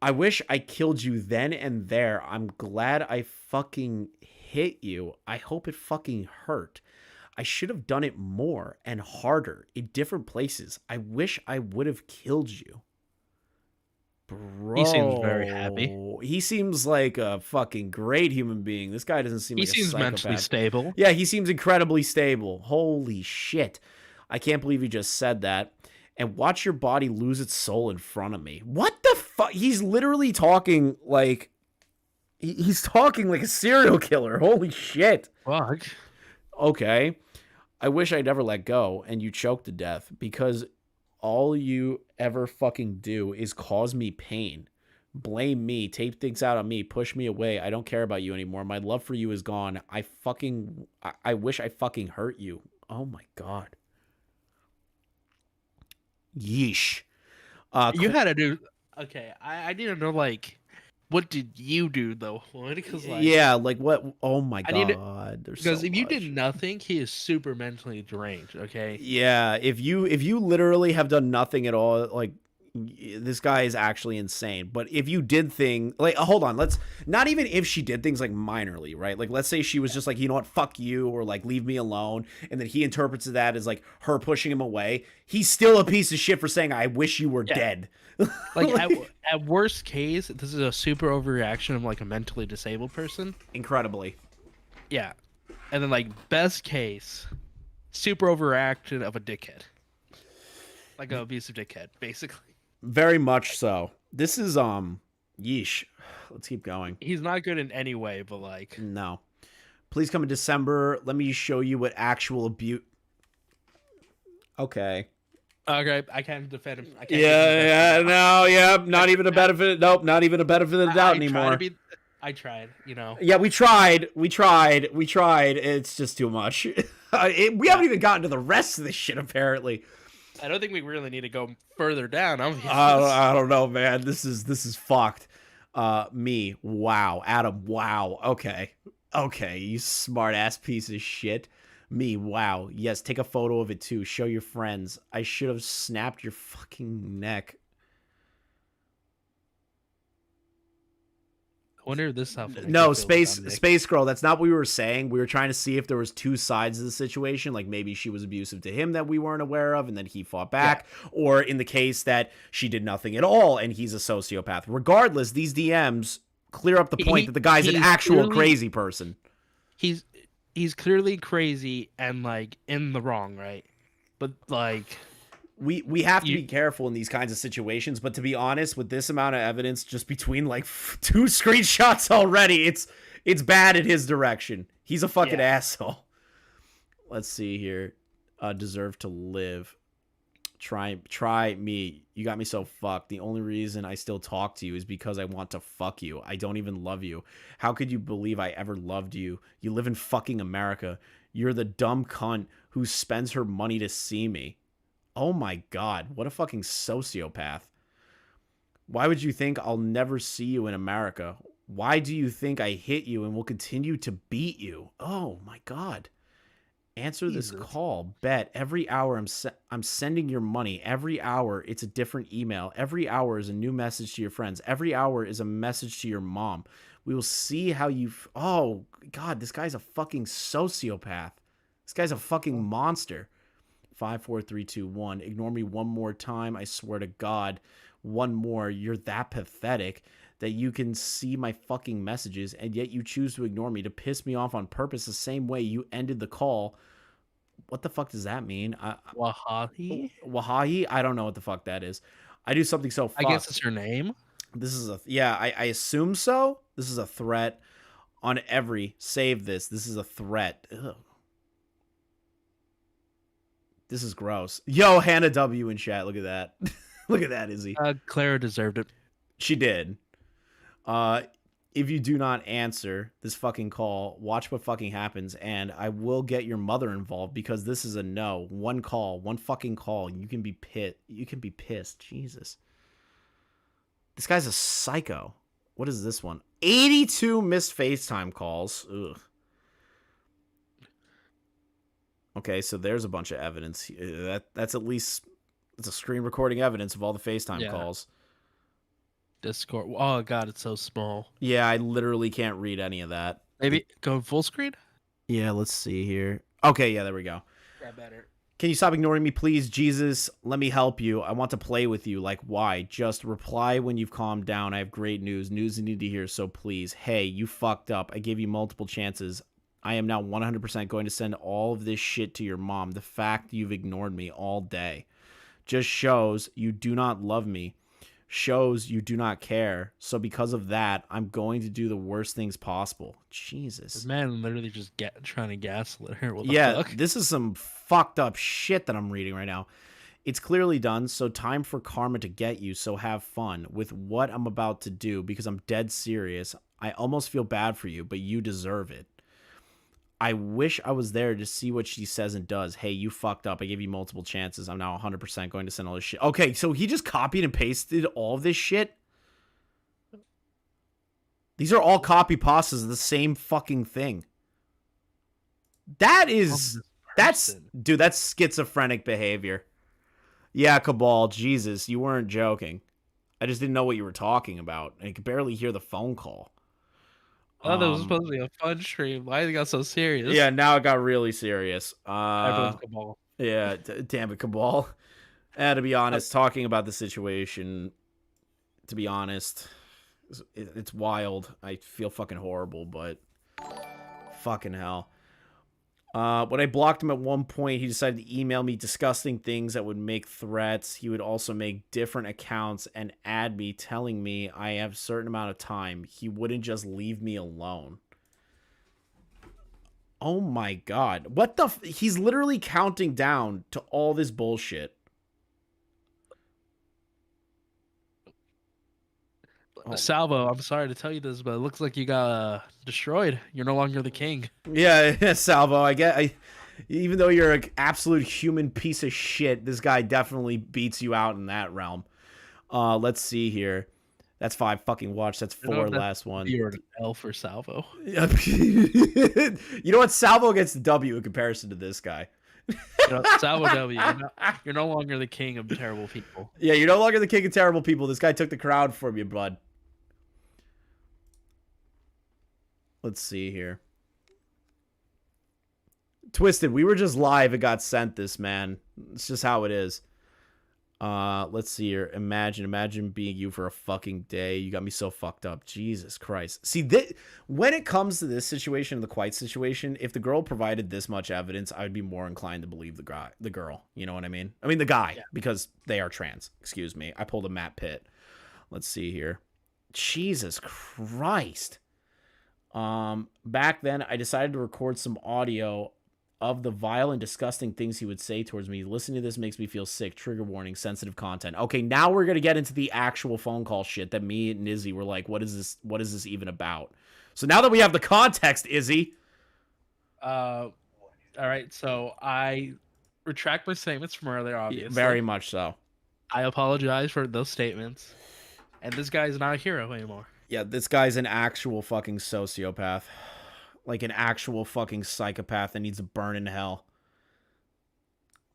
I wish I killed you then and there. I'm glad I fucking hit you. I hope it fucking hurt. I should have done it more and harder in different places. I wish I would have killed you. Bro, He seems very happy. He seems like a fucking great human being. This guy doesn't seem He like a seems psychopath. mentally stable. Yeah, he seems incredibly stable. Holy shit. I can't believe he just said that. And watch your body lose its soul in front of me. What the fuck? He's literally talking like... He's talking like a serial killer. Holy shit. Fuck. Okay. I wish I never let go and you choked to death, because all you ever fucking do is cause me pain. Blame me, take things out on me, push me away. I don't care about you anymore. My love for you is gone. I wish I fucking hurt you. Oh my God. Yeesh. You had to do. Okay, I didn't know, like, what did you do though? Because like, yeah, like what? Oh my I need to- God. There's because so if you much. did nothing, he is super mentally deranged. Okay. Yeah, if you literally have done nothing at all, like, this guy is actually insane. But if you did thing like, hold on, let's not even if she did things like minorly, right? Like, let's say she was just like, you know what, fuck you, or like, leave me alone, and then he interprets that as like her pushing him away. He's still a piece of shit for saying, I wish you were dead. Like at worst case, this is a super overreaction of like a mentally disabled person. Incredibly. Yeah, and then like best case, super overreaction of a dickhead, like an abusive dickhead, basically. Very much so. This is yeesh. Let's keep going. He's not good in any way, but like, No. Please come in December. Let me show you what actual abuse. Okay. okay, I can't defend him. I can't Not even a benefit. Nope, not even a benefit of the doubt anymore. I tried, you know. Yeah, we tried. It's just too much. We haven't even gotten to the rest of this shit, apparently. I don't think we really need to go further down. I don't know, man. This is fucked. Me. Wow. Adam. Wow. Okay, you smart ass piece of shit. Me. Wow. Yes, take a photo of it too. Show your friends. I should have snapped your fucking neck. I wonder if this is how. No, Flamenco feels about Nick. Space Girl. That's not what we were saying. We were trying to see if there was two sides of the situation. Like maybe she was abusive to him that we weren't aware of, and then he fought back. Or in the case that she did nothing at all, and he's a sociopath. Regardless, these DMs clear up the point that the guy's an actual crazy person. He's clearly crazy and like in the wrong, right? But like. We have to be careful in these kinds of situations, but to be honest, with this amount of evidence just between like 2 screenshots already, it's bad in his direction. He's a fucking asshole. Let's see here. Deserve to live. Try me. You got me so fucked. The only reason I still talk to you is because I want to fuck you. I don't even love you. How could you believe I ever loved you? You live in fucking America. You're the dumb cunt who spends her money to see me. Oh my god, what a fucking sociopath. Why would you think I'll never see you in America? Why do you think I hit you and will continue to beat you? Oh my god. Answer this call. Bet. Every hour I'm sending your money. Every hour it's a different email. Every hour is a new message to your friends. Every hour is a message to your mom. We will see how you've... Oh god, this guy's a fucking sociopath. This guy's a fucking monster. 5, 4, 3, 2, 1. Ignore me one more time. I swear to God. One more. You're that pathetic that you can see my fucking messages and yet you choose to ignore me to piss me off on purpose the same way you ended the call. What the fuck does that mean? Wahahi? Wahahi? I don't know what the fuck that is. I do something so fucked. I guess it's your name? This is a... Yeah, I assume so. This is a threat on every... Save this. This is a threat. Ugh. This is gross. Yo, Hannah W in chat. Look at that. Look at that, Izzy. Clara deserved it. She did. If you do not answer this fucking call, watch what fucking happens, and I will get your mother involved because this is a no. One call, one fucking call. You can be pissed. Jesus. This guy's a psycho. What is this one? 82 missed FaceTime calls. Ugh. Okay, so there's a bunch of evidence. That's at least... It's a screen recording evidence of all the FaceTime calls. Discord. Oh, God, it's so small. Yeah, I literally can't read any of that. Maybe go full screen? Yeah, let's see here. Okay, yeah, there we go. Yeah, better. Can you stop ignoring me, please? Jesus, let me help you. I want to play with you. Like, why? Just reply when you've calmed down. I have great news. News you need to hear, so please. Hey, you fucked up. I gave you multiple chances. I am now 100% going to send all of this shit to your mom. The fact you've ignored me all day just shows you do not love me, shows you do not care. So because of that, I'm going to do the worst things possible. Jesus. This man literally just trying to gaslit her. What the fuck? This is some fucked up shit that I'm reading right now. It's clearly done, so time for karma to get you, so have fun with what I'm about to do because I'm dead serious. I almost feel bad for you, but you deserve it. I wish I was there to see what she says and does. Hey, you fucked up. I gave you multiple chances. I'm now 100% going to send all this shit. Okay, so he just copied and pasted all of this shit? These are all copy pastas of the same fucking thing. That's schizophrenic behavior. Yeah, Cabal, Jesus, you weren't joking. I just didn't know what you were talking about. I could barely hear the phone call. Oh, that was supposed to be a fun stream. Why it got so serious? Yeah, now it got really serious. Cabal. Yeah, damn it, Cabal. To be honest, talking about the situation, to be honest, it's wild. I feel fucking horrible, but fucking hell. When I blocked him at one point, he decided to email me disgusting things that would make threats. He would also make different accounts and add me, telling me I have a certain amount of time. He wouldn't just leave me alone. Oh my god. What the... He's literally counting down to all this bullshit. Oh. Salvo, I'm sorry to tell you this, but it looks like you got destroyed. You're no longer the king. Yeah, Salvo, even though you're an absolute human piece of shit, this guy definitely beats you out in that realm. Let's see here. That's 5 fucking watch. That's 4 last one. You're an L for Salvo. You know what? Salvo gets the W in comparison to this guy. Salvo W, you're no longer the king of terrible people. Yeah, you're no longer the king of terrible people. This guy took the crowd from you, bud. Let's see here. Twisted, we were just live. It got sent this, man. It's just how it is. Let's see here. Imagine being you for a fucking day. You got me so fucked up. Jesus Christ. See, when it comes to this situation, the Quite situation, if the girl provided this much evidence, I would be more inclined to believe the girl. You know what I mean? I mean the guy, because they are trans. Excuse me. I pulled a Matt Pitt. Let's see here. Jesus Christ. Back then, I decided to record some audio of the vile and disgusting things he would say towards me. Listening to this makes me feel sick. Trigger warning, sensitive content. Okay, now we're going to get into the actual phone call shit that me and Izzy were like, what is this even about? So now that we have the context, Izzy. All right, so I retract my statements from earlier, obviously. Very much so. I apologize for those statements. And this guy's not a hero anymore. Yeah, this guy's an actual fucking sociopath. Like an actual fucking psychopath that needs to burn in hell.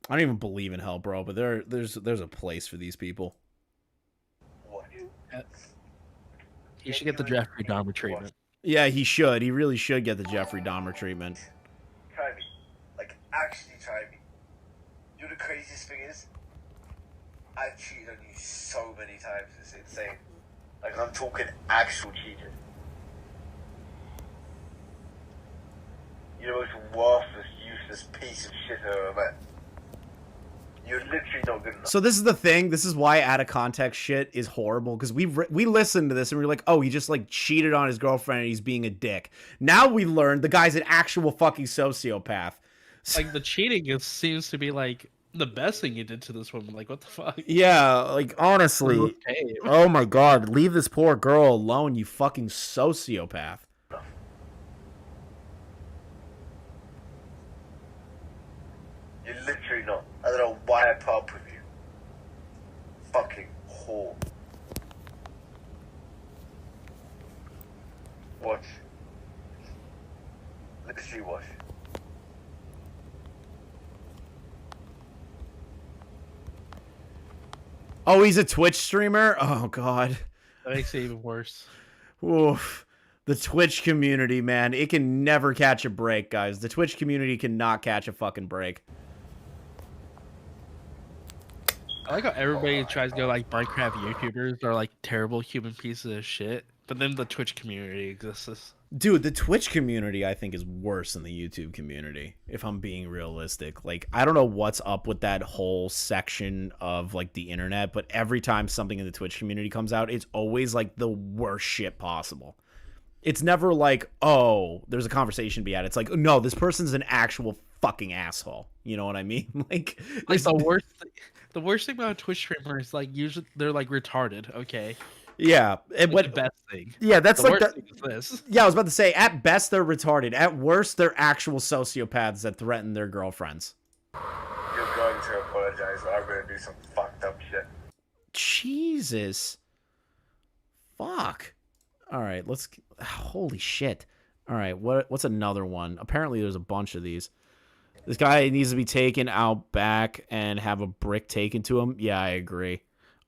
I don't even believe in hell, bro, but there's a place for these people. He should get the Jeffrey Dahmer treatment. Yeah, he should. He really should get the Jeffrey Dahmer treatment. Try me. Like, actually try me. You know the craziest thing is? I've cheated on you so many times, it's insane. Like, I'm talking actual cheating. You're the most worthless, useless piece of shit I've ever met. You're literally not good enough. So this is the thing. This is why out of context shit is horrible, because we listened to this and we were like, oh, he just like cheated on his girlfriend and he's being a dick. Now we learned the guy's an actual fucking sociopath. Like the cheating seems to be like the best thing you did to this woman. Like what the fuck? Yeah, like honestly. Okay. Oh my god, leave this poor girl alone, you fucking sociopath. You're literally not. I don't know why I put up with you. Fucking whore. Watch. Literally watch. Oh, he's a Twitch streamer? Oh god. That makes it even worse. Oof. The Twitch community, man. It can never catch a break, guys. The Twitch community cannot catch a fucking break. I like how everybody tries to go like Minecraft YouTubers are like terrible human pieces of shit, but then the Twitch community exists. Dude, the Twitch community, I think, is worse than the YouTube community, if I'm being realistic. Like, I don't know what's up with that whole section of, like, the internet, but every time something in the Twitch community comes out, it's always, like, the worst shit possible. It's never like, oh, there's a conversation to be had. It's like, no, this person's an actual fucking asshole. You know what I mean? Like the worst thing about a Twitch streamer is, like, usually they're, like, retarded, okay? Yeah. That's the best thing. Yeah, that's the like worst that. thing is this. Yeah, I was about to say, at best, they're retarded. At worst, they're actual sociopaths that threaten their girlfriends. You're going to apologize, or I'm going to do some fucked up shit. Jesus. Fuck. All right, let's... Holy shit. All right, what's another one? Apparently, there's a bunch of these. This guy needs to be taken out back and have a brick taken to him. Yeah, I agree.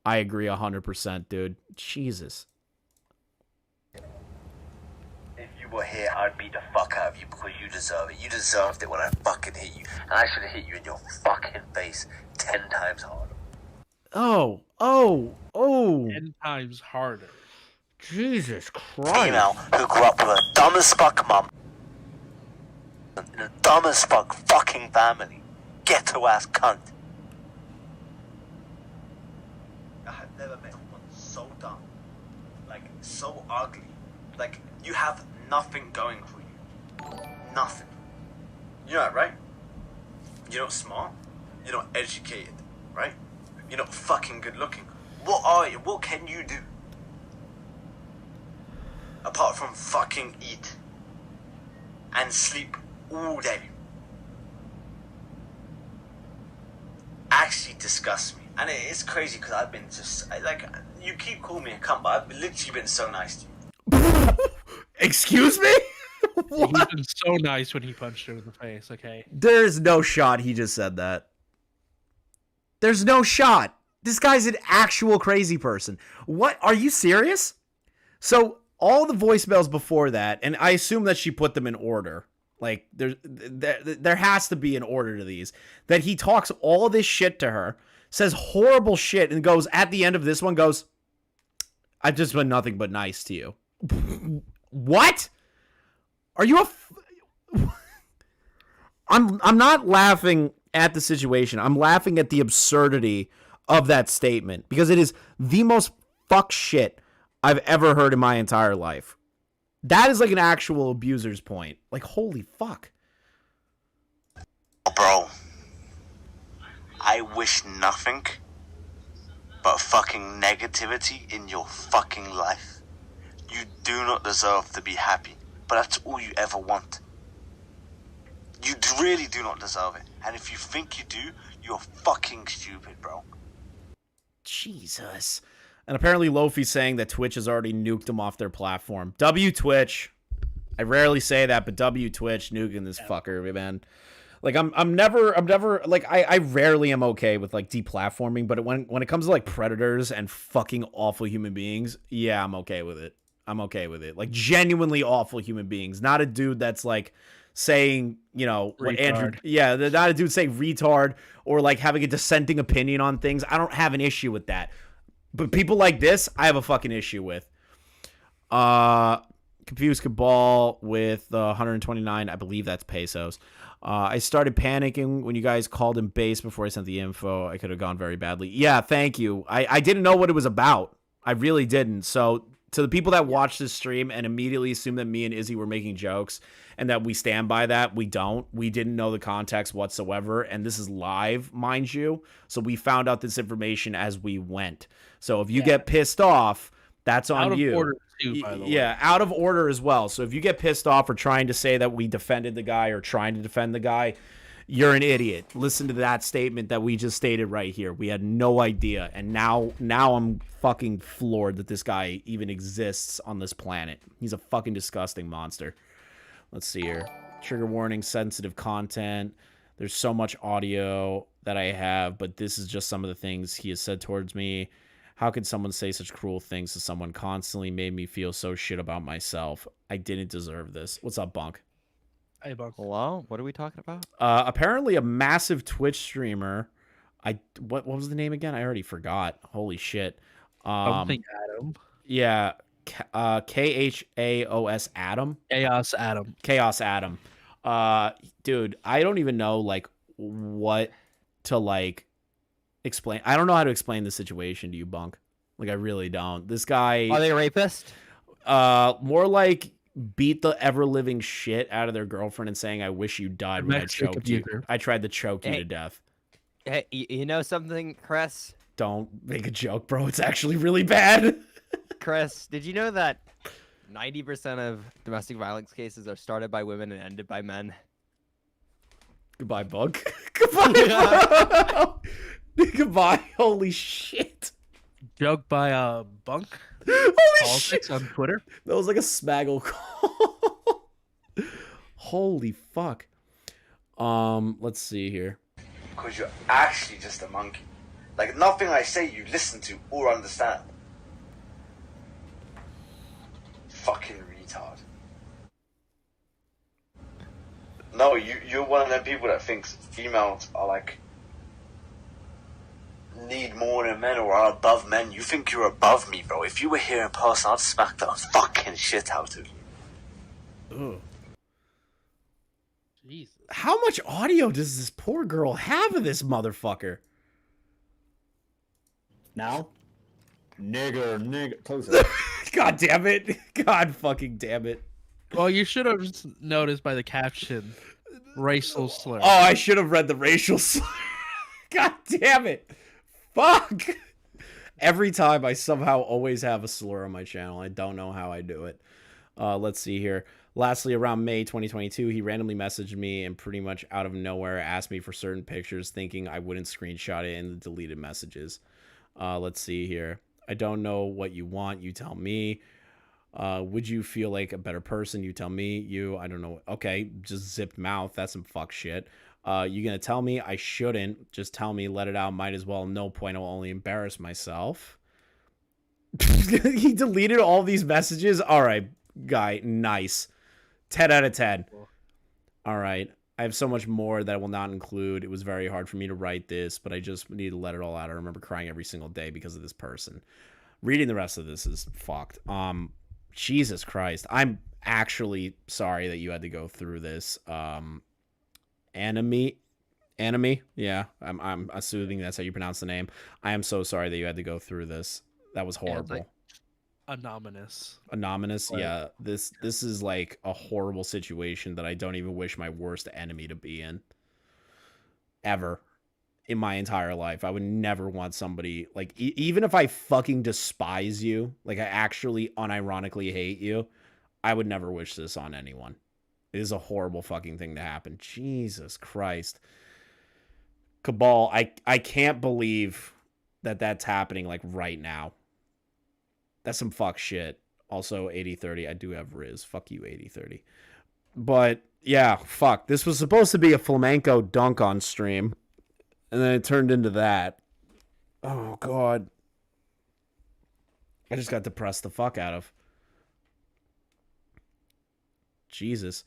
I agree 100%, dude. Jesus. If you were here, I'd beat the fuck out of you because you deserve it. You deserved it when I fucking hit you. And I should have hit you in your fucking face 10 times harder. Oh. 10 times harder. Jesus Christ. Female who grew up with a dumb as fuck mum. In a dumb as fuck fucking family. Ghetto ass cunt. I have never met one so dumb. Like, so ugly. Like, you have nothing going for you. Nothing. You're not right. You're not smart. You're not educated. Right? You're not fucking good looking. What are you? What can you do? Apart from fucking eat. And sleep all day. Actually disgusts me. And it's crazy because I've been just, like, you keep calling me a cunt, but I've literally been so nice to you. Excuse me? He's been so nice when he punched her in the face, okay? There's no shot he just said that. There's no shot. This guy's an actual crazy person. What? Are you serious? So, all the voicemails before that, and I assume that she put them in order. Like there has to be an order to these. That he talks all this shit to her, says horrible shit, and goes at the end of this one goes, "I've just been nothing but nice to you." What? Are you I'm not laughing at the situation. I'm laughing at the absurdity of that statement because it is the most fuck shit I've ever heard in my entire life. That is like an actual abuser's point. Like, holy fuck. Bro, I wish nothing but fucking negativity in your fucking life. You do not deserve to be happy, but that's all you ever want. You really do not deserve it. And if you think you do, you're fucking stupid, bro. Jesus. And apparently Lofi's saying that Twitch has already nuked him off their platform. W Twitch. I rarely say that, but W Twitch nuking this fucker, man. Like I'm never like I rarely am okay with like deplatforming, but when it comes to like predators and fucking awful human beings, yeah, I'm okay with it. I'm okay with it. Like genuinely awful human beings, not a dude that's like saying, you know, what Andrew, yeah, not a dude saying retard or like having a dissenting opinion on things. I don't have an issue with that. But people like this, I have a fucking issue with. Confused Cabal with 129, I believe that's pesos. I started panicking when you guys called him base before I sent the info. I could have gone very badly. Yeah, thank you. I didn't know what it was about. I really didn't. So to the people that watched this stream and immediately assumed that me and Izzy were making jokes and that we stand by that, we don't. We didn't know the context whatsoever, and this is live, mind you. So we found out this information as we went. So if you get pissed off, that's on you. Out of order too, by the way. Yeah, out of order as well. So if you get pissed off for trying to say that we defended the guy or trying to defend the guy, you're an idiot. Listen to that statement that we just stated right here. We had no idea, and now I'm fucking floored that this guy even exists on this planet. He's a fucking disgusting monster. Let's see here. Trigger warning, sensitive content. There's so much audio that I have, but this is just some of the things he has said towards me. How could someone say such cruel things to someone? Constantly made me feel so shit about myself. I didn't deserve this. What's up, Bunk? Hey, Bunk. Hello? What are we talking about? Apparently a massive Twitch streamer. What was the name again? I already forgot. Holy shit. Something Adam. Yeah. Khaos Adam. Chaos Adam. Chaos Adam. Dude, I don't even know like what to like explain. I don't know how to explain the situation to you, Bunk. Like I really don't. This guy. Are they a rapist? More like beat the ever living shit out of their girlfriend and saying, "I wish you died when I choked you. I tried to choke you to death." Hey, you know something, Chris? Don't make a joke, bro. It's actually really bad. Chris, did you know that 90% of domestic violence cases are started by women and ended by men? Goodbye, Bug. Goodbye, bro. Goodbye. Holy shit. Joke by Bunk. Holy Politics shit. on Twitter. That was like a Smaggle call. Holy fuck. Let's see here. Because you're actually just a monkey. Like, nothing I say you listen to or understand. Fucking retard. No, you're one of them people that thinks females are like need more than men or are above men. You think you're above me, bro. If you were here in person, I'd smack the fucking shit out of you. Ugh. Jesus. How much audio does this poor girl have of this motherfucker? Now? Nigger. Close it. God damn it. God fucking damn it. Well, you should have noticed by the caption, racial slur. Oh, I should have read the racial slur. God damn it. Fuck. Every time I somehow always have a slur on my channel. I don't know how I do it. Let's see here. Lastly, around May 2022, he randomly messaged me and pretty much out of nowhere asked me for certain pictures, thinking I wouldn't screenshot it in the deleted messages. Let's see here. I don't know what you want. You tell me. Would you feel like a better person? You tell me. I don't know. Okay, just zipped mouth. That's some fuck shit. You gonna tell me? I shouldn't. Just tell me. Let it out. Might as well. No point. I'll only embarrass myself. He deleted all these messages. All right, guy, nice. 10 out of 10. All right. I have so much more that I will not include. It was very hard for me to write this, but I just need to let it all out. I remember crying every single day because of this person. Reading the rest of this is fucked. Jesus Christ. I'm actually sorry that you had to go through this. Enemy? Yeah, I'm assuming that's how you pronounce the name. I am so sorry that you had to go through this. That was horrible. Yeah, Anonymous. Anonymous, yeah. This is like a horrible situation that I don't even wish my worst enemy to be in. Ever. In my entire life. I would never want somebody, like, even if I fucking despise you, like I actually unironically hate you, I would never wish this on anyone. It is a horrible fucking thing to happen. Jesus Christ. Cabal, I can't believe that that's happening, like, right now. That's some fuck shit. Also, 80-30. I do have Riz. Fuck you, 80-30. But, yeah, fuck. This was supposed to be a flamenco dunk on stream. And then it turned into that. Oh, God. I just got depressed the fuck out of. Jesus.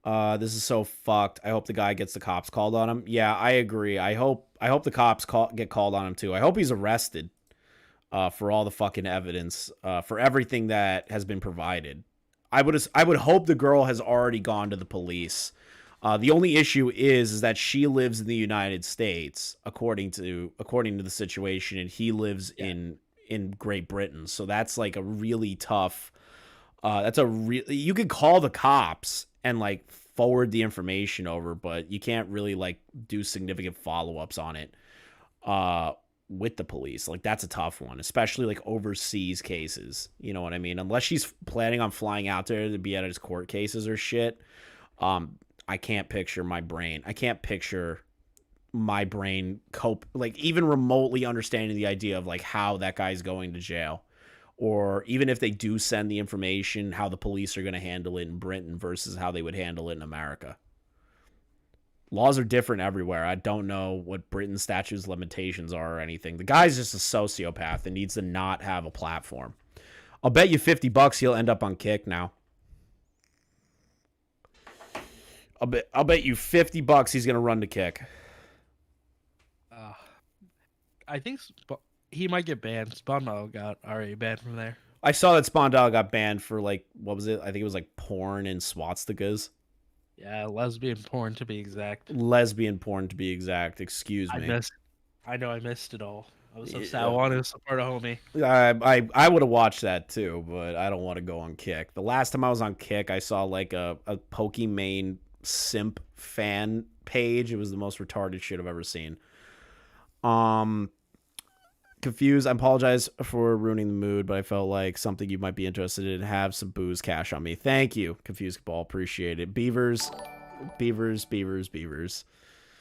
This is so fucked. I hope the guy gets the cops called on him. Yeah, I agree. I hope the cops get called on him, too. I hope he's arrested. For all the fucking evidence, for everything that has been provided. I would hope the girl has already gone to the police. The only issue is that she lives in the United States, according to the situation, and he lives in Great Britain. So that's like a really tough. You could call the cops and like forward the information over, but you can't really like do significant follow-ups on it. With the police. Like, that's a tough one, especially like overseas cases. You know what I mean? Unless she's planning on flying out there to be at his court cases or shit. I can't picture my brain. I can't picture my brain cope, like, even remotely understanding the idea of like how that guy's going to jail, or even if they do send the information, how the police are going to handle it in Britain versus how they would handle it in America. Laws are different everywhere. I don't know what Britain's statutes of limitations are or anything. The guy's just a sociopath and needs to not have a platform. I'll bet you $50 he'll end up on Kick now. I'll bet you $50 he's gonna run to Kick. I think he might get banned. Spawnmodel got already banned from there. I saw that Spondale got banned for like, what was it? I think it was like porn and swastikas. Yeah, lesbian porn to be exact. Lesbian porn to be exact. Excuse me. I know I missed it all. I was so sad. I wanted to support a homie. I would have watched that too, but I don't want to go on Kick. The last time I was on Kick, I saw like a Pokimane simp fan page. It was the most retarded shit I've ever seen. Confused. I apologize for ruining the mood, but I felt like something you might be interested in. Have some booze cash on me. Thank you, Confused Ball. Appreciate it. Beavers.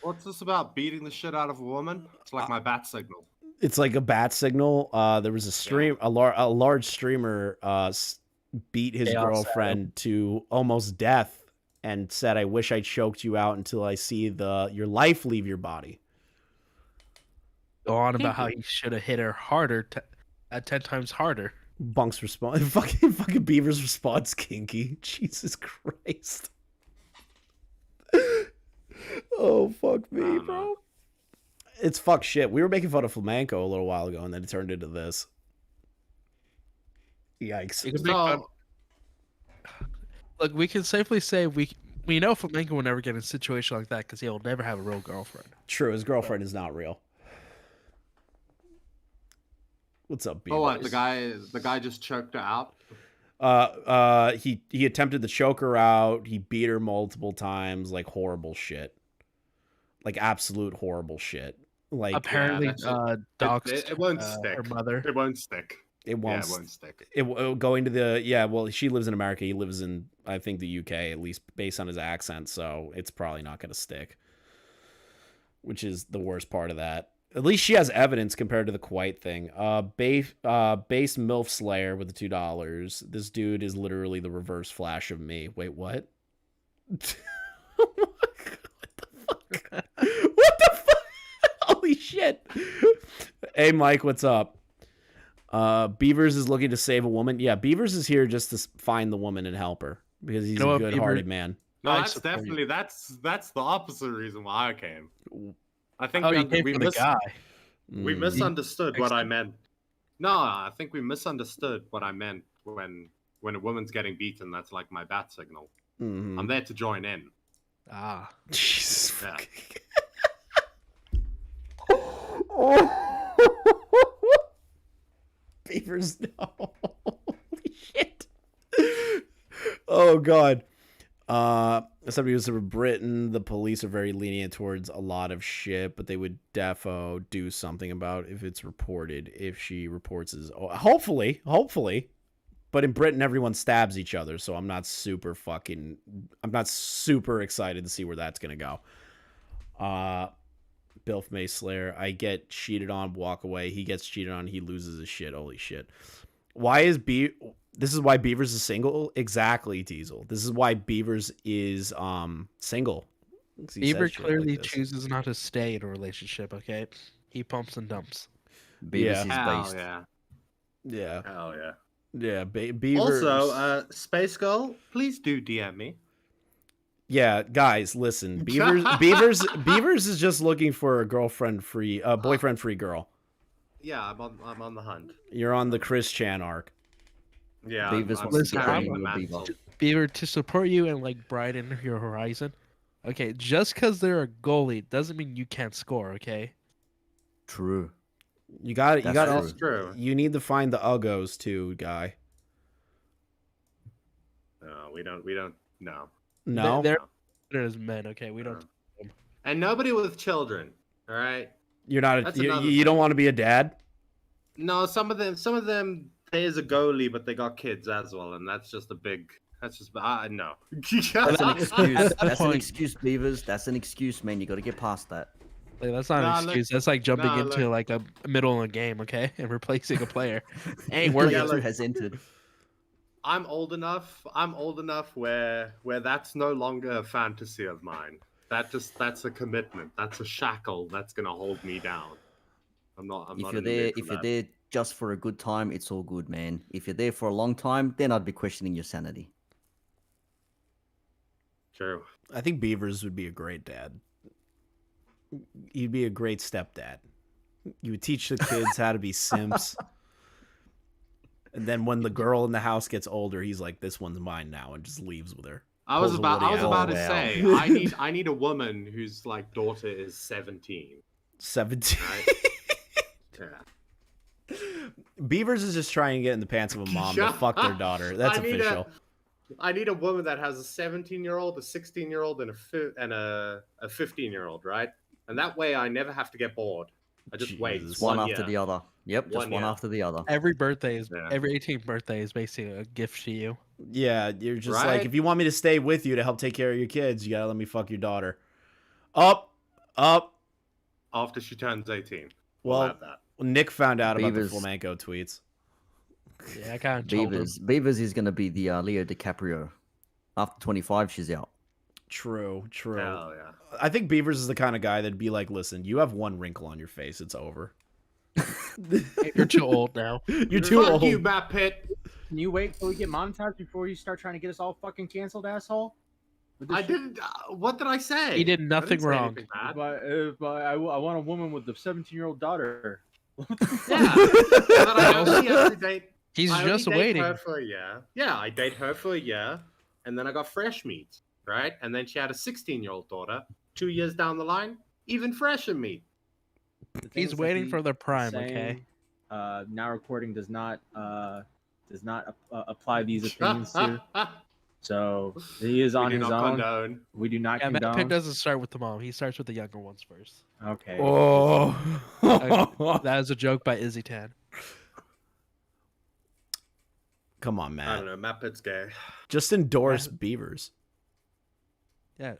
What's this about? Beating the shit out of a woman? It's like my bat signal. It's like a bat signal. There was a large streamer beat his girlfriend to almost death and said, "I wish I choked you out until I see your life leave your body." Go on about how he should have hit her harder, 10 times harder. Bunk's response, fucking Beaver's response, kinky. Jesus Christ. Oh, fuck me, bro. It's fuck shit. We were making fun of flamenco a little while ago, and then it turned into this. Yikes. Look, we can safely say we know flamenco will never get in a situation like that because he'll never have a real girlfriend. True, his girlfriend is not real. What's up, Beavers? Oh, what? The guy just choked her out? He attempted to choke her out. He beat her multiple times. Like, horrible shit. Like, absolute horrible shit. Like, apparently, doxed it won't stick. Her mother. It won't stick. It won't stick. Going to the well, she lives in America. He lives in, I think, the UK, at least based on his accent. So it's probably not going to stick. Which is the worst part of that. At least she has evidence compared to the Kuwait thing. Base MILF Slayer with the $2. This dude is literally the reverse Flash of me. Wait, what? What the fuck? What the fuck? Holy shit. Hey, Mike, what's up? Beavers is looking to save a woman. Yeah, Beavers is here just to find the woman and help her because he's You know a what, good-hearted Beaver? man. No, I that's support you. definitely that's the opposite reason why I came. I think Oh, you came for the guy. we Mm. misunderstood what I meant. No, I think we misunderstood what I meant when a woman's getting beaten. That's like my bat signal. Mhm. I'm there to join in. Ah. Jesus. Yeah. Beavers, no. Holy shit. Oh, God. Somebody who's from Britain, the police are very lenient towards a lot of shit, but they would defo do something about if it's reported, if she reports as... Oh, hopefully. But in Britain, everyone stabs each other, so I'm not super excited to see where that's going to go. Bilf May Slayer, I get cheated on, walk away. He gets cheated on, he loses his shit. Holy shit. This is why Beavers is single? Exactly, Diesel. This is why Beavers is single. Beaver clearly chooses not to stay in a relationship, okay? He pumps and dumps. Beavers is Hell based. yeah. Yeah. Hell yeah. Yeah, Beavers. Also, Space Girl, please do DM me. Yeah, guys, listen. Beavers is just looking for a boyfriend-free girl. Yeah, I'm on the hunt. You're on the Chris Chan arc. Yeah, Beavers I'm wants to carrying get the in with mantle. Beaver. Beaver, to support you and like broaden your horizon. Okay, just because they're a goalie doesn't mean you can't score. Okay. True. You got it. That's true. You need to find the uggos too, guy. No, we don't. No. No. They're as men. Okay, we don't. And nobody with children. All right. You're not. That's You another don't thing. want to be a dad. No, some of them. There's a goalie, but they got kids as well, and that's just a big. That's just no. That's an excuse. At that That's an point- excuse, Beavers. That's an excuse, man. You got to get past that. Like, that's not Nah, an excuse. That's like jumping nah, into look. like a middle of a game, okay, and replacing a player. Ain't Player working. Yeah, look. has entered. I'm old enough where that's no longer a fantasy of mine. That's a commitment. That's a shackle that's gonna hold me down. I'm not If in you're the there, mood for if you're that. there just for a good time, it's all good, man. If you're there for a long time, then I'd be questioning your sanity. True. I think Beavers would be a great dad. He'd be a great stepdad. You would teach the kids how to be simps. And then when the girl in the house gets older, he's like, "This one's mine now," and just leaves with her. I was Pulls a about Woody Allen. to wow. say I need a woman whose like daughter is 17. 17. Right? Yeah. Beavers is just trying to get in the pants of a mom to fuck their daughter. That's official. I need a woman that has a 17-year-old, a 16-year-old, and a 15-year-old, right? And that way I never have to get bored. I just wait. Jesus. It's One one after year. the other. Yep, just One one year. after the other. Every birthday is Yeah. every 18th birthday is basically a gift to you. Yeah, you're just like, Right? if you want me to stay with you to help take care of your kids, you gotta let me fuck your daughter. Up. After she turns 18. Well, We'll have that. Nick found out about the Beavers. flamenco tweets. Yeah, I kind of told him. Beavers is going to be the Leo DiCaprio. After 25, she's out. True. Hell yeah. I think Beavers is the kind of guy that'd be like, listen, you have one wrinkle on your face, it's over. You're too old now. You're too Fuck old. you, Matt Pitt. Can you wait till we get monetized before you start trying to get us all fucking canceled, asshole? With this I shit? didn't. What did I say? He did I nothing didn't say wrong. anything bad. I want a woman with a 17-year-old daughter. Yeah. But I only have to date. He's I only just date waiting. Her for a year. Yeah, I date her for a year, and then I got fresh meat, right? And then she had a 16-year-old daughter. 2 years down the line, even fresher meat. The things He's that waiting he for the is prime, saying, okay? Now recording does not apply these opinions to. So he is on We do his not own. condone. We do not Yeah, Matt Pitt condone. doesn't start with the mom. He starts with the younger ones first. Okay. Oh. That is a joke by Izzy Tan. Come on, I Matt. don't know. Matt Pitt's gay. Just endorse Beavers. Yeah,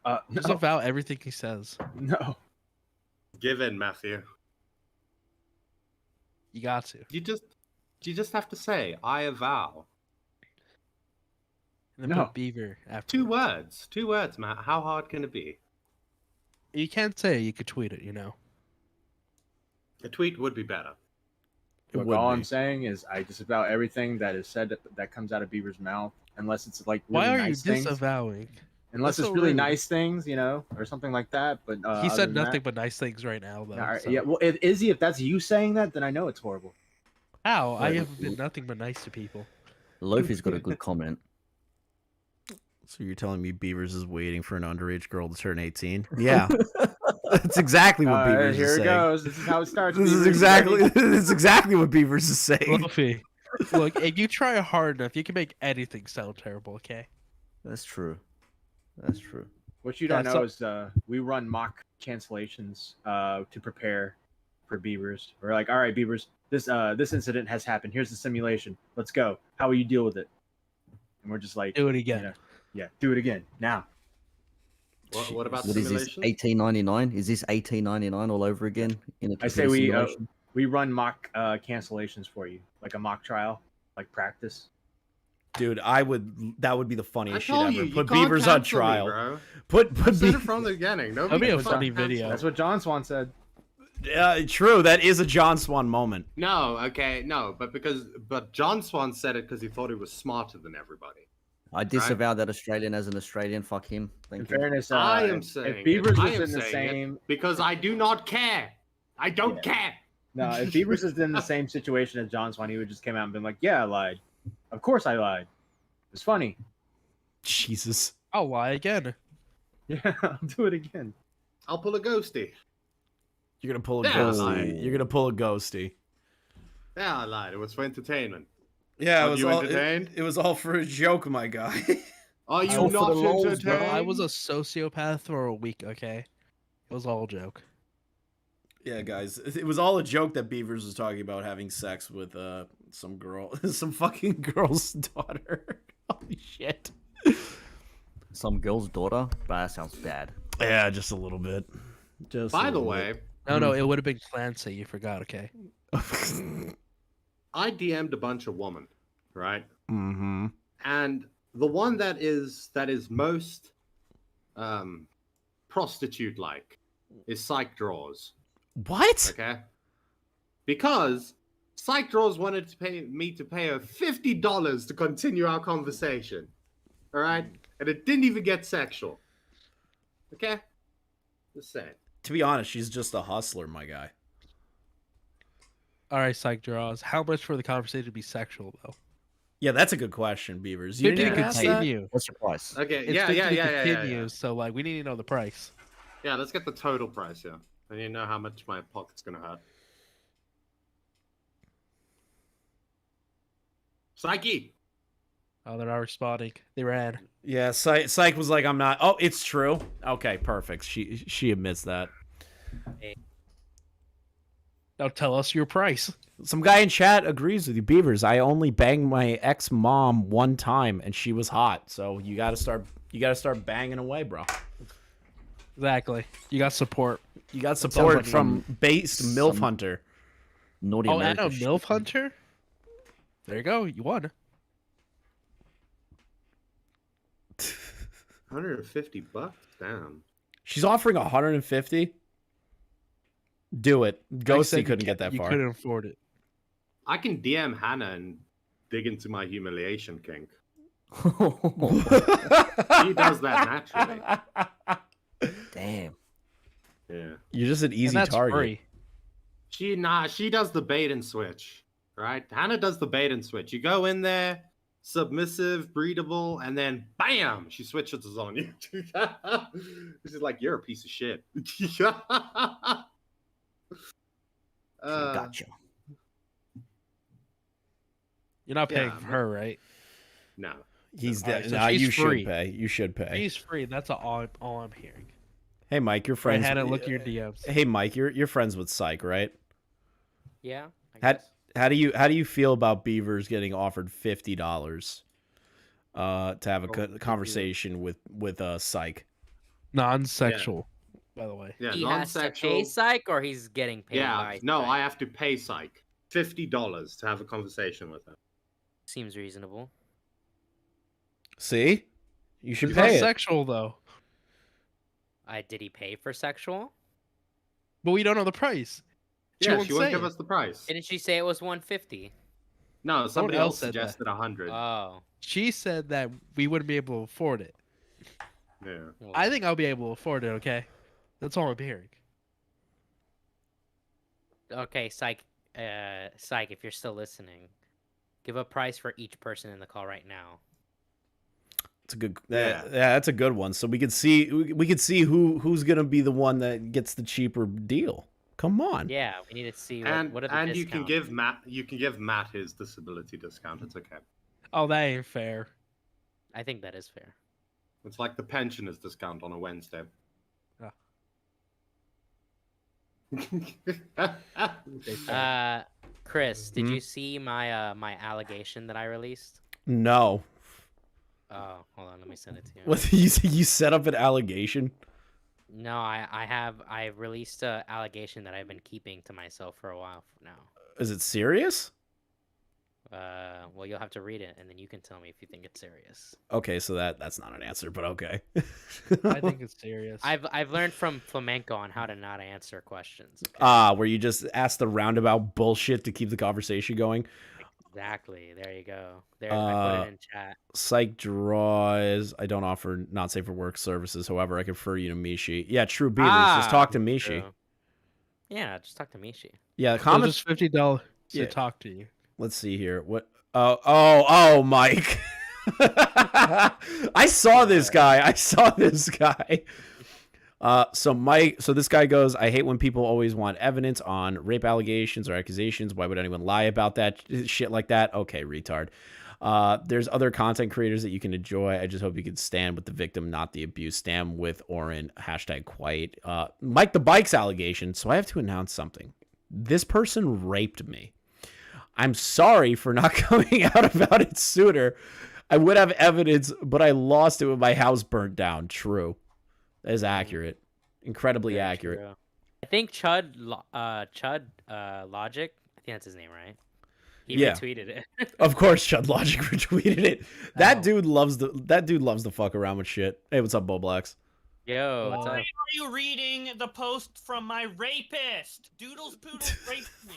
No, just avow everything he says. no. Give in, Matthew. You got to. You just have to say, I avow. And then No. put Beaver after. Two words, Matt. How hard can it be? You can't say it, you could tweet it, you know. A tweet would be better. It Look, would all be. I'm saying is I just about everything that is said that comes out of Beaver's mouth, unless it's like really Why are nice you things. disavowing? Unless That's it's so really rude. nice things, or something like that. But He other said than nothing that, but nice things right now, though. all right, so. yeah. Well, Izzy, if that's you saying that, then I know it's horrible. How? I Wait, have been nothing but nice to people. Loafy's got a good comment. So you're telling me Beavers is waiting for an underage girl to turn 18? Yeah. That's exactly what Beavers Here is it saying. goes. This is how it starts. This is Beavers. exactly this is exactly what Beavers is saying. Luffy, look, if you try hard enough, you can make anything sound terrible. Okay. That's true. That's true. What you don't Yeah, know is we run mock cancellations to prepare for Beavers. We're like, all right, Beavers, this incident has happened. Here's the simulation. Let's go. How will you deal with it? And we're just like, Do it again. Yeah, do it again now. What about What is this? simulation? $18.99? Is this $18.99 all over again in a I say computer simulation? we run mock cancellations for you, like a mock trial, like practice. Dude, that would be the I funniest shit told ever. you, Put can't Beavers on cancel me, trial. bro. Put I said it from the beginning. That'd be a Nobody funny fucking video. That's what John Swan said. True, that is a John Swan moment. No, okay, no, but John Swan said it because he thought he was smarter than everybody. I disavow that Australian as an Australian. Fuck him. In Thank you. fairness, I am if saying Beavers it. was I am in the saying same, it because I do not care. I don't care. no, if Beavers was in the same situation as John Swan, he would just came out and been like, "Yeah, I lied. Of course I lied. It's funny. Jesus. I'll lie again. Yeah, I'll do it again." I'll pull a ghosty. You're gonna pull a Yeah, ghosty. You're gonna pull a ghosty. Yeah, I lied. It was for entertainment. Yeah, Are it was you all entertained? it was all for a joke, my guy. Are you all for not the lols, bro. entertained? I was a sociopath for a week. Okay, it was all a joke. Yeah, guys, it was all a joke that Beavers was talking about having sex with some girl, some fucking girl's daughter. Holy shit. Some girl's daughter? But that sounds bad. Yeah, just a little bit. Just. By the way, No, it would have been Clancy. You forgot. Okay. I DM'd a bunch of women, right? Mm-hmm. And the one that is most prostitute-like is Psych Draws. What? Okay. Because Psych Draws wanted to pay her $50 to continue our conversation. All right, and it didn't even get sexual. Okay. Just saying. To be honest, she's just a hustler, my guy. All right, psych draws. How much for the conversation to be sexual, though? Yeah, that's a good question, Beavers. You 50 didn't to ask that? continue. What's your price? Okay. It's Yeah, 50 yeah, to yeah, yeah, continue, yeah. So like, we need to know the price. Yeah, let's get the total price. Yeah, and you know how much my pocket's gonna hurt. Psyche. Oh, they're not responding. They ran. Yeah, Psych was like, I'm not. Oh, it's true. Okay, perfect. She admits that. Now tell us your price. Some guy in chat agrees with you, Beavers. I only banged my ex-mom one time, and she was hot. So you gotta start banging away, bro. Exactly. You got support. You got support from based MILF Some- Hunter. Naughty Oh, and a American MILF shit. Hunter? There you go. You won. $150. Damn. She's offering 150. Do it. Like I Ghosty said, couldn't get that you far. couldn't afford it. I can DM Hannah and dig into my humiliation kink. She does that naturally. Damn. Yeah. You're just an And easy that's target. free. She does the bait and switch, right? Hannah does the bait and switch. You go in there, submissive, breedable, and then bam, she switches on you. This is like, you're a piece of shit. Gotcha. You're not paying Yeah, for her, right? No. He's All right, dead. so Nah, she's you free. should pay. You should pay. She's free. That's all I'm hearing. Hey, Mike, you're I friends. had to look at your DMs. Hey, Mike, you're friends with Psych, right? Yeah. How do you feel about Beavers getting offered $50 to have a conversation with Psych? Non-sexual, by the way. Yeah, He has to non-sexual. pay psych, or he's getting paid Yeah, by no, psych? I have to pay Psych $50 to have a conversation with her. Seems reasonable. See, you should He's pay not it. sexual though, Did he pay for sexual? but we don't know the price. Yeah, won't she won't say give it. us the price. Didn't she say it was 150? No, somebody else else said that. suggested 100. Oh. She said that we wouldn't be able to afford it. Yeah. I think I'll be able to afford it. Okay, that's all I'm hearing. Okay, Psych. Psych, if you're still listening, give a price for each person in the call right now. It's a good. Yeah. Yeah, that's a good one. So we could see who's gonna be the one that gets the cheaper deal. Come on. Yeah, we need to see what are the And discounts. you can give Matt his disability discount. It's okay. Oh, that ain't fair. I think that is fair. It's like the pensioners discount on a Wednesday. Chris, did you see my my allegation that I released? No. Oh, hold on, let me send it to you. What you set up an allegation? No, I released a allegation that I've been keeping to myself for a while now. Is it serious? Well, you'll have to read it, and then you can tell me if you think it's serious. Okay, so that's not an answer, but okay. I think it's serious. I've learned from Flamenco on how to not answer questions. Where you just ask the roundabout bullshit to keep the conversation going. Exactly. There you go. There, I put it in chat. Psych draws. I don't offer not safe for work services. However, I can refer you to Mishi. Yeah, true beavers. Just talk to Mishi. True. Yeah, just talk to Mishi. Yeah, So comments. just $50 Yeah. to talk to you. Let's see here. What? Oh, Mike. I saw this guy. So this guy goes, I hate when people always want evidence on rape allegations or accusations. Why would anyone lie about that shit like that? Okay, retard. There's other content creators that you can enjoy. I just hope you can stand with the victim, not the abuse. Stand with Oren. #quiet. Mike the Bike's allegation. So I have to announce something. This person raped me. I'm sorry for not coming out about it sooner. I would have evidence, but I lost it when my house burnt down. True. That is accurate. Incredibly Very accurate. true. I think Chud Logic, I think that's his name, right? He retweeted it. Of course, Chud Logic retweeted it. That dude loves to fuck around with shit. Hey, what's up, Bo Blacks? Yo, what's up? Why are you reading the post from my rapist? Doodles Poodles raped me.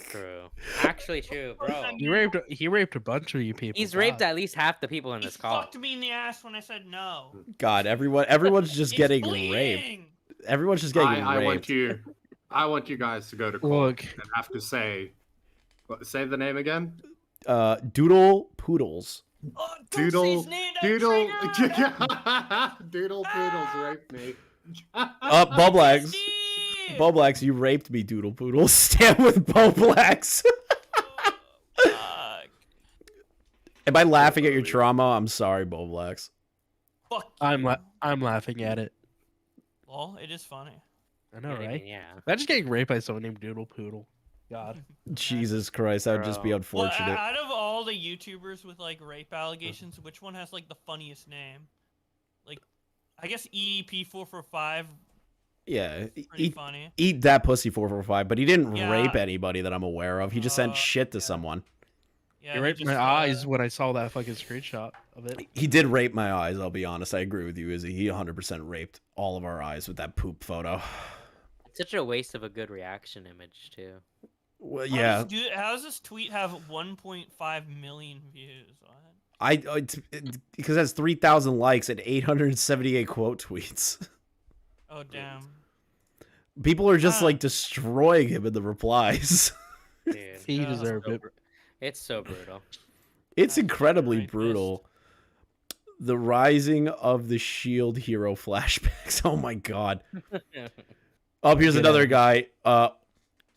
True. Actually true, bro. He raped a bunch of you people. He's raped at least half the people in He this call. fucked me in the ass when I said no. God, everyone's just It's getting bleeding. raped. Everyone's just getting I raped. want you guys to go to court and have to say the name again. Doodle Poodles. Doodle Poodles raped me. Bo Blacks. Bo Blacks, you raped me, Doodle Poodles. Stand with Bo Blacks. Am I laughing at your trauma? I'm sorry, Bo Blacks. Fuck. I'm laughing at it. Well, it is funny. I know, Yeah, right? yeah. Imagine getting raped by someone named Doodle Poodle. God. Jesus Christ, that would just be Well, unfortunate. out of all the YouTubers with like rape allegations, which one has like the funniest name? Like, I guess EEP445. Yeah, Pretty funny. eat that pussy 445, but he didn't Yeah. rape anybody that I'm aware of. He just sent shit to someone. Yeah, He raped my eyes when I saw that fucking screenshot of it. He did rape my eyes, I'll be honest. I agree with you, Izzy. He 100% raped all of our eyes with that poop photo. It's such a waste of a good reaction image, too. Well, yeah. How does this tweet have 1.5 million views? Because it has 3,000 likes and 878 quote tweets. Oh, damn. People are just like destroying him in the replies. Dude, He deserved it. It's so brutal. It's incredibly brutal. The Rising of the Shield Hero flashbacks. Oh my god. Oh, here's another guy.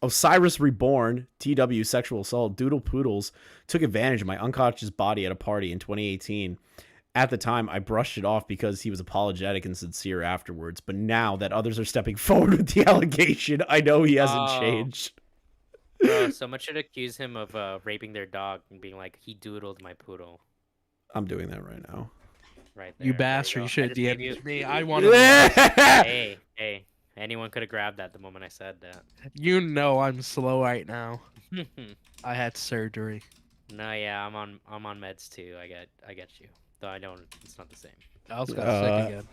Osiris Reborn, TW sexual assault. Doodle Poodles took advantage of my unconscious body at a party in 2018. At the time, I brushed it off because he was apologetic and sincere afterwards. But now that others are stepping forward with the allegation, I know he hasn't changed. Bro, someone should accuse him of raping their dog and being like, he doodled my poodle. I'm doing that right now. Right there. You bastard, you should have I just DM'd gave me. you- I wanted Hey, anyone could have grabbed that the moment I said that. You know I'm slow right now. I had surgery. No, yeah, I'm on meds too. I get you. Though I don't. It's not the same. I also got sick again.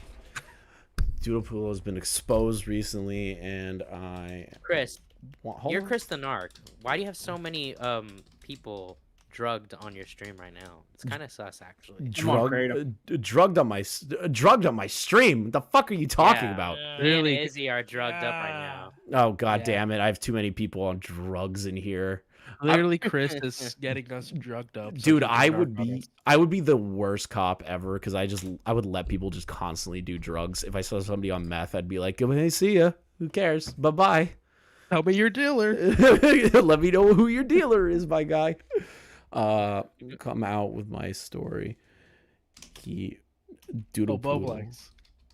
Doodle Poodle has been exposed recently, and I. Chris, Hold You're on. Chris the Narc. Why do you have so many people drugged on your stream right now? It's kind of sus, actually. Drugged on my stream. What the fuck are you talking about? Me and Izzy are drugged up right now. Oh god Yeah. damn it! I have too many people on drugs in here. Literally, Chris is getting us drugged up. so Dude, he can I narc would on be us. I would be the worst cop ever because I would let people just constantly do drugs. If I saw somebody on meth, I'd be like, "Hey, see ya. Who cares? Bye bye." Tell me your dealer. Let me know who your dealer is, my guy. Come out with my story. Doodle poodle. Boblex.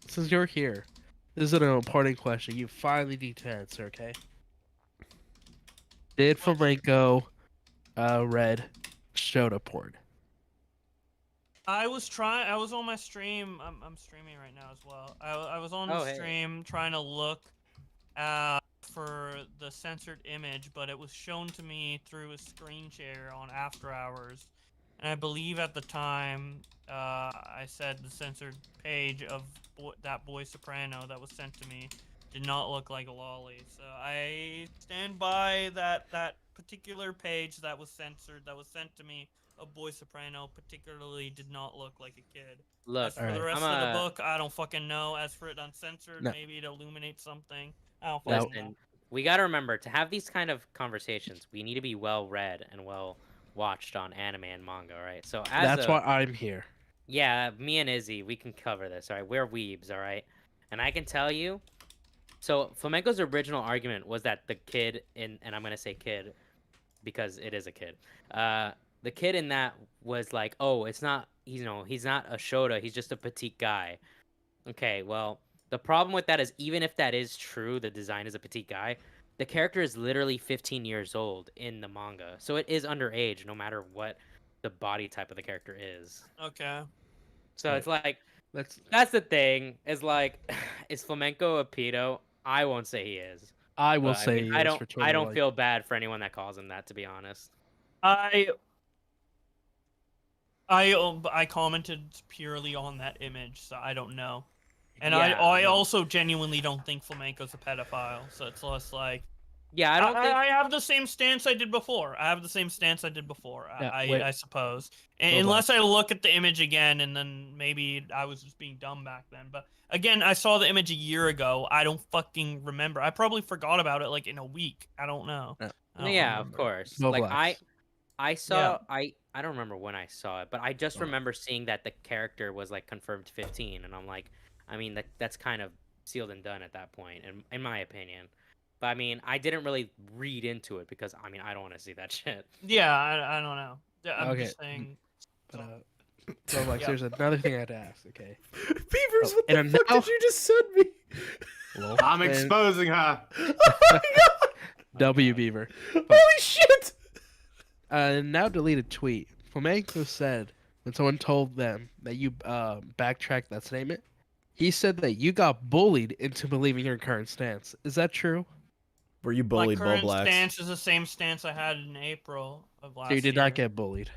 Since you're here, this is an important question. You finally need to answer, okay? Did Flamenco read Shota porn? I was on my stream. I'm streaming right now as well. I was on the stream trying to look for the censored image, but it was shown to me through a screen share on After Hours, and I believe at the time I said the censored page of that boy soprano that was sent to me did not look like a lolly. So I stand by that particular page that was censored, that was sent to me. A boy soprano particularly did not look like a kid. Look, as for the rest of the book, I don't fucking know. As for it uncensored, maybe it illuminates something. I don't fucking know. We gotta remember, to have these kind of conversations, we need to be well read and well watched on anime and manga, right? So That's why I'm here. Yeah, me and Izzy, we can cover this, all right? We're weebs, all right? And I can tell you, so Flamenco's original argument was that the kid and I'm gonna say kid because it is a kid. The kid in that was like, oh, it's not, he's not a Shota, he's just a petite guy. Okay, well, the problem with that is even if that is true, the design is a petite guy, the character is literally 15 years old in the manga. So it is underage no matter what the body type of the character is. Okay. So it's like, that's the thing, is like, is Flamenco a pedo? I won't say he is. I will But, say mean, he is I don't feel bad for anyone that calls him that, to be honest. I commented purely on that image, so I don't know. And Yeah, I also genuinely don't think Flamenco's a pedophile, so it's less like... Yeah, I have the same stance I did before. I suppose. Unless I look at the image again, and then maybe I was just being dumb back then. But again, I saw the image a year ago. I don't fucking remember. I probably forgot about it like in a week. I don't know. Yeah, of course. No Like blacks. I saw I don't remember when I saw it, but I just remember seeing that the character was like confirmed 15, and I'm like, I mean that's kind of sealed and done at that point, in my opinion. But I mean, I didn't really read into it because I mean I don't want to see that shit. Yeah, I don't know. I'm just saying. But, Roblox, there's another thing I had to ask, okay? Beavers, what the fuck did you just send me? Well, I'm exposing her. W Beaver. Holy shit! Now deleted tweet. Flamenco said when someone told them that you backtracked that statement, he said that you got bullied into believing your current stance. Is that true? Were you bullied, My current Boblax? stance is the same stance I had in April of last So you did year. not get bullied.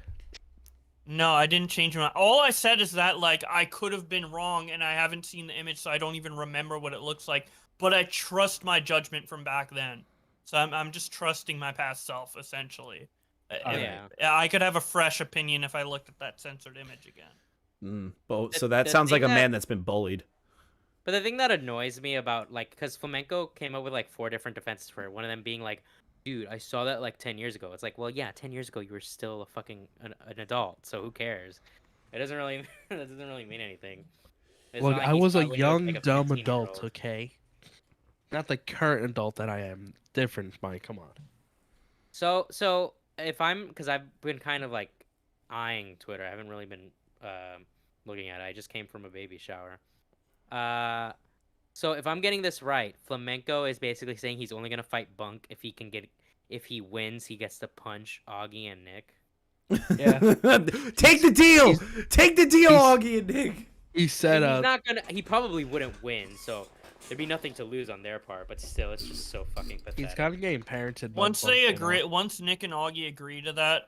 No, I didn't change my... All I said is that, like, I could have been wrong, and I haven't seen the image, so I don't even remember what it looks like. But I trust my judgment from back then. So I'm just trusting my past self, essentially. I could have a fresh opinion if I looked at that censored image again. So that sounds like a man that's been bullied. But the thing that annoys me about, like, because Flamenco came up with like 4 different defenses for it. One of them being like, dude, I saw that like 10 years ago. It's like, well, yeah, 10 years ago you were still a fucking an adult, so who cares? It doesn't really that doesn't really mean anything. It's Look, not like I he was saw a videos young, like a dumb 15-year-old. adult, okay? Not the current adult that I am. Different, Mike. Come on. So if because I've been kind of like eyeing Twitter. I haven't really been looking at it. I just came from a baby shower. So if I'm getting this right, Flamenco is basically saying he's only gonna fight Bunk if he wins, he gets to punch Augie and Nick. Yeah. Take the deal. Take the deal, Augie and Nick. He said, he's not gonna. He probably wouldn't win, so there'd be nothing to lose on their part. But still, it's just so fucking pathetic. he's kind of getting parented. by Once Bunk, they you agree, know? once Nick and Augie agree to that,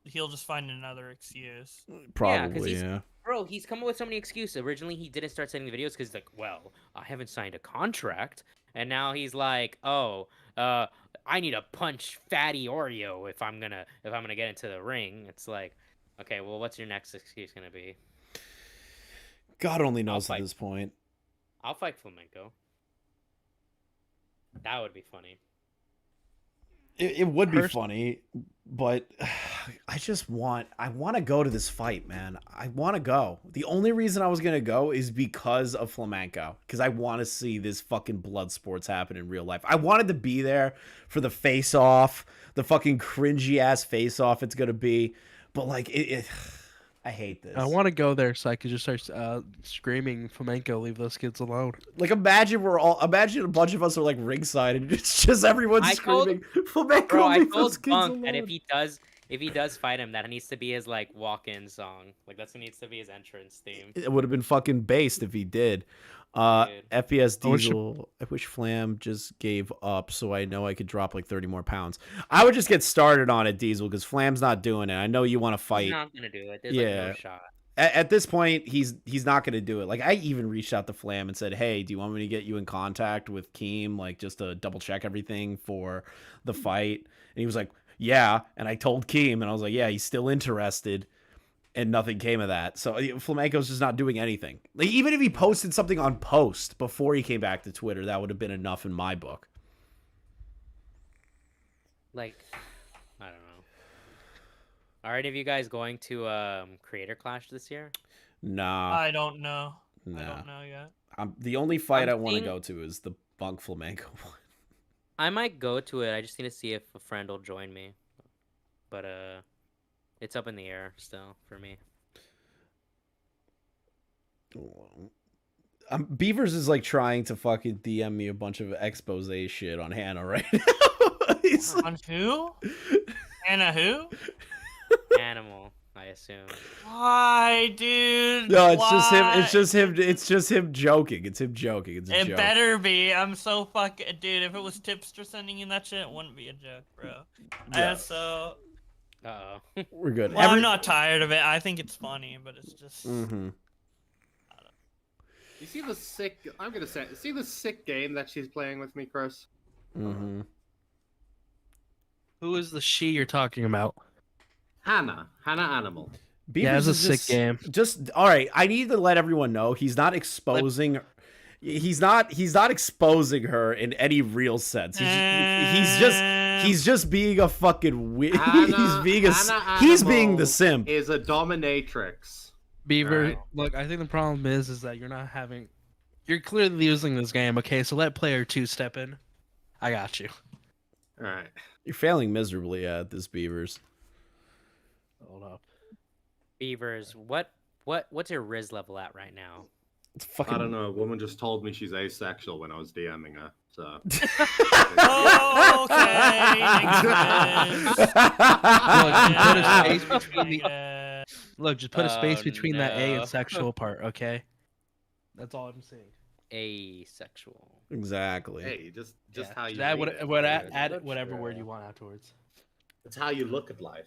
he'll just find another excuse. Probably, yeah. Bro, he's come up with so many excuses. Originally, he didn't start sending the videos because he's like, well, I haven't signed a contract. And now he's like, oh, I need to punch Fatty Oreo if I'm gonna get into the ring. It's like, okay, well, what's your next excuse gonna be? God only knows at this point. I'll fight Flamenco. That would be funny. It would be funny, but I want to go to this fight, man. I want to go. The only reason I was going to go is because of Flamenco, because I want to see this fucking blood sports happen in real life. I wanted to be there for the face-off, the fucking cringy-ass face-off it's going to be, but like, I hate this. I want to go there so I could just start screaming, "Flamenco, leave those kids alone." Like, imagine a bunch of us are like ringside and it's just everyone screaming, "Flamenco, Bro, I leave those told kids Bunk alone." that if he does fight him, that needs to be his like walk-in song. Like that's what needs to be his entrance theme. It would have been fucking based if he did. FPS Diesel, I wish Flam just gave up so I know I could drop like 30 more pounds. I would just get started on it, Diesel, because Flam's not doing it. I know you want to fight. He's not gonna do it. There's like no shot. At this point, he's not gonna do it. Like, I even reached out to Flam and said, "Hey, do you want me to get you in contact with Keem, like just to double check everything for the fight?" And he was like, "Yeah." And I told Keem, and I was like, "Yeah, he's still interested." And nothing came of that. So Flamenco's just not doing anything. Like, even if he posted something on Post before he came back to Twitter, that would have been enough in my book. Like, I don't know. Are any of you guys going to Creator Clash this year? Nah. I don't know. Nah. I don't know yet. The only fight I want to go to is the Bunk Flamenco one. I might go to it. I just need to see if a friend will join me. But it's up in the air still for me. Beavers is like trying to fucking DM me a bunch of expose shit on Hannah right now. On who? Hannah who? Animal, I assume. Why, dude? No, it's Why? just him. It's just him. It's just him joking. It's him joking. It's a It joke. better be. I'm so fucking dude. If it was Tipster sending in that shit, it wouldn't be a joke, bro. Yeah. So. We're good. Well, I'm not tired of it. I think it's funny, but it's just. Mm-hmm. You see the sick? I'm gonna say, see the sick game that she's playing with me, Chris. Mm-hmm. Who is the she you're talking about? Hannah Animal. Beavers it's a is sick game. Just all right. I need to let everyone know he's not exposing. He's not exposing her in any real sense. He's just being a fucking weird. He's being the simp. Is a dominatrix. Beaver, Right. look, I think the problem is that you're clearly losing this game. Okay, so let player 2 step in. I got you. All right. You're failing miserably at this, Beavers. Hold up. Beavers, what's your Riz level at right now? It's fucking. I don't know. A woman just told me she's asexual when I was DMing her. So. Oh, okay. Look, just put a space Oh, between that A no. and sexual part, okay? That's all I'm saying. Asexual. Exactly. Hey, just how you. Add, read it. add whatever word you want afterwards. It's how you look at life.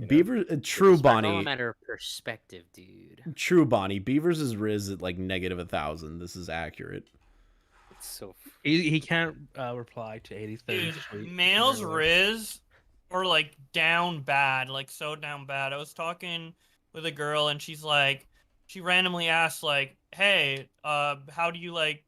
Beaver, true It's all a Bonnie. matter of perspective, dude. True Bonnie. Beavers is Riz at like -1,000. This is accurate. It's so. He can't reply to 83rd Dude, Street. males Riz are like down bad, like so down bad. I was talking with a girl and she's like, she randomly asked like, "Hey, how do you like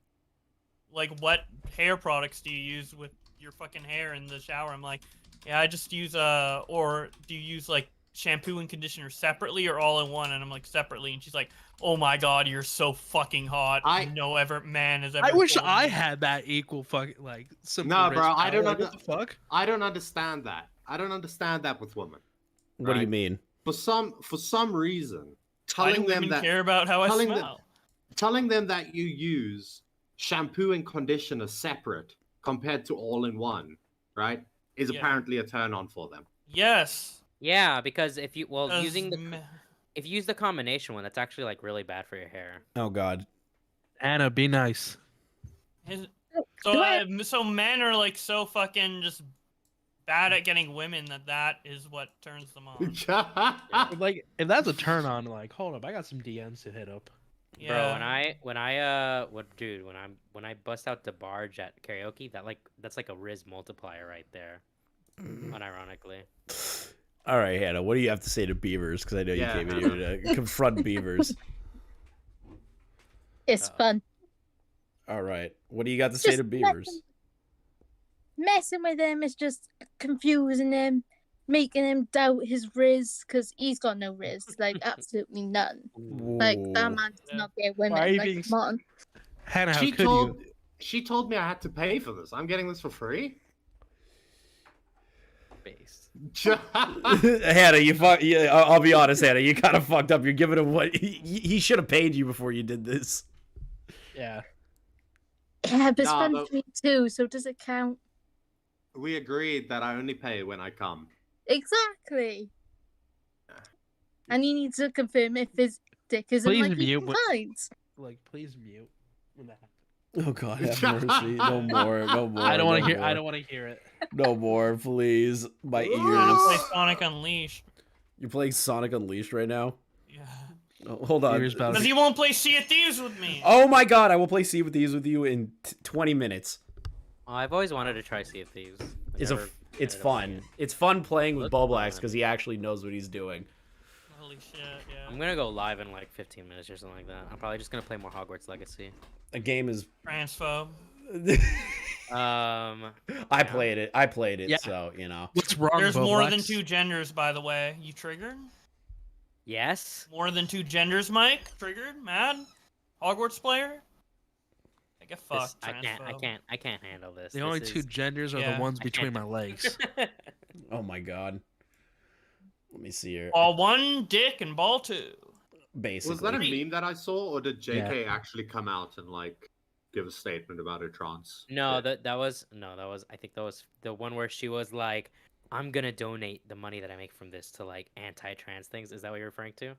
what hair products do you use with your fucking hair in the shower?" I'm like, "Yeah, I just use or do you use like shampoo and conditioner separately or all in one?" And I'm like, "Separately." And she's like, "Oh my god, you're so fucking hot. No man has ever." I wish told I me." had that equal fucking like. simple No, wrist bro, I power. don't Like, know. what the fuck. I don't understand that. I don't understand that with women. What do you right? mean? For some reason, Why do telling them women that care about how I telling them- smell? telling them that you use shampoo and conditioner separate compared to all in one, right, is Yeah. apparently a turn on for them. Yes. Yeah, because if you using me- if you use the combination one, that's actually like really bad for your hair. Oh God. Anna, be nice. So men are like so fucking just bad at getting women that is what turns them on. Like, if that's a turn on, like, hold up, I got some DMs to hit up. Bro, when I bust out the barge at karaoke, that's like a Riz multiplier right there. Unironically. All right, Hannah, what do you have to say to Beavers? Because I know you came in here to confront Beavers. It's fun. All right, what do you got to say to Beavers? Messing with him is just confusing him, making him doubt his Riz, because he's got no Riz, like absolutely none. Like that man does not get women. Like, come on. Hannah, how she could told you? she told me I had to pay for this. I'm getting this for free. Base. Hannah, I'll be honest, Hannah, you kind of fucked up. You're giving him what he should have paid you before you did this. Yeah. Yeah, but it's fun for me too, so does it count? We agreed that I only pay when I come. Exactly. And you need to confirm if his dick isn't Please like mute. inclined. Like, please mute when that happens. Oh God, have mercy! No more, no more. I don't want to no hear. I more. don't want to hear it. No more, please. My I'm gonna play ears. Sonic Unleashed. You're playing Sonic Unleashed right now? Yeah. Oh, hold on. Because he won't play Sea of Thieves with me. Oh my God, I will play Sea of Thieves with you in 20 minutes. Oh, I've always wanted to try Sea of Thieves. It's fun. It's fun playing with Boblax because he actually knows what he's doing. Holy shit, yeah. I'm gonna go live in like 15 minutes or something like that. I'm probably just gonna play more Hogwarts Legacy. A game is. Transphobe. I played it. Yeah. So you know. What's wrong? There's more than 2 genders, by the way. You triggered? Yes. More than 2 genders, Mike? Triggered? Mad? Hogwarts player? I get fucked. I can't handle this. The only 2 genders are the ones between my legs. Oh my God. Let me see here. Ball 1, dick, and ball 2. Basically. Was that a meme that I saw, or did JK actually come out and like give a statement about her trans? No, that was I think that was the one where she was like, I'm gonna donate the money that I make from this to like anti-trans things. Is that what you're referring to?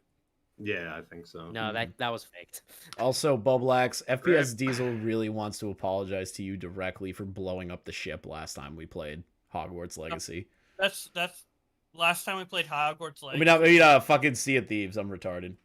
Yeah, I think so. No, that was faked. Also, Boblax, FPS Diesel really wants to apologize to you directly for blowing up the ship last time we played Hogwarts Legacy. That's last time we played Hogwarts Legacy. I mean, fucking Sea of Thieves. I'm retarded.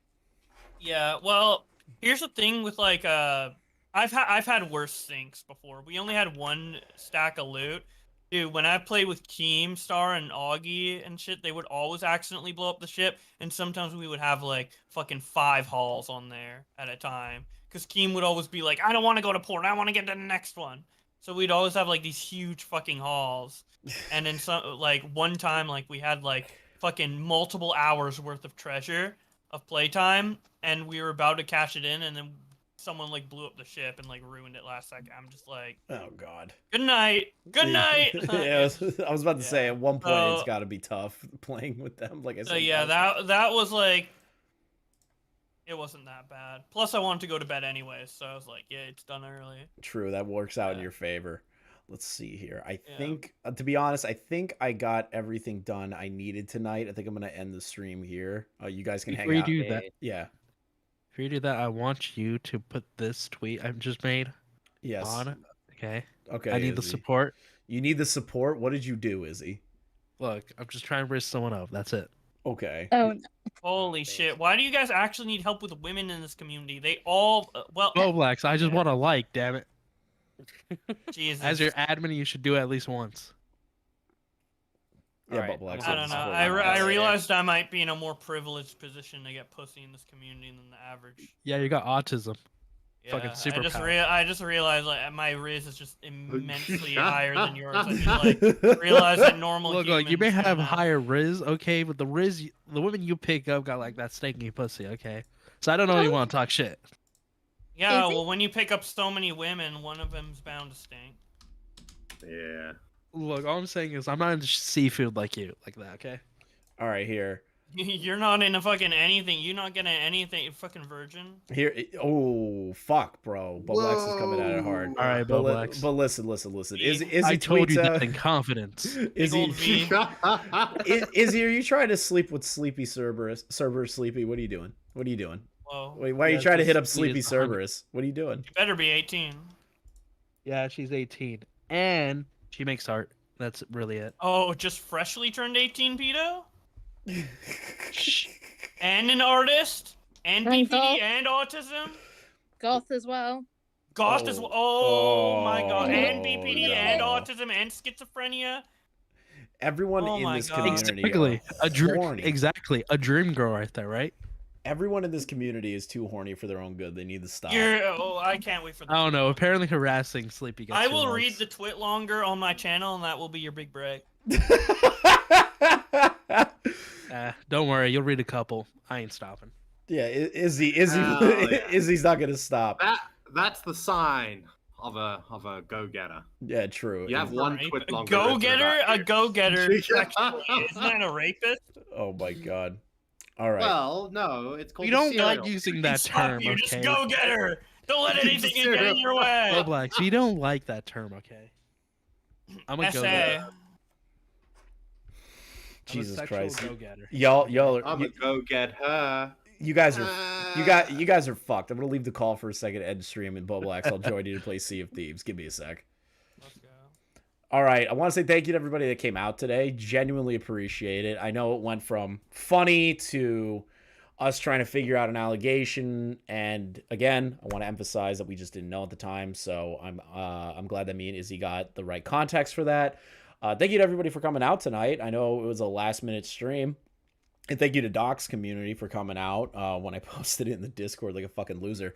Yeah, well, here's the thing with like I've had worse things before. We only had 1 stack of loot. Dude, when I played with Keemstar and Augie and shit, they would always accidentally blow up the ship, and sometimes we would have like fucking 5 hauls on there at a time. Because Keem would always be like, I don't want to go to port, I want to get to the next one. So we'd always have like these huge fucking hauls. And then some like one time like we had like fucking multiple hours worth of treasure of playtime, and we were about to cash it in, and then someone like blew up the ship and like ruined it last second. I'm just like, oh God. Good night. Good night. Yeah, I was about to say at one point it's got to be tough playing with them. Like I said. So yeah, that was like, it wasn't that bad. Plus, I wanted to go to bed anyway, so I was like, yeah, it's done early. True, that works out in your favor. Let's see here. I think, to be honest, I think I got everything done I needed tonight. I think I'm gonna end the stream here. You guys can hang out. Before you do that, yeah. Before you do that, I want you to put this tweet I've just made. Yes. On. Okay. Okay. I need the support. You need the support. What did you do, Izzy? Look, I'm just trying to raise someone up. That's it. Okay. Oh. No. Holy shit! Why do you guys actually need help with women in this community? They all Boblax, I just want to like, damn it. Jesus. As your admin, you should do it at least once. Yeah, right. Boblax. I don't know. I realized I might be in a more privileged position to get pussy in this community than the average. Yeah, you got autism. Yeah, Fucking super. I just realized like my Riz is just immensely higher than yours. I just like realize that normal. Look, you may have higher Riz, okay, but the Riz, the women you pick up got like that stinky pussy, okay. So I don't know if you want to talk shit. Yeah, well, when you pick up so many women, one of them's bound to stink. Yeah. Look, all I'm saying is I'm not into seafood like you, like that, okay? All right, here. You're not into fucking anything. You're not getting anything. You're fucking virgin. Here. Oh, fuck, bro. Boblax is coming at it hard. All right, Boblax. But listen. Izzy I told you that tweets, in confidence. Izzy, are you trying to sleep with Sleepy Cerberus? Sleepy, what are you doing? What are you doing? Whoa. Wait, why are you trying to hit up Sleepy Cerberus? What are you doing? You better be 18. Yeah, she's 18. And she makes art. That's really it. Oh, just freshly turned 18, pedo? And an artist? And BPD and autism? goth as well. Goth as well. Oh my god. And BPD and no. autism and schizophrenia. Everyone Oh in my this God. community Exactly. are A dream. horny. Exactly. A dream girl right there, right? Everyone in this community is too horny for their own good. They need to stop. I can't wait for I don't know. Apparently harassing Sleepy gets I your will likes. read the twit longer on my channel, and that will be your big break. Don't worry. You'll read a couple. I ain't stopping. Yeah, Izzy's not gonna stop. That's the sign of a go-getter. Yeah, true. You have one twit longer. Go-getter? A go-getter. Isn't that a rapist? Oh my god. All right. Well, no, it's called. We don't cereal. like using that Stop term, you, okay? just go-getter. Don't let anything get in your way. Roblox, we don't like that term, okay? I'm a SA. go-getter. Jesus sexual Christ. go-getter. Y'all I'm a go-getter. you guys are fucked. I'm gonna leave the call for a second, end stream, and Boblax. I'll join you to play Sea of Thieves. Give me a sec. Let's go. All right, I want to say thank you to everybody that came out today. Genuinely appreciate it. I know it went from funny to us trying to figure out an allegation, and again, I want to emphasize that we just didn't know at the time. So I'm glad that me and Izzy got the right context for that. Thank you to everybody for coming out tonight. I know it was a last-minute stream. And thank you to Doc's community for coming out when I posted it in the Discord like a fucking loser.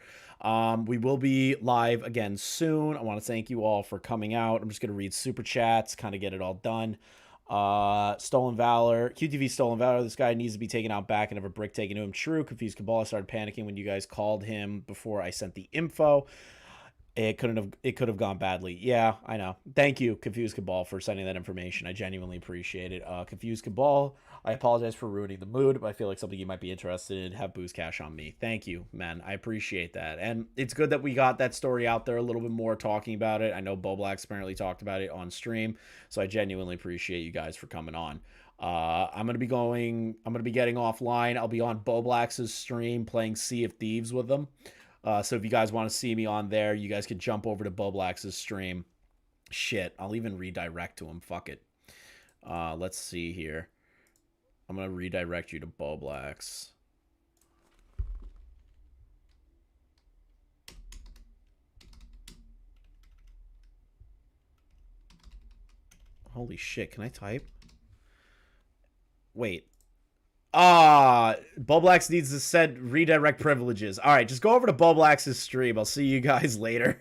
We will be live again soon. I want to thank you all for coming out. I'm just going to read super chats, kind of get it all done. Stolen Valor. QTV Stolen Valor. This guy needs to be taken out back and have a brick taken to him. True. Confused Cabal. I started panicking when you guys called him before I sent the info. It could have gone badly. Yeah, I know. Thank you, Confused Cabal, for sending that information. I genuinely appreciate it. Confused Cabal, I apologize for ruining the mood, but I feel like something you might be interested in. Have booze cash on me. Thank you, man. I appreciate that. And it's good that we got that story out there a little bit more, talking about it. I know Boblax apparently talked about it on stream, so I genuinely appreciate you guys for coming on. I'm gonna be getting offline. I'll be on Boblax's stream playing Sea of Thieves with them. So if you guys want to see me on there, you guys can jump over to Boblax's stream. Shit, I'll even redirect to him. Fuck it. Let's see here. I'm going to redirect you to Boblax. Holy shit, can I type? Wait. Boblax needs to set redirect privileges. All right, just go over to Boblax's stream. I'll see you guys later.